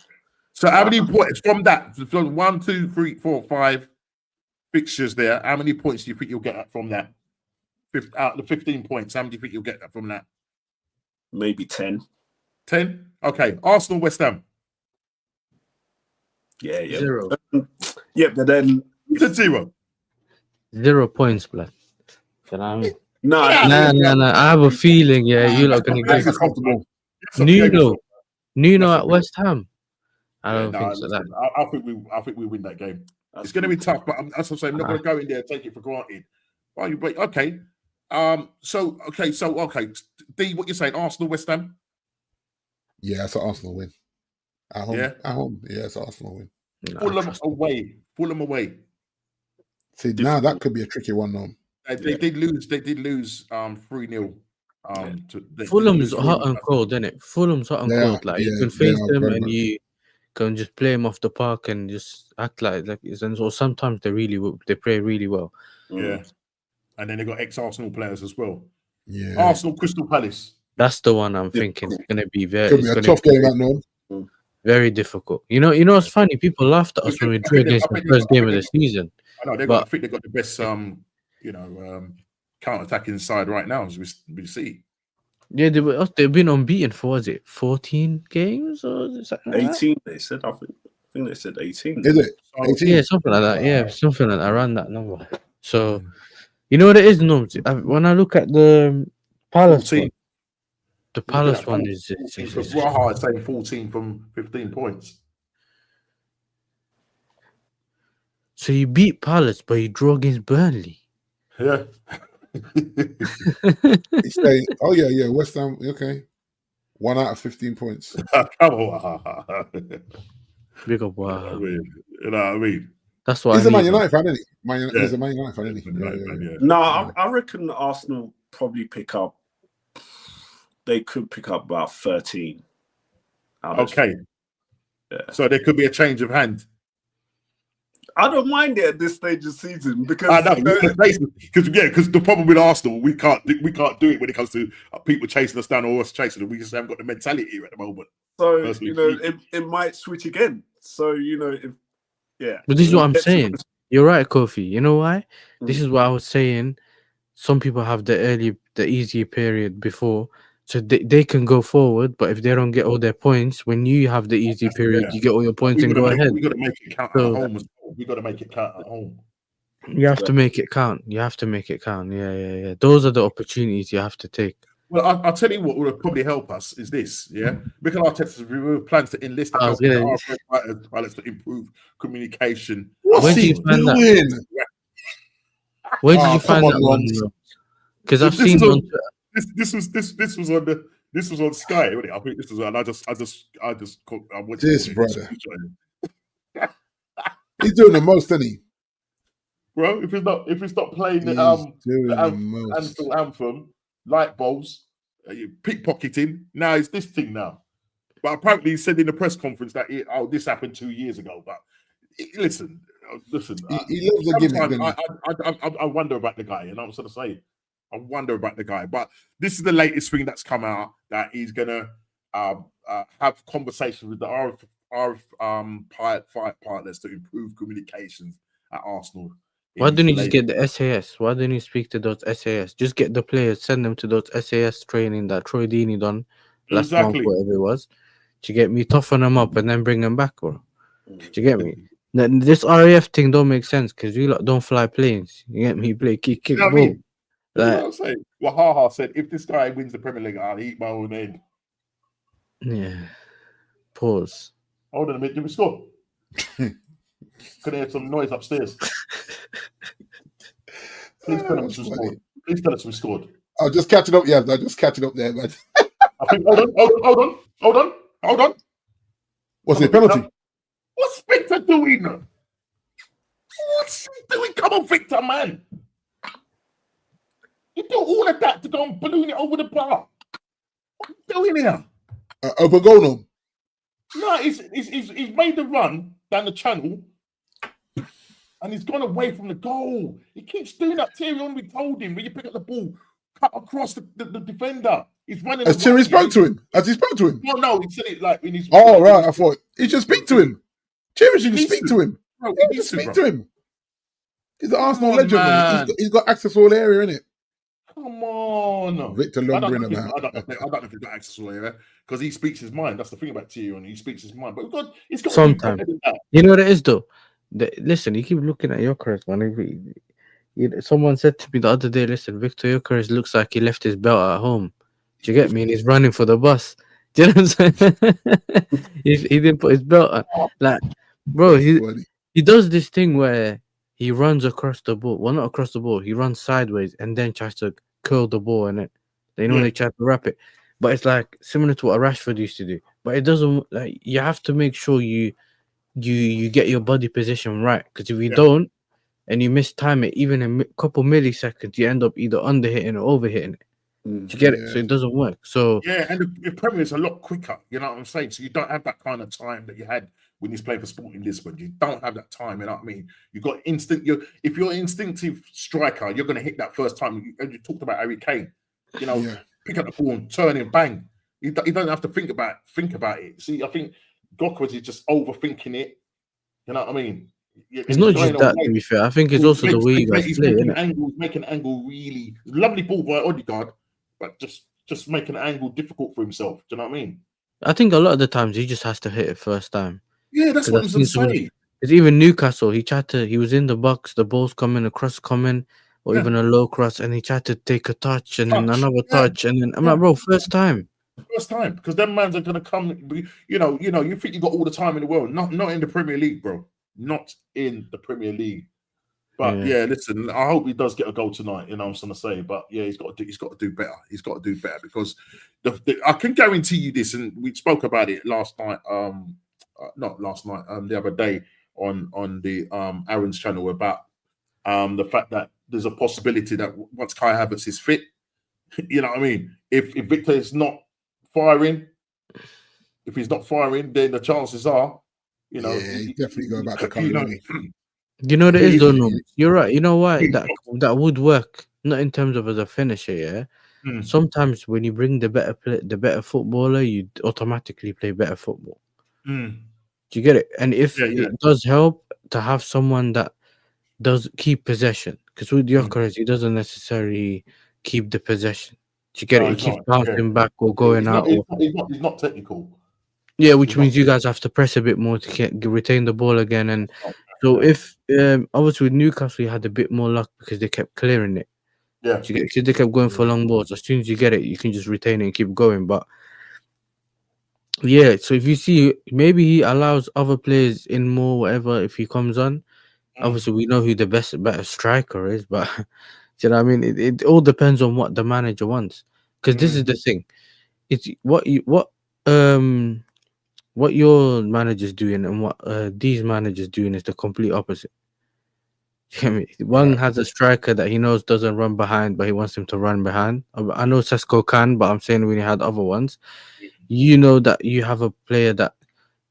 how many points from that? So 1, 2, 3, 4, 5 fixtures there. How many points do you think you'll get from that? Out of the 15 points, how many do you think you'll get from that? Maybe 10. 10? Okay. Arsenal, West Ham. Yeah. 0. But then it's a 0. 0 points, blood. You know what I mean? No. I have a feeling, you're not going to get comfortable. Nuno at West Ham. I don't think so. I think we win that game. It's going to be tough, but as I'm saying, I'm not going to go in there and take it for granted. Okay. Okay. D, what you're saying? Arsenal, West Ham. Yeah, it's an Arsenal win. At home. Yeah, at home. Yeah, it's an Arsenal win. Fulham away. See, now that could be a tricky one, though. They did lose. They did lose 3-0. Fulham's hot and cold, isn't it? Fulham's hot and cold. Like you can face them and you can just play them off the park and just act like it's. And so sometimes they play really well. Yeah, and then they got ex-Arsenal players as well. Yeah, Arsenal, Crystal Palace. That's the one I'm thinking. It's going to be very. Could be a tough game, that very difficult. You know what's funny? People laughed at us when we drew against the first game of the season. I know I think they got the best counter-attacking side right now, as we see. Yeah, they've been unbeaten for 14 games or 18. They said. I think they said 18. Is it? 18? Yeah, something like that. Yeah, something like that, around that number. So, you know what it is, no? When I look at the Palace one, the Palace one is Raha is saying 14 from 15 points. So you beat Palace, but you draw against Burnley. Yeah. He's saying, oh yeah, West Ham. Okay, 1 out of 15 points. Come on. Big up, wow. You know what I mean? That's what He's I a Man need. United fan, isn't he? Yeah. He's a Man United fan, isn't he? Yeah. No, I reckon Arsenal probably pick up. They could pick up about 13. Okay. Yeah. So there could be a change of hand. I don't mind it at this stage of season because I know because the problem with Arsenal, we can't do it when it comes to people chasing us down or us chasing them. We just haven't got the mentality here at the moment. So personally. it might switch again. So But this is what I'm saying. You're right, Kofi. You know why? This is what I was saying. Some people have the easy period before, so they can go forward. But if they don't get all their points, when you have the easy period, you get all your points and go ahead. We got to make it count at home. We got to make it count at home. You have to make it count. You have to make it count. Yeah. Those are the opportunities you have to take. Well, I'll tell you what would probably help us is this, yeah? Mikel Arteta's plans to enlist and help pilots to improve communication. What's he doing? Where did you find that one? Because I've seen this was on Sky. Wasn't it? I think this was, and I went this brother. He's doing the most, isn't he? Bro, if he's not playing the Anfield anthem, light bulbs, pickpocketing. Now it's this thing now. But apparently he said in the press conference that this happened 2 years ago. But listen. He loves the gimmick. I wonder about the guy, and I'm sort of saying, I wonder about the guy. But this is the latest thing that's come out that he's gonna have conversations with the partners to improve communications at Arsenal. Why don't you just get the SAS? Why don't you speak to those SAS? Just get the players, send them to those SAS training that Troy Deeney done last month, whatever it was. Do you get me? Toughen them up and then bring them back, bro. Do you get me? This RAF thing don't make sense because you lot don't fly planes. You get me? Play kick you know ball. I mean? Like, you know what I'm saying? Well, Ha said, if this guy wins the Premier League, I'll eat my own head. Yeah. Pause. Hold on a minute. Did we score? Could hear some noise upstairs. Please tell us we scored. Please tell us we scored. I was just catching up. Yeah, I'm just catching up there, man. I think, hold on. What's it? Penalty? What's Victor doing? What's he doing? Come on, Victor, man. You do all of that to go and balloon it over the bar. What are you doing here? Open goal, no? No, he's made the run down the channel and he's gone away from the goal. He keeps doing that. Thierry Henry told him when you pick up the ball, cut across the defender. He's running. Has Thierry spoke to him? Has he spoke to him? No, he said it like in his. Oh, right. I thought he should speak to him. Thierry should speak to him. Bro, he should speak to him. He's the Arsenal legend, man. He's got access to all area, innit? Come on. Victor Lundgren about. I don't know if he's got access to all area because he speaks his mind. That's the thing about Thierry Henry. He speaks his mind. But he's got sometimes. You know what it is, though? Listen, you keep looking at Gyökeres, man. Someone said to me the other day, listen, Victor Gyökeres looks like he left his belt at home. Do you get me? And he's running for the bus. Do you know what I'm saying? he didn't put his belt on. Like, bro, he does this thing where he runs across the ball. Well, not across the ball. He runs sideways and then tries to curl the ball in it. They know they try to wrap it. But it's like similar to what Rashford used to do. But it doesn't, like, you have to make sure you get your body position right. Because if you don't, and you mistime it, even a couple milliseconds, you end up either underhitting or overhitting it. Do you get it? So it doesn't work. So and the Premier is a lot quicker. You know what I'm saying? So you don't have that kind of time that you had when he's playing for Sporting Lisbon. You don't have that time. You know what I mean? You got instinct. If you're an instinctive striker, you're going to hit that first time. And you talked about Harry Kane. You know, pick up the ball and turn and bang. He doesn't have to think about it. See, I think Gyökeres is just overthinking it. You know what I mean? It's not just that, to be fair. I think it's also the way you guys play. Making an angle really lovely ball by Odegaard, but just making an angle difficult for himself. Do you know what I mean? I think a lot of the times he just has to hit it first time. Yeah, that's what I'm saying. It's even Newcastle. He was in the box, the ball's coming, a cross coming, or even a low cross, and he tried to take a touch and then another touch, and then I'm like, bro, first time, because them mans are gonna come. You know, you think you got all the time in the world. Not in the Premier League, bro. not in the Premier League. But yeah, listen, I hope he does get a goal tonight. You know what I'm trying to say. But yeah, he's got to do better. He's got to do better because I can guarantee you this, and we spoke about it last night. Not last night. The other day on the Aaron's channel about the fact that there's a possibility that once Kai Havertz is fit, you know what I mean. If Victor is not firing, then the chances are, you know, he definitely go back to Kai. You know there is though. No, you're right. You know why that would work. Not in terms of as a finisher, yeah. Sometimes when you bring the better footballer, you automatically play better football. Do you get it? And if it does help to have someone that does keep possession, because with Gyökeres, he doesn't necessarily keep the possession. Do you get it? He keeps bouncing back or going out. He's not technical. Yeah, which means you guys have to press a bit more to retain the ball again. And so if obviously with Newcastle, you had a bit more luck because they kept clearing it. Yeah, because they kept going for long balls. As soon as you get it, you can just retain it and keep going. But yeah, so if you see, maybe he allows other players in more, whatever. If he comes on, obviously we know who the better striker is. But do you know what I mean? It all depends on what the manager wants. Because this is the thing. It's what your manager's doing and what these managers doing is the complete opposite. I mean, one has a striker that he knows doesn't run behind, but he wants him to run behind. I know Sesko can, but I'm saying when you had other ones, you know that you have a player that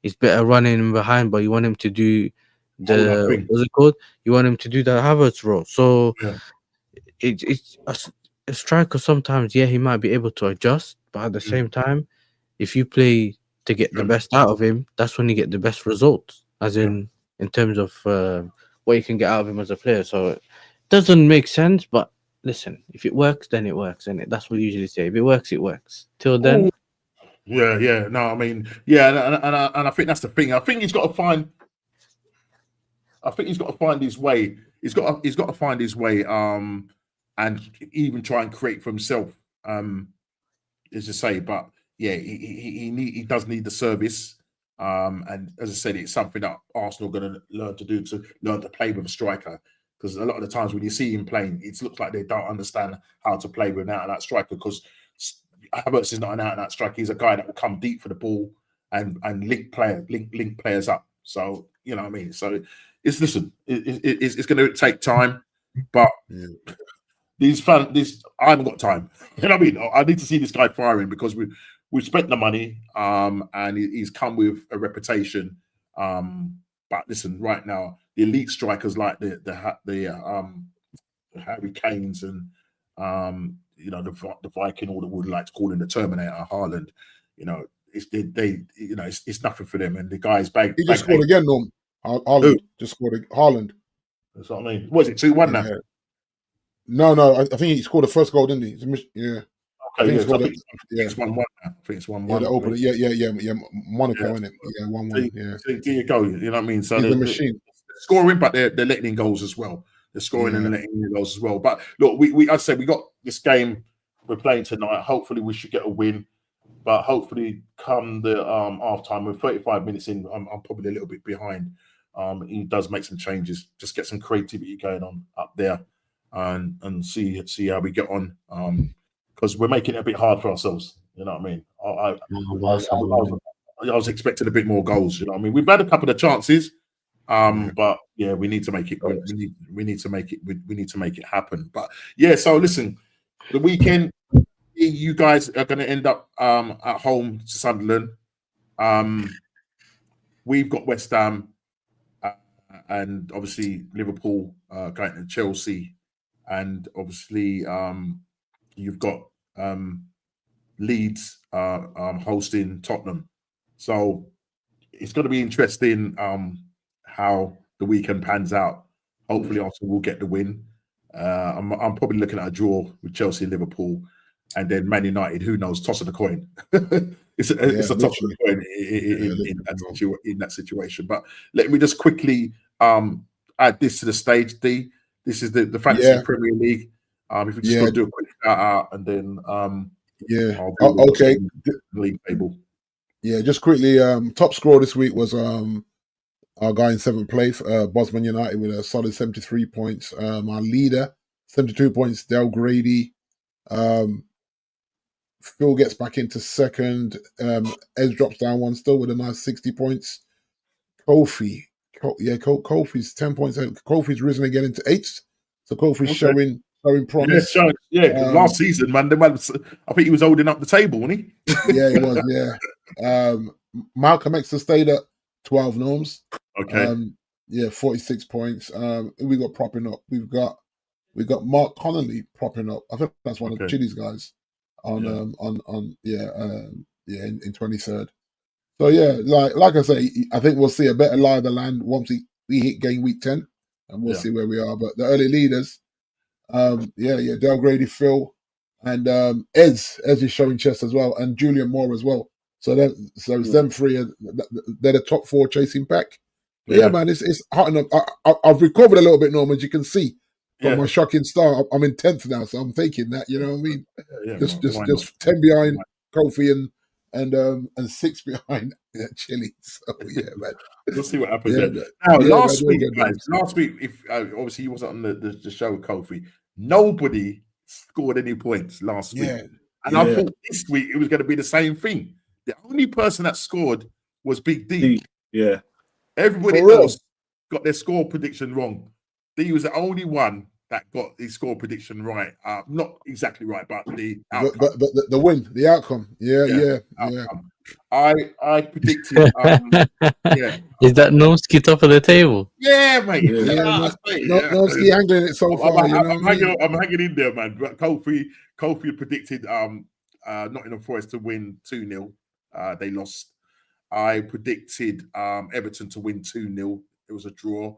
is better running behind, but you want him to do what's it called? You want him to do the Havertz role. So it's a striker. Sometimes, he might be able to adjust, but at the same time, if you play to get the best out of him, that's when you get the best results, as in terms of what you can get out of him as a player. So it doesn't make sense, but listen, if it works, then it works, and that's what we usually say. If it works, it works. Till then, no, I mean, and I think that's the thing. I think he's got to find his way. He's got to find his way, and even try and create for himself, as I say. But yeah, he does need the service. And as I said, it's something that Arsenal are going to learn to play with a striker. Because a lot of the times when you see him playing, it looks like they don't understand how to play with an out-and-out striker. Because Havertz is not an out-and-out striker. He's a guy that will come deep for the ball and link players up. So you know what I mean. So it's going to take time, but I haven't got time. You know what I mean? I need to see this guy firing because we've spent the money, and he's come with a reputation. But listen, right now, the elite strikers like the Harry Kanes and the Viking, or the would like to call him the Terminator, Haaland. You know, it's nothing for them. And the guys He just scored again, Norm. Haaland just scored. Haaland. That's what I mean. Was it 2-1 now? No. I think he scored the first goal, didn't he? Yeah. Okay, I think it's 1-1 now. I think it's 1-1. Yeah, the opener. Yeah. Monaco, isn't it? Yeah, 1-1. Yeah. So there you go. You know what I mean? So he's a machine. They're scoring, but they're letting in goals as well. They're scoring and they're letting in goals as well. But look, I said we got this game we're playing tonight. Hopefully, we should get a win. But hopefully, come the half time, we're 35 minutes in. I'm probably a little bit behind. He does make some changes, just get some creativity going on up there, and see how we get on. Because we're making it a bit hard for ourselves. You know what I mean? I was expecting a bit more goals. You know what I mean? We've had a couple of chances, but yeah, we need to make it. We need to make it. We need to make it happen. But yeah, so listen, the weekend, you guys are going to end up at home to Sunderland. We've got West Ham, and obviously Liverpool going to Chelsea, and obviously you've got Leeds hosting Tottenham. So it's going to be interesting how the weekend pans out. Hopefully Arsenal will get the win. I'm probably looking at a draw with Chelsea and Liverpool, and then Man United. Who knows? Toss of the coin. it's a toss of the coin in that situation. But let me just quickly add this to the stage. D. This is the Fantasy Premier League. If we just do a quick shout out, and then okay, league table. Yeah, just quickly. Top scorer this week was Our guy in 7th place, Bosman United, with a solid 73 points. Our leader, 72 points, Del Grady. Phil gets back into 2nd. Ez drops down 1 still with a nice 60 points. Kofi's 10 points. Kofi's risen again into 8th. So Kofi's showing promise. Last season, man, I think he was holding up the table, wasn't he? Yeah, he was. Yeah. Malcolm X has stayed at 12 norms. Okay. 46 points. We got propping up. We got Mark Connolly propping up. I think that's one of Chili's guys in 23rd. So yeah, like I say, I think we'll see a better lie of the land once we hit game week 10, and we'll see where we are. But the early leaders, Del Grady, Phil, and Ez is showing chest as well, and Julian Moore as well. So it's them three. They're the top 4 chasing back. But yeah, man, it's hot enough. I've recovered a little bit, Norm, as you can see from my shocking start. I'm in 10th now, so I'm taking that. You know what I mean? Just 10 behind Kofi and 6 behind Chile. So yeah, man. We'll see what happens there. Now, last week, if obviously you wasn't on the show with Kofi, nobody scored any points last week. And I thought this week it was going to be the same thing. The only person that scored was Big D. Yeah. Everybody else got their score prediction wrong. D was the only one that got his score prediction right. Not exactly right, but the outcome. But the win, the outcome. Yeah. I predicted. Is that Nomsky top of the table? Yeah, mate. Nomsky handling it so far. I'm hanging in there, man. But Kofi predicted Nottingham Forest to win 2-0. They lost. I predicted Everton to win 2-0. It was a draw.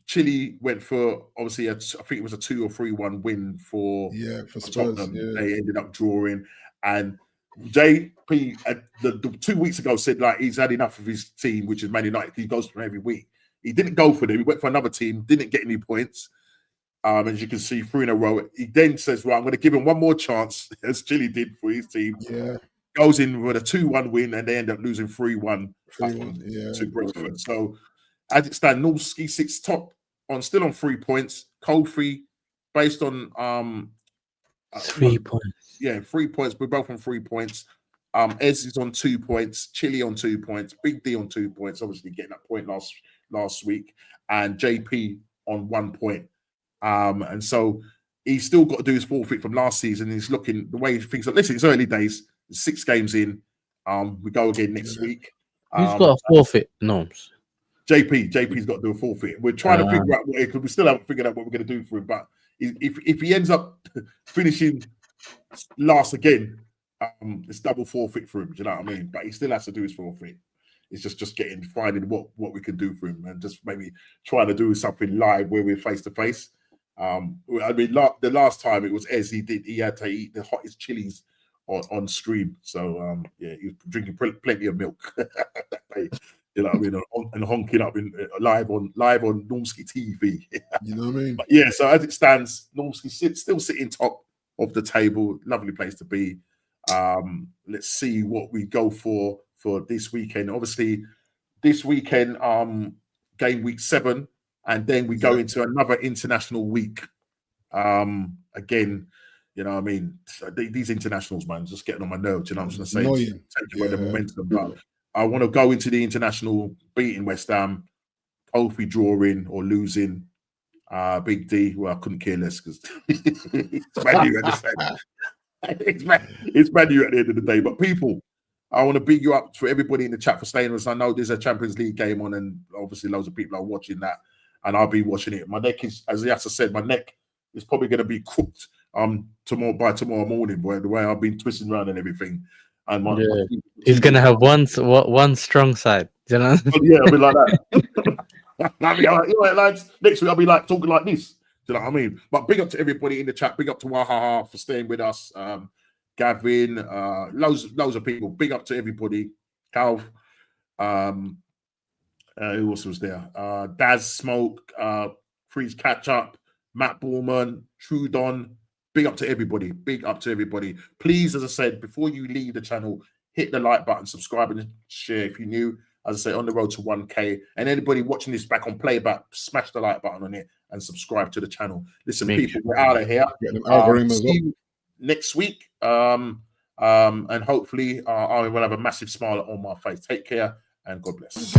Chile went for obviously I think it was a 2 or 3-1 win for Spurs. Tottenham. They ended up drawing, and JP the 2 weeks ago said like he's had enough of his team, which is Man United. He goes for them every week. He didn't go for them. He went for another team. Didn't get any points. As you can see, 3 in a row. He then says, "Well, I'm going to give him one more chance," as Chile did for his team. Yeah. Goes in with a 2-1 win, and they end up losing 3-1 to Brentford. So, as it stands, Norski sits top still on 3 points. Kofi, based on 3 points. Yeah, 3 points. We're both on 3 points. Ez is on 2 points. Chile on 2 points. Big D on 2 points. Obviously getting that point last week, and JP on 1 point. And so he's still got to do his forfeit from last season. He's looking the way things are. Listen, it's early days. 6 games in. We go again next week. Who's got a forfeit, Norms? JP's got to do a forfeit. We're trying to figure out because we still haven't figured out what we're going to do for him. But if he ends up finishing last again, it's double forfeit for him. Do you know what I mean? But he still has to do his forfeit. It's just finding what we can do for him, and just maybe trying to do something live where we're face to face. I mean, the last time it was Ez. He had to eat the hottest chilies on stream. So he was drinking plenty of milk that day. You know what I mean? And honking up live on Normski TV. You know what I mean? But yeah, so as it stands, Normski still sitting top of the table. Lovely place to be. Let's see what we go for this weekend. Obviously, this weekend, game week 7, and then we go into another international week. Again, you know what I mean? These internationals, man, just getting on my nerves. You know what I'm just going to say? Taking away the momentum. But I want to go into the international beating West Ham, hopefully drawing or losing. Big D, well, I couldn't care less because it's Man U at the it's Man U at the end of the day. But people, I want to big you up for everybody in the chat for staying with us. I know there's a Champions League game on, and obviously loads of people are watching that, and I'll be watching it. My neck is, as Yasser said, my neck is probably going to be cooked by tomorrow morning, boy, the way I've been twisting around and everything. And he's gonna have one strong side, you know. Yeah, I'll be like that. Next week I'll be like talking like this. Do you know what I mean? But big up to everybody in the chat. Big up to Wahaha for staying with us. Gavin, loads of people. Big up to everybody. Calv, who else was there? Daz Smoke, Freeze Catch Up, Matt Borman, Trudon. Big up to everybody. Big up to everybody. Please, as I said, before you leave the channel, hit the like button, subscribe and share if you're new. as I say, on the road to 1K. And anybody watching this back on playback, smash the like button on it and subscribe to the channel. Listen, people, we're out of here. See you next week. And hopefully I will have a massive smile on my face. Take care and God bless.